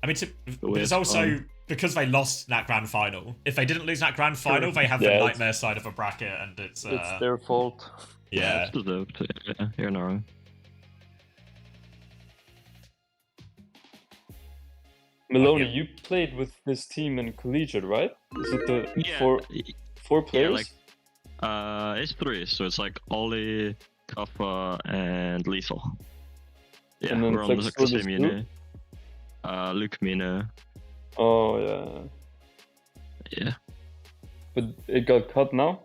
I mean, it's also because they lost that grand final. If they didn't lose that grand final, they have the Nightmare side of a bracket, and it's their fault. Yeah, it's deserved. Yeah, you're not wrong. Maloney, you played with this team in collegiate, right? Is it the four players? Yeah, it's 3, so it's like Ollie, Kaffa, and Lethal. Yeah, and then we're on the same unit. Luke Mina. Oh, yeah. Yeah. But it got cut now?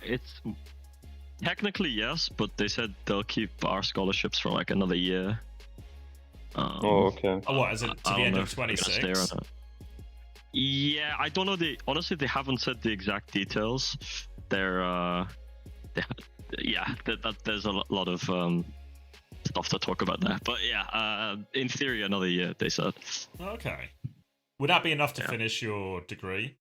It's technically yes, but they said they'll keep our scholarships for like another year. Oh, okay. Oh, what, is it to the end of 26? Yeah, I don't know. Honestly, they haven't said the exact details. There's a lot of stuff to talk about there. But yeah, in theory, another year, they said. Okay. Would that be enough to finish your degree?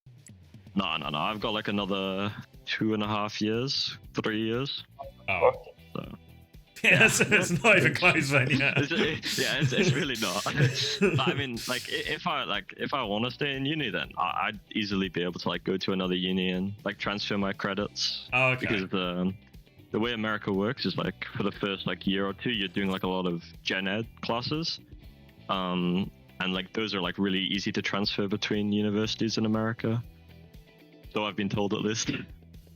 No. I've got like another 2.5 years, 3 years. Oh. So. Yeah, it's not even close then, yeah. It's really not. But I mean, like, if I want to stay in uni, then I'd easily be able to like go to another uni and like transfer my credits. Oh, okay. Because the way America works is like for the first like year or 2, you're doing like a lot of gen ed classes, and like those are like really easy to transfer between universities in America. So I've been told at least.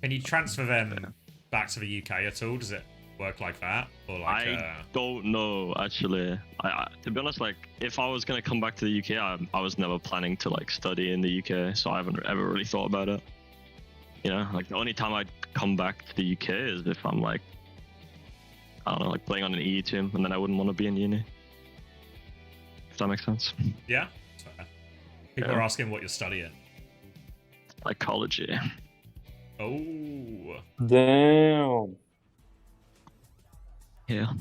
Can you transfer them back to the UK at all? Does it work like that, or like I don't know actually. I to be honest, like if I was gonna come back to the UK, I was never planning to like study in the UK, so I haven't ever really thought about it. You know, like the only time I'd come back to the UK is if I'm like, I don't know, like playing on an EU team, and then I wouldn't want to be in uni. If that makes sense. Yeah. People are asking what you're studying. Psychology. Oh. Damn. Yeah.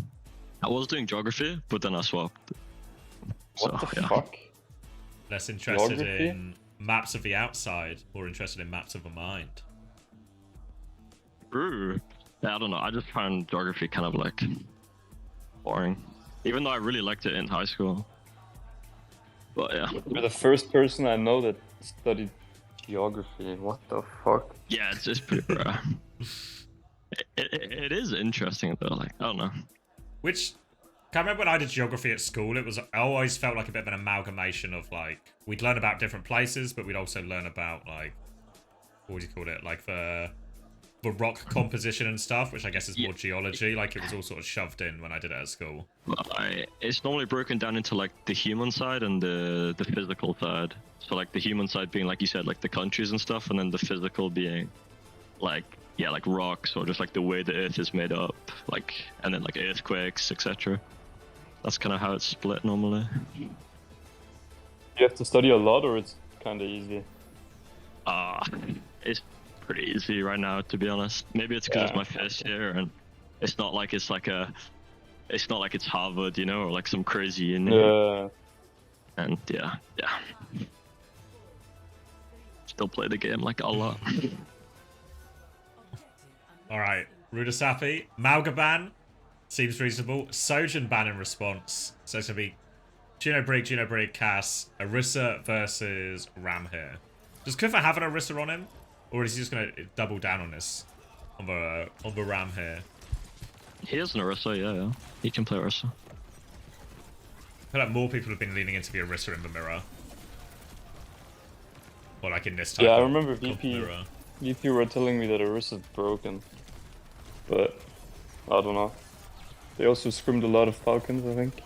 I was doing geography, but then I swapped. What the fuck? Less interested Geography? in maps of the outside, more interested in maps of the mind? Ooh. Yeah, I don't know. I just found geography kind of like boring, even though I really liked it in high school. But yeah. You're the first person I know that studied geography. What the fuck? Yeah, it's pretty rare. It is interesting though. Like, I don't know. Which, I remember when I did geography at school, I always felt like a bit of an amalgamation of like, we'd learn about different places, but we'd also learn about like, what do you call it? Like the rock composition and stuff, which I guess is more geology. Like it was all sort of shoved in when I did it at school. It's normally broken down into like the human side and the physical side. So like the human side being, like you said, like the countries and stuff, and then the physical being like, yeah, like rocks or just like the way the earth is made up, like, and then like earthquakes, etc. That's kind of how it's split normally. You have to study a lot, or it's kind of easy? It's pretty easy right now, to be honest. Maybe it's because it's my first year, and it's not like it's Harvard, you know, or like some crazy uni. Yeah. And yeah. Still play the game like a lot. All right, Rudasapi, Malgaban seems reasonable. Sojin ban in response. So it's gonna be Juno Brig, Cass, Orisa versus Ram here. Does Kufa have an Orisa on him? Or is he just going to double down on this? On the Ram here? He has an Orisa, yeah. He can play Orisa. I feel like more people have been leaning into the Orisa in the mirror. Or like in this type I of remember VP were telling me that Orisa's broken. But, I don't know. They also scrimmed a lot of Falcons, I think.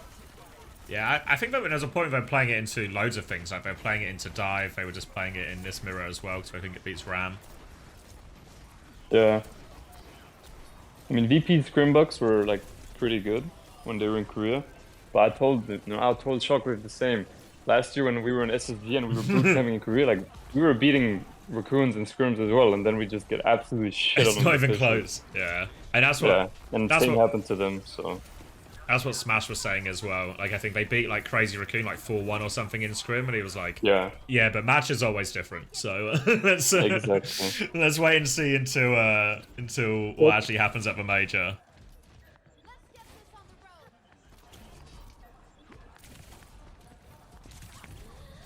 Yeah, I think that there's a point of them playing it into loads of things. Like, they're playing it into dive, they were just playing it in this mirror as well, so I think it beats Ram. Yeah. I mean, VP's scrimbucks were, like, pretty good when they were in Korea. But I told Shockwave the same. Last year when we were in SSG and we were bootcamping in Korea, like, we were beating raccoons and scrims as well, and then we just get absolutely shit on them. It's not even close. Yeah. And that's what... Yeah, and same happened to them, so... That's what Smash was saying as well. Like, I think they beat, like, Crazy Raccoon, like, 4-1 or something in Scrim, and he was like... Yeah, but match is always different, so let's wait and see until what actually happens at the Major.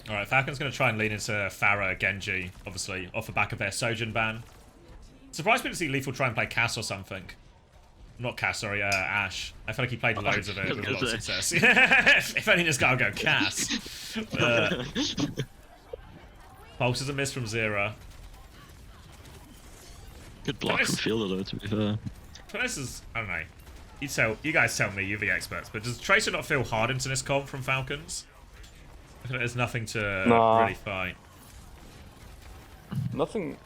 Alright, Falcon's going to try and lean into Pharah, Genji, obviously, off the back of their Sojin ban. Surprised me to see Lethal try and play Cass or something. Not Cass, sorry, Ash. I feel like he played loads of it with a lot of success. If only this guy would go Cass. Pulse is a miss from Zera. Good block from Fielder though, to be fair. This is, I don't know. You guys tell me, you're the experts, but does Tracer not feel hard into this comp from Falcons? I feel like there's nothing to really fight. Nothing.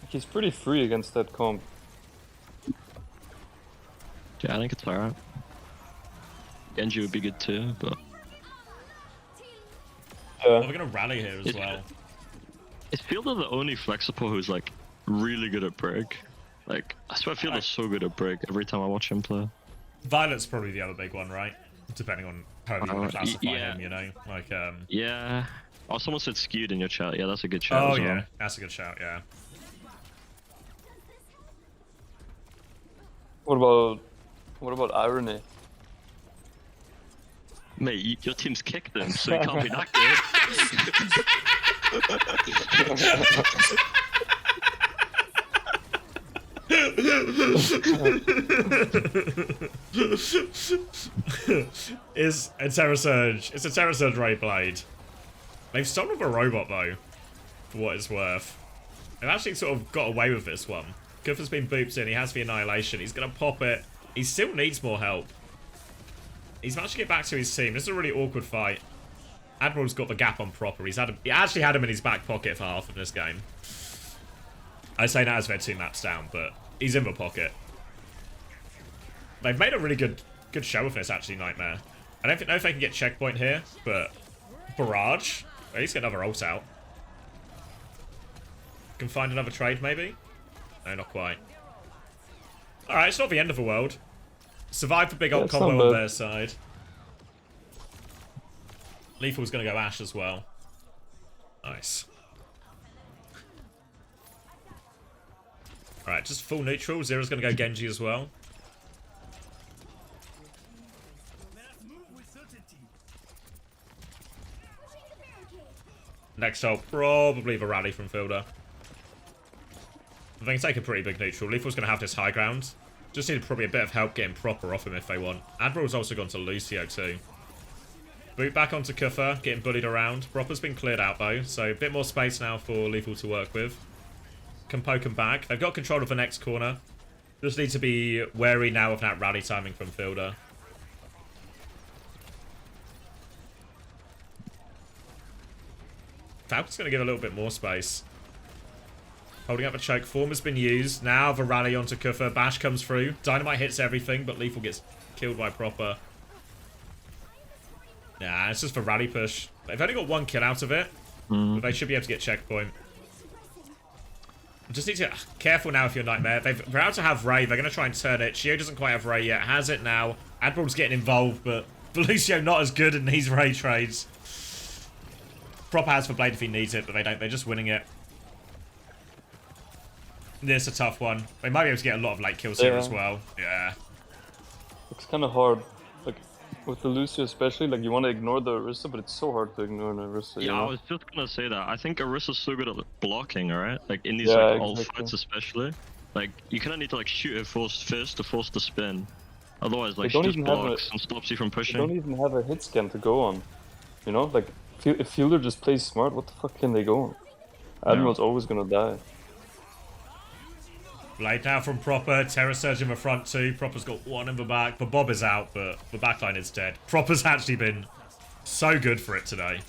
He's pretty free against that comp. Yeah, I think it's alright. Genji would be good too, but... We're gonna rally here as well. Is Fielder the only flex support who's like really good at break? Like, I swear Fielder's so good at break every time I watch him play. Violet's probably the other big one, right? Depending on how you want to classify him, you know? Like, Yeah. Oh, someone said skewed in your chat. Yeah, that's a good shout. Oh, as well. yeah. That's a good shout, yeah. What about Irony? Mate, your team's kicked them, so you can't be that good. It's a Terra Surge. It's a Terra Surge Ray Blade. They've stolen a robot though, for what it's worth. They've actually sort of got away with this one. Kufa's been booped in, he has the Annihilation, he's gonna pop it. He still needs more help. He's managed to get back to his team. This is a really awkward fight. Admiral's got the gap on proper. He actually had him in his back pocket for half of this game. I say that as they're 2 maps down, but he's in the pocket. They've made a really good show of this, actually, Nightmare. I don't know if they can get checkpoint here, but Barrage. At least get another ult out. Can find another trade, maybe? No, not quite. Alright, it's not the end of the world. Survive the big ult combo on their side. Lethal's going to go Ash as well. Nice. Alright, just full neutral. Zero's going to go Genji as well. Next ult, probably the rally from Fielder. They can take a pretty big neutral. Lethal's going to have this high ground. Just need probably a bit of help getting Proper off him if they want. Admiral's also gone to Lucio too. Boot back onto Kuffer, getting bullied around. Proper's been cleared out though, so a bit more space now for Lethal to work with. Can poke him back. They've got control of the next corner. Just need to be wary now of that rally timing from Fielder. Falcon's going to give a little bit more space. Holding up a choke. Form has been used. Now the rally onto Kuffer. Bash comes through. Dynamite hits everything, but Lethal gets killed by Proper. Nah, it's just the rally push. They've only got one kill out of it, but they should be able to get checkpoint. Just need to... Careful now if you're Nightmare. They're about to have Ray. They're going to try and turn it. Shio doesn't quite have Ray yet. Has it now. Admiral's getting involved, but Lucio not as good in these Ray trades. Proper has for Blade if he needs it, but they don't. They're just winning it. This is a tough one. They might be able to get a lot of late kills here as well. Yeah. It's kind of hard. Like, with the Lucio especially, like, you want to ignore the Orisa, but it's so hard to ignore an Orisa. Yeah, I was just gonna say that. I think Orisa's so good at blocking, alright? Like, in these like, ult fights especially. Like, you kind of need to like shoot it first to force the spin. Otherwise, like, she just blocks and stops you from pushing. They don't even have a hit scan to go on. You know, like, if Fielder just plays smart, what the fuck can they go on? Admiral's always gonna die. Blade now from Proper. Terror Surge in the front too. Proper's got one in the back. But Bob is out, but the backline is dead. Proper's actually been so good for it today.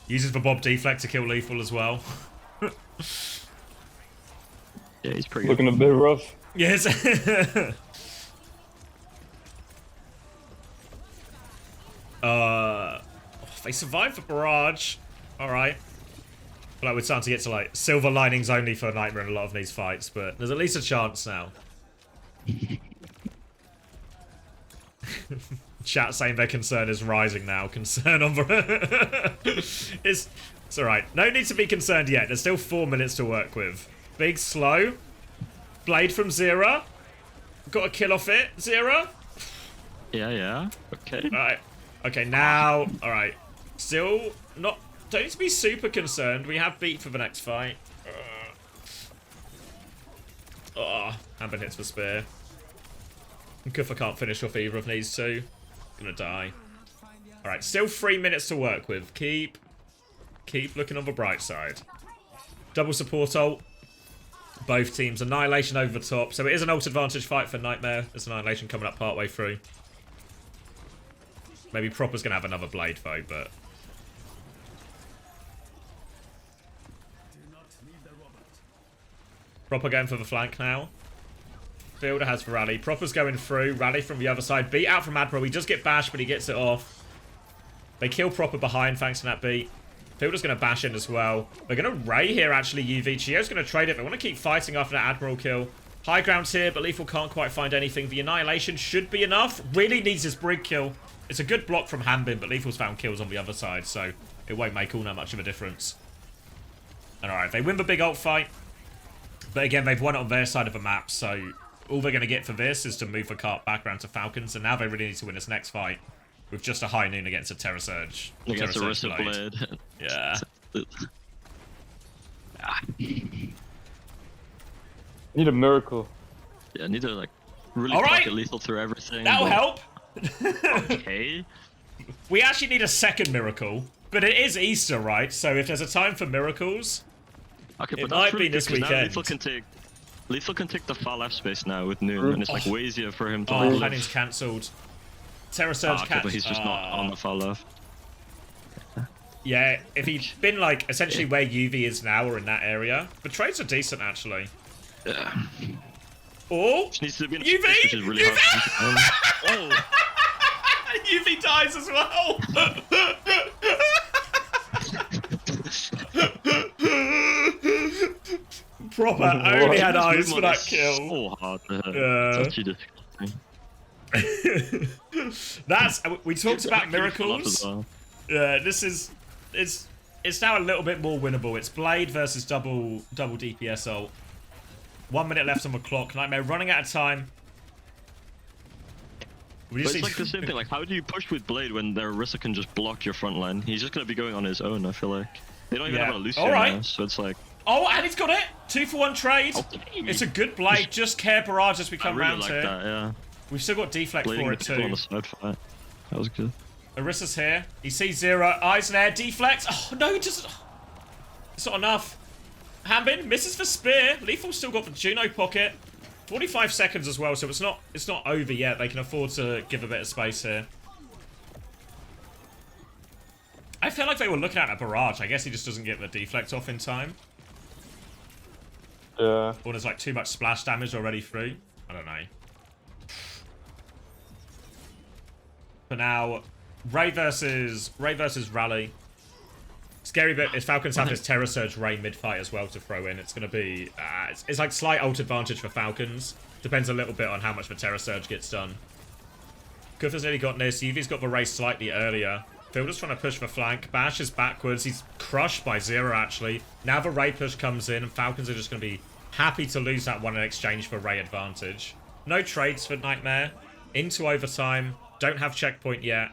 Uses the Bob deflect to kill Lethal as well. Yeah, he's pretty looking a bit rough. Yes. They survived the barrage. Alright. Like we're starting to get to like silver linings only for Nightmare in a lot of these fights, but there's at least a chance now. Chat saying their concern is rising now. Concern on the... it's alright. No need to be concerned yet. There's still 4 minutes to work with. Big slow. Blade from Zera. Got a kill off it. Zera. Yeah. Okay. Alright. Okay, now... Alright. Still not... Don't need to be super concerned. We have beat for the next fight. Amber hits the spear. Kuffer can't finish off either of these two. Gonna die. Alright, still 3 minutes to work with. Keep looking on the bright side. Double support ult. Both teams. Annihilation over the top. So it is an ult advantage fight for Nightmare. There's Annihilation coming up partway through. Maybe Proper's gonna have another blade though, but... Proper going for the flank now. Fielder has the rally. Proper's going through. Rally from the other side. Beat out from Admiral. He does get bashed, but he gets it off. They kill Proper behind thanks to that beat. Fielder's going to bash in as well. They're going to Ray here, actually, UV. Chio's going to trade it. They want to keep fighting after that Admiral kill. High ground's here, but Lethal can't quite find anything. The Annihilation should be enough. Really needs his Brig kill. It's a good block from Hanbin, but Lethal's found kills on the other side, so it won't make all that much of a difference. And alright, they win the big ult fight. But again, they've won it on their side of the map, so all they're going to get for this is to move the cart back around to Falcons, and now they really need to win this next fight with just a high noon against a Terror Surge. Against a Orisa Blade. Yeah. Need a miracle. Yeah, I need to like really pocket Lethal through everything. That'll help. Okay. We actually need a second miracle, but it is Easter, right? So if there's a time for miracles, okay, but it might be this weekend. Lethal can take the far left space now with noon, and it's like way easier for him to. Oh, planning's cancelled. Terror Surge okay, but he's just not on the far left. Yeah, if he'd been like essentially where UV is now or in that area, the trades are decent actually. Yeah. Oh, which needs to be in a UV, space, which is really hard. Oh. UV dies as well. Proper only had eyes for that kill. So hard. It's actually disgusting. We talked about miracles. This is it's now a little bit more winnable. It's Blade versus double DPS ult. 1 minute left on the clock. Nightmare running out of time. We But just it's need like the same thing. Like, how do you push with Blade when their Orisa can just block your front line? He's just gonna be going on his own. I feel like they don't even have a Lucian now, so it's like. Oh, and he's got it! 2-for-1 trade! Okay. It's a good Blade, just care barrage as we come really round like here. that, yeah. We've still got deflect Blading for the it people too. on the side for that. That was good. Orisa's here. He sees Zero. Eyes in air. Deflect. Oh, no, just... It's not enough. Hambin misses for Spear. Lethal's still got the Juno pocket. 45 seconds as well, so it's not over yet. They can afford to give a bit of space here. I feel like they were looking at a barrage. I guess he just doesn't get the deflect off in time. Yeah. Or there's like too much splash damage already through. I don't know. For now, Ray versus Rally. Scary bit is Falcons have this Terror Surge Ray mid-fight as well to throw in. It's going to be... it's like slight ult advantage for Falcons. Depends a little bit on how much the Terror Surge gets done. Kuffer's nearly got this. Yuvi's got the Ray slightly earlier. Fielder's trying to push the flank. Bash is backwards. He's crushed by Zero, actually. Now the Ray push comes in, and Falcons are just going to be happy to lose that one in exchange for Ray advantage. No trades for Nightmare. Into overtime. Don't have checkpoint yet.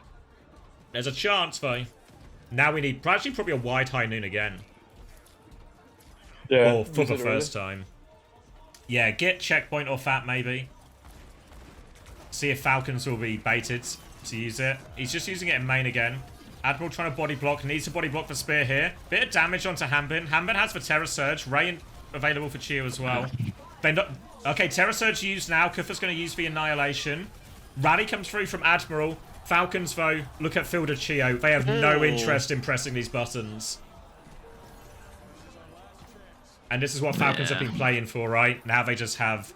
There's a chance, though. Now we need actually probably a wide high noon again. Yeah. Or for the first time. Yeah, get checkpoint or fat maybe. See if Falcons will be baited to use it. He's just using it in main again. Admiral trying to body block. Needs to body block the Spear here. Bit of damage onto Hambin. Hambin has the Terror Surge. Ray available for Chio as well. Okay, Terror Surge used now. Kuffer's going to use the Annihilation. Rally comes through from Admiral. Falcons, though, look at Fielder Chio. They have no interest in pressing these buttons. And this is what Falcons have been playing for, right? Now they just have...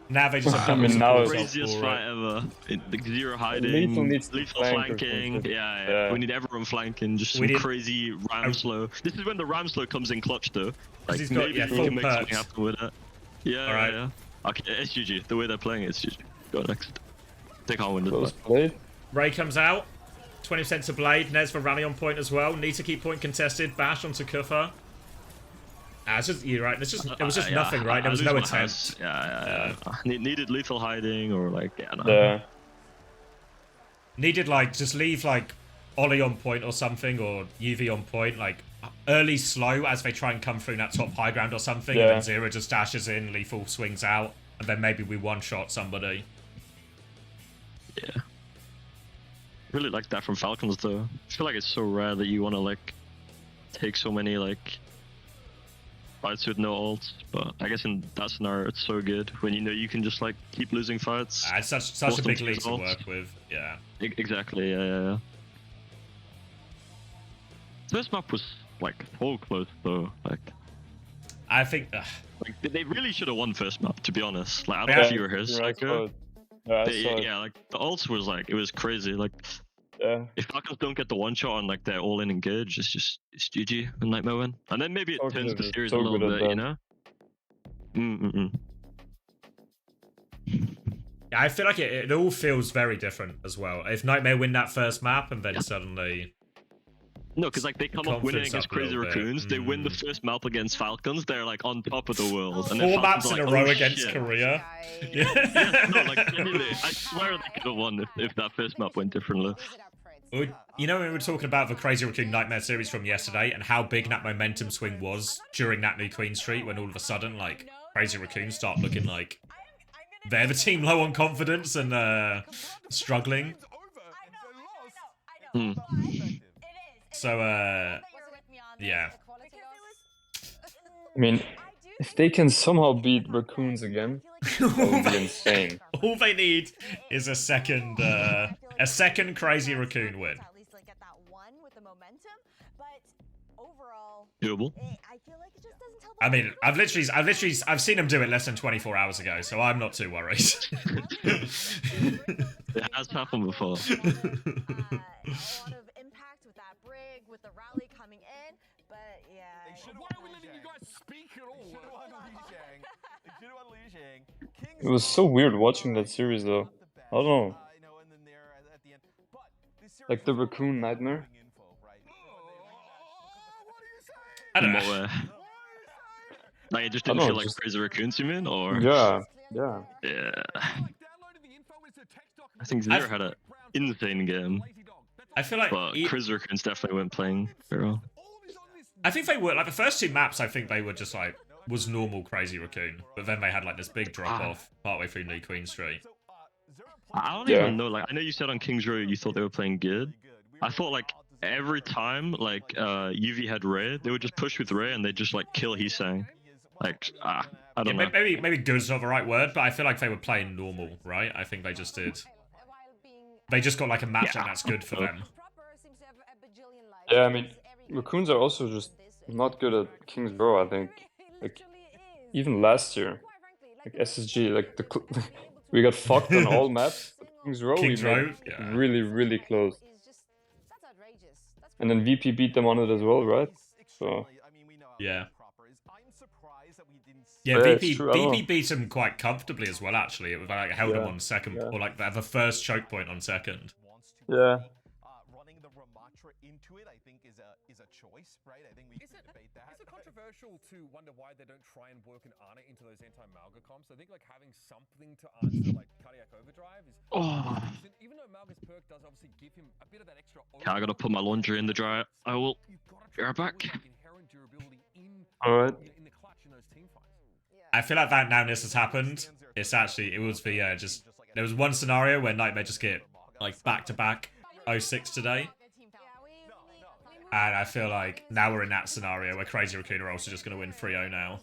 Now they just have... I mean, now it's craziest fight ever. The Zero hiding, lethal flanking. Yeah. We need everyone flanking. Just some crazy ram slow. This is when the ram slow comes in clutch, though. Like, he's got, maybe we can make something happen with it. Yeah, yeah. Okay, SGG. The way they're playing it, SGG. Go next. They can't win this fight. Ray comes out. 20% to Blade. Nez for Rally on point as well. Need to keep point contested. Bash onto Kuffer. It's just, you're right. It was just nothing, right? There was no attempt. Needed lethal hiding or like, Needed like, just leave like Ollie on point or something, or UV on point, like early slow as they try and come through that top high ground or something, and then Zero just dashes in, lethal swings out, and then maybe we one-shot somebody. Yeah. Really like that from Falcons though. I feel like it's so rare that you want to like take so many like fights with no ults, but I guess in that scenario it's so good when you know you can just like keep losing fights. It's such a big lead to work with. Yeah. Exactly. Yeah. First map was like so close though. Like I think like they really should have won first map, to be honest. Like I don't know if you were here, Psycho. Yeah, like the ults was like it was crazy. Like if Falcons don't get the one shot on like their all in engage, it's GG and Nightmare win. And then maybe it turns the series a little bit, you know? Yeah, I feel like it all feels very different as well. If Nightmare win that first map and then suddenly... No, because like they come up winning against Crazy Raccoons, they win the first map against Falcons, they're like on top of the world. And 4 maps in a row against Korea. Yeah, no, like genuinely, I swear they could have won if that first map went differently. You know, we were talking about the Crazy Raccoon Nightmare series from yesterday and how big that momentum swing was during that new Queen Street when all of a sudden, like, Crazy Raccoons start looking like they're the team low on confidence and struggling. So, yeah. I mean, if they can somehow beat Raccoons again, that would be insane. All they need is a second Crazy Raccoon win. Doable. I mean, I've seen him do it less than 24 hours ago, so I'm not too worried. It has happened before. With the rally coming in, but yeah. Why are we letting you guys speak at all? It was so weird watching that series though. I don't know. Like the Raccoon Nightmare. I don't know. Like, it just I didn't don't feel know, like just- Crazy Raccoons, you mean? Or Yeah. yeah. I think Zero had an insane game, I feel like but Crazy Raccoons definitely weren't playing very well. I think they were like the first two maps. I think they were just like was normal Crazy Raccoon, but then they had like this big drop off partway through New Queen Street. I don't even know. Like, I know you said on King's Row you thought they were playing good. I thought like every time like UV had Ray, they would just push with Ray and they'd just like kill Heesang. Like I don't know. Maybe good's not the right word, but I feel like they were playing normal, right? I think they just did. They just got like a matchup that's good for them. Yeah, I mean, Raccoons are also just not good at King's Row, I think. Like, even last year, like SSG, like we got fucked on all maps. But King's Row, we made really, really close. And then VP beat them on it as well, right? So yeah. Yeah, VP beat him quite comfortably as well. Actually, it was like held him on second, or like the first choke point on second. Yeah. Running the Ramatra into it, I think, is a choice, right? I think we can debate that. Is it controversial to wonder why they don't try and work an Ana into those anti-Malga comps? I think like having something to answer like cardiac overdrive is. Even though Malga's perk does obviously give him a bit of that extra. Okay, I gotta put my laundry in the dryer. I will be right back. Alright. I feel like that now this has happened. It's actually, it was the just, there was one scenario where Nightmare just get like back-to-back 06 today. And I feel like now we're in that scenario where Crazy Raccoon are also just going to win 3-0 now.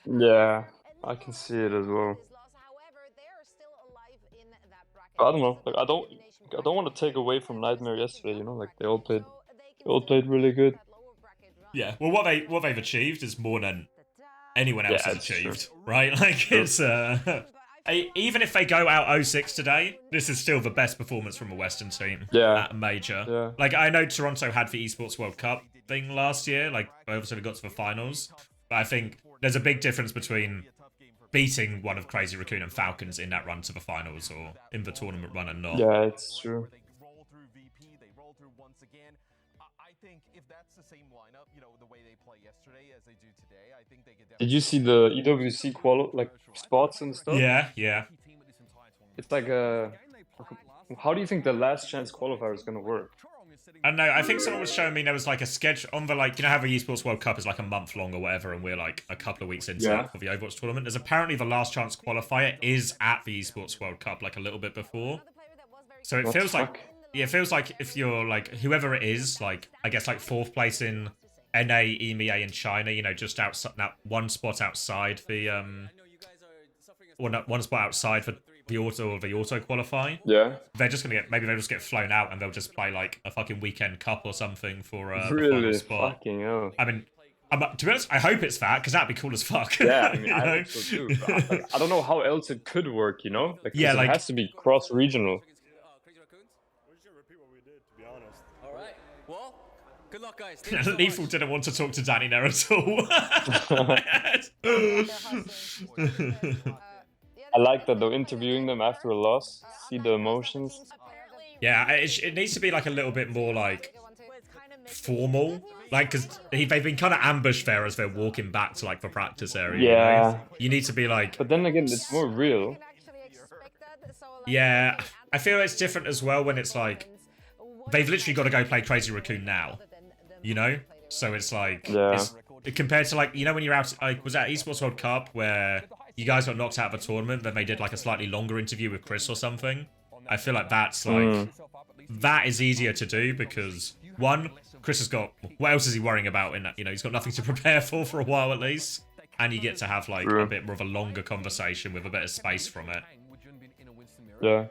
Yeah, I can see it as well. But I don't know. Like, I don't want to take away from Nightmare yesterday. You know, like they all played really good. Yeah. Well, what they've achieved is more than anyone else has achieved, right? Like it's even if they go out 06 today, this is still the best performance from a Western team at a major. Yeah. Like I know Toronto had the Esports World Cup thing last year, like they obviously got to the finals, but I think there's a big difference between beating one of Crazy Raccoon and Falcons in that run to the finals or in the tournament run and not. Yeah, it's true. I think if that's the same lineup, you know, the way they play yesterday as they do today, I think they could. Did you see the EWC like spots and stuff? Yeah, yeah. It's like how do you think the last chance qualifier is gonna work? I don't know. I think someone was showing me there was like a schedule on the like, you know how the Esports World Cup is like a month long or whatever, and we're like a couple of weeks into it for the Overwatch tournament. There's apparently the last chance qualifier is at the Esports World Cup, like a little bit before. So it feels like. Yeah, it feels like if you're like whoever it is, like I guess like 4th place in NA, EMEA in China, you know, just outside that one spot outside the or not one spot outside for the auto qualify. Yeah. They're just gonna maybe they'll just get flown out and they'll just play like a fucking weekend cup or something for the final spot. Fucking hell. I mean, to be honest, I hope it's that because that'd be cool as fuck. Yeah, I mean, I hope so too. I don't know how else it could work, you know? Like, yeah, like it has to be cross-regional. Good luck, guys. Lethal didn't want to talk to Danny there at all. I like that though, interviewing them after a loss, see the emotions. Yeah, it needs to be like a little bit more like formal, like because they've been kind of ambushed there as they're walking back to like the practice area. Yeah, you know? You need to be like. But then again, it's more real. Yeah, I feel it's different as well when it's like they've literally got to go play Crazy Raccoon now. You know, so it's like it's, compared to like, you know, when you're out, like was that Esports World Cup where you guys got knocked out of a tournament, then they did like a slightly longer interview with Chris or something. I feel like that's like that is easier to do because one, Chris has got what else is he worrying about in that, you know, he's got nothing to prepare for a while at least, and you get to have like a bit more of a longer conversation with a bit of space from it. Yeah,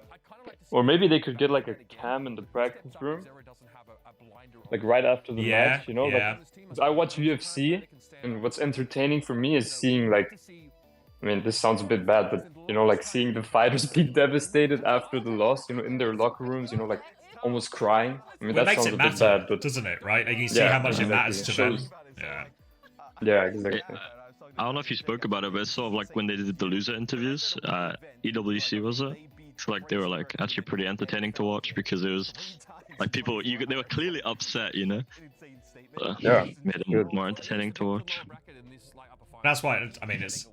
or maybe they could get like a cam in the practice room. Like right after the match, you know? Yeah. Like, I watch UFC, and what's entertaining for me is seeing like, I mean, this sounds a bit bad, but you know, like seeing the fighters be devastated after the loss, you know, in their locker rooms, you know, like almost crying. I mean, well, that it makes sounds it a matter, bit bad, but doesn't it? Right? Like you see how much it matters to them. Yeah. Yeah, exactly. I don't know if you spoke about it, but it's sort of like when they did the loser interviews, EWC was it? So like they were like actually pretty entertaining to watch because it was like people, they were clearly upset, you know. Made it more entertaining to watch. That's why, I mean, it's...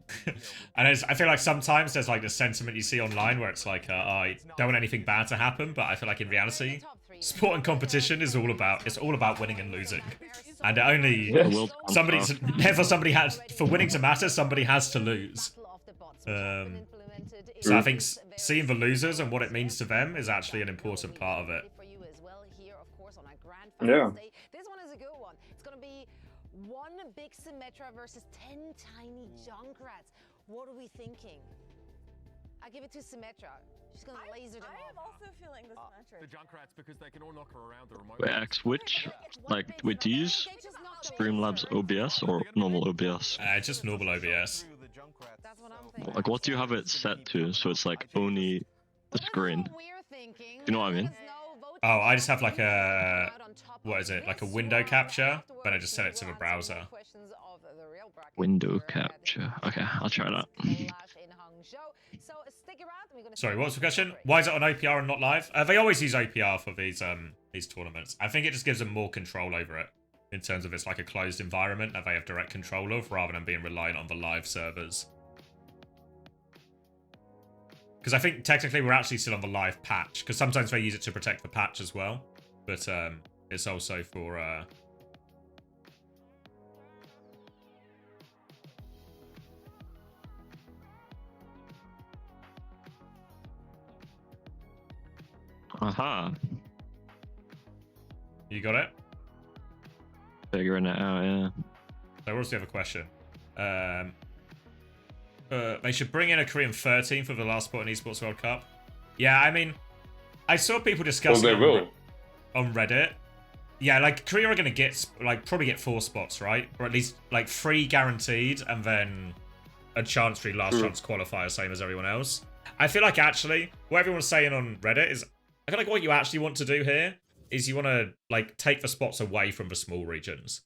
and I feel like sometimes there's like this sentiment you see online where it's like, I don't want anything bad to happen, but I feel like in reality, sport and competition is all about, it's all about winning and losing. And it only, for winning to matter, somebody has to lose. So I think seeing the losers and what it means to them is actually an important part of it. Yeah. This one is a good one. It's going to be one big Symmetra versus 10 tiny Junkrats. What are we thinking? I give it to Symmetra. She's going to laser them all. I am also feeling the Symmetra. The Junkrats, because they can all knock her around the remote. Wait, X, which, like, wait, do you use Streamlabs OBS or normal OBS? Just normal OBS. That's what I'm thinking. Like, what do you have it set to? So it's like only the screen. You know what I mean? Oh, I just have like a, what is it? Like a window capture, but I just set it to the browser. Window capture. Okay, I'll try that. Sorry, what was the question? Why is it on OPR and not live? They always use OPR for these tournaments. I think it just gives them more control over it in terms of it's like a closed environment that they have direct control of rather than being reliant on the live servers. Because I think technically we're actually still on the live patch, because sometimes they use it to protect the patch as well, but it's also for Aha. You got it? Figuring it out, yeah. So what's the other question? They should bring in a Korean 13 for the last spot in Esports World Cup. Yeah, I mean, I saw people discussing on Reddit. Yeah, like Korea are going to get, like, probably get 4 spots, right? Or at least, like, 3 guaranteed and then a chance for last chance qualifier, same as everyone else. I feel like actually, what everyone's saying on Reddit is, I feel like what you actually want to do here is you want to, like, take the spots away from the small regions.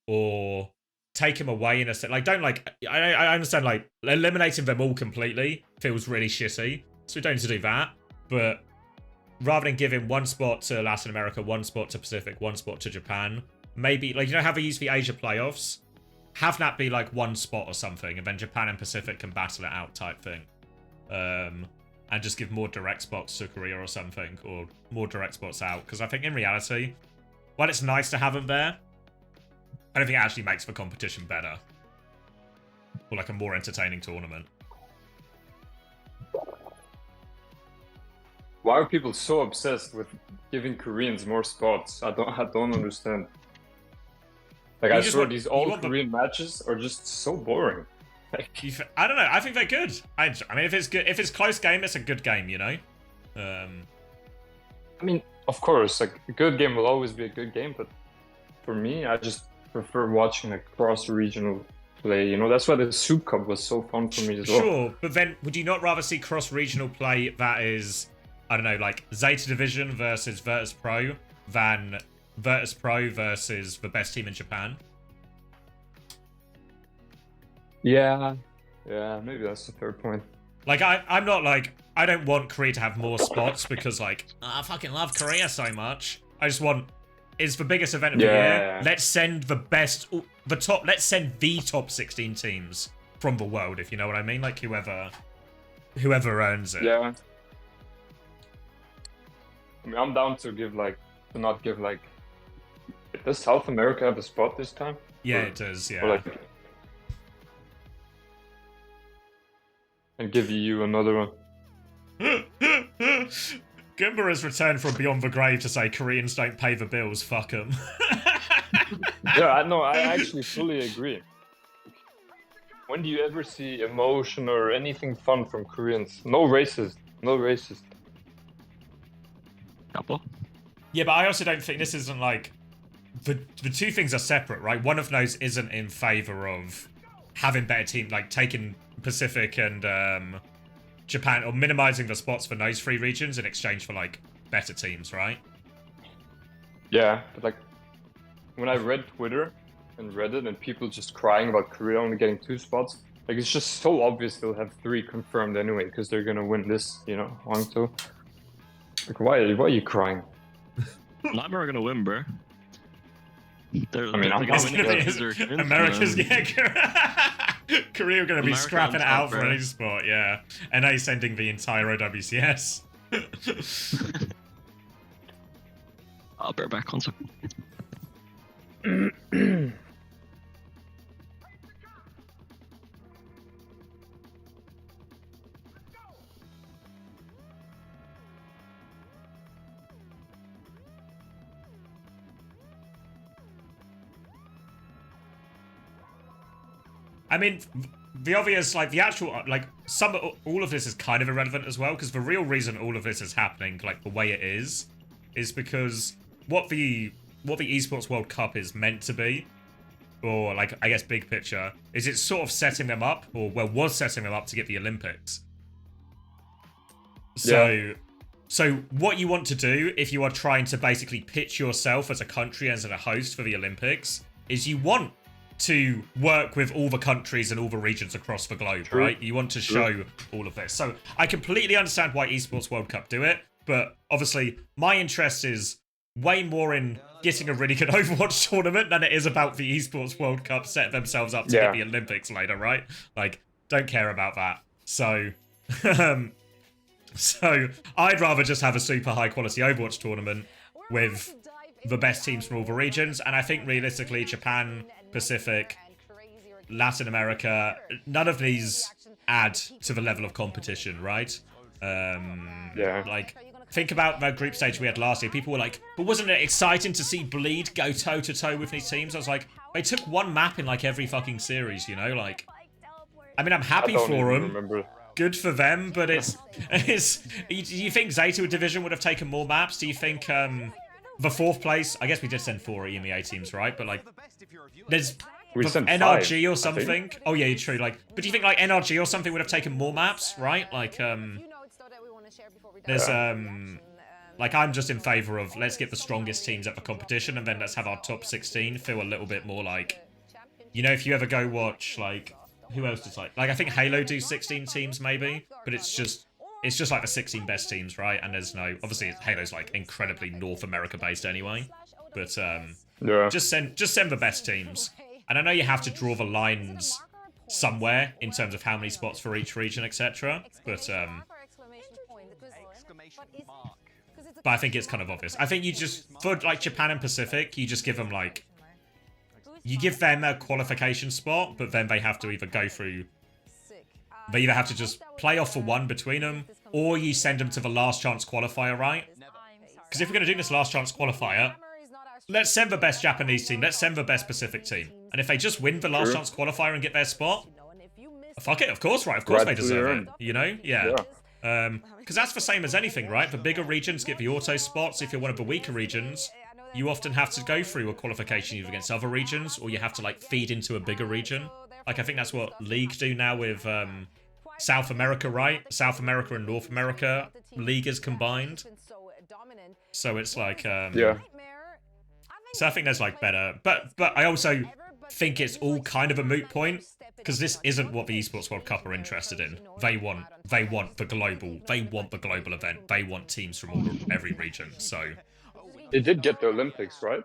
Or take them away in a sense. Like, don't, like, I understand, like, eliminating them all completely feels really shitty. So we don't need to do that. But rather than giving 1 spot to Latin America, 1 spot to Pacific, 1 spot to Japan, maybe, like, you know how they use the Asia playoffs? Have that be, like, 1 spot or something, and then Japan and Pacific can battle it out type thing. And just give more direct spots to Korea or something, or more direct spots out. Because I think in reality, while it's nice to have them there, I don't think it actually makes the competition better. Or like a more entertaining tournament. Why are people so obsessed with giving Koreans more spots? I don't understand. Like, I swear these all-Korean matches are just so boring. I don't know. I think they're good. I mean, if it's good, if it's close game, it's a good game, you know. I mean, of course, like a good game will always be a good game, but for me, I just prefer watching a cross-regional play. You know, that's why the Soup Cup was so fun for me as well. Sure, but then would you not rather see cross-regional play that is, I don't know, like Zeta Division versus Virtus Pro than Virtus Pro versus the best team in Japan? Yeah, maybe that's a fair point. Like, I'm not like, I don't want Korea to have more spots because, like, I fucking love Korea so much. I just want, it's the biggest event of the year. Let's send the best, let's send the top 16 teams from the world, if you know what I mean. Like, whoever earns it. Yeah. I mean, I'm down to not give, like, does South America have a spot this time? Yeah, it does, yeah. Or like, and give you another one. Goomba has returned from beyond the grave to say Koreans don't pay the bills, fuck them. Yeah, I actually fully agree. When do you ever see emotion or anything fun from Koreans? No racist. Couple. Yeah, but I also don't think this isn't like, the 2 things are separate, right? One of those isn't in favor of having better team, like taking Pacific and Japan, or minimizing the spots for those 3 regions in exchange for like better teams, right? Yeah, but like when I read Twitter and Reddit and people just crying about Korea only getting 2 spots, like it's just so obvious they'll have 3 confirmed anyway because they're gonna win this, you know, Hangzhou. Like why are you crying? Nightmare are gonna win, bro. I mean, America's Korea are going to be America scrapping it and out South for an Korea. esport, yeah. NA sending the entire OWCS. I'll bear back on second. I mean, the obvious, like, the actual, like, all of this is kind of irrelevant as well, because the real reason all of this is happening, like, the way it is because what the Esports World Cup is meant to be, or, like, I guess big picture, is it's sort of setting them up, or, well, was setting them up to get the Olympics. So what you want to do, if you are trying to basically pitch yourself as a country, as a host for the Olympics, is you want to work with all the countries and all the regions across the globe, right? You want to show all of this. So I completely understand why Esports World Cup do it, but obviously my interest is way more in getting a really good Overwatch tournament than it is about the Esports World Cup set themselves up to get the Olympics later, right? Like, don't care about that. So, so I'd rather just have a super high quality Overwatch tournament with the best teams from all the regions, and I think realistically Japan, Pacific, Latin America, none of these add to the level of competition, right? Like, think about the group stage we had last year. People were like, but wasn't it exciting to see Bleed go toe-to-toe with these teams? I was like, they took one map in, like, every fucking series, you know? Like, I mean, I'm happy for them. Good for them, but it's... Do you think Zeta Division would have taken more maps? Do you think, the 4th place, I guess we did send 4 EMEA teams, right? But, like, there's NRG or something. Oh, yeah, true. Like, but do you think, like, NRG or something would have taken more maps, right? Like, there's, like, I'm just in favor of let's get the strongest teams at the competition, and then let's have our top 16 feel a little bit more like, you know, if you ever go watch, like, who else does, like I think Halo do 16 teams, maybe, but it's just like the 16 best teams, right? And there's no... Obviously, Halo's, like, incredibly North America-based anyway. But, just send the best teams. And I know you have to draw the lines somewhere in terms of how many spots for each region, etc. But I think it's kind of obvious. I think you just... For, like, Japan and Pacific, you just give them, like... You give them a qualification spot, but then they have to either go through... They either have to just play off for one between them, or you send them to the last chance qualifier, right? Because if we're going to do this last chance qualifier, let's send the best Japanese team, let's send the best Pacific team. And if they just win the last chance qualifier and get their spot, fuck it, of course, right? Of course they deserve it, you know? Yeah. Because that's the same as anything, right? The bigger regions get the auto spots. If you're one of the weaker regions, you often have to go through a qualification either against other regions, or you have to, like, feed into a bigger region. Like, I think that's what League do now with South America, right? South America and North America, League is combined. So it's like, So I think there's, like, better. But I also think it's all kind of a moot point, because this isn't what the Esports World Cup are interested in. They want the global event. They want teams from every region, so... They did get the Olympics, right?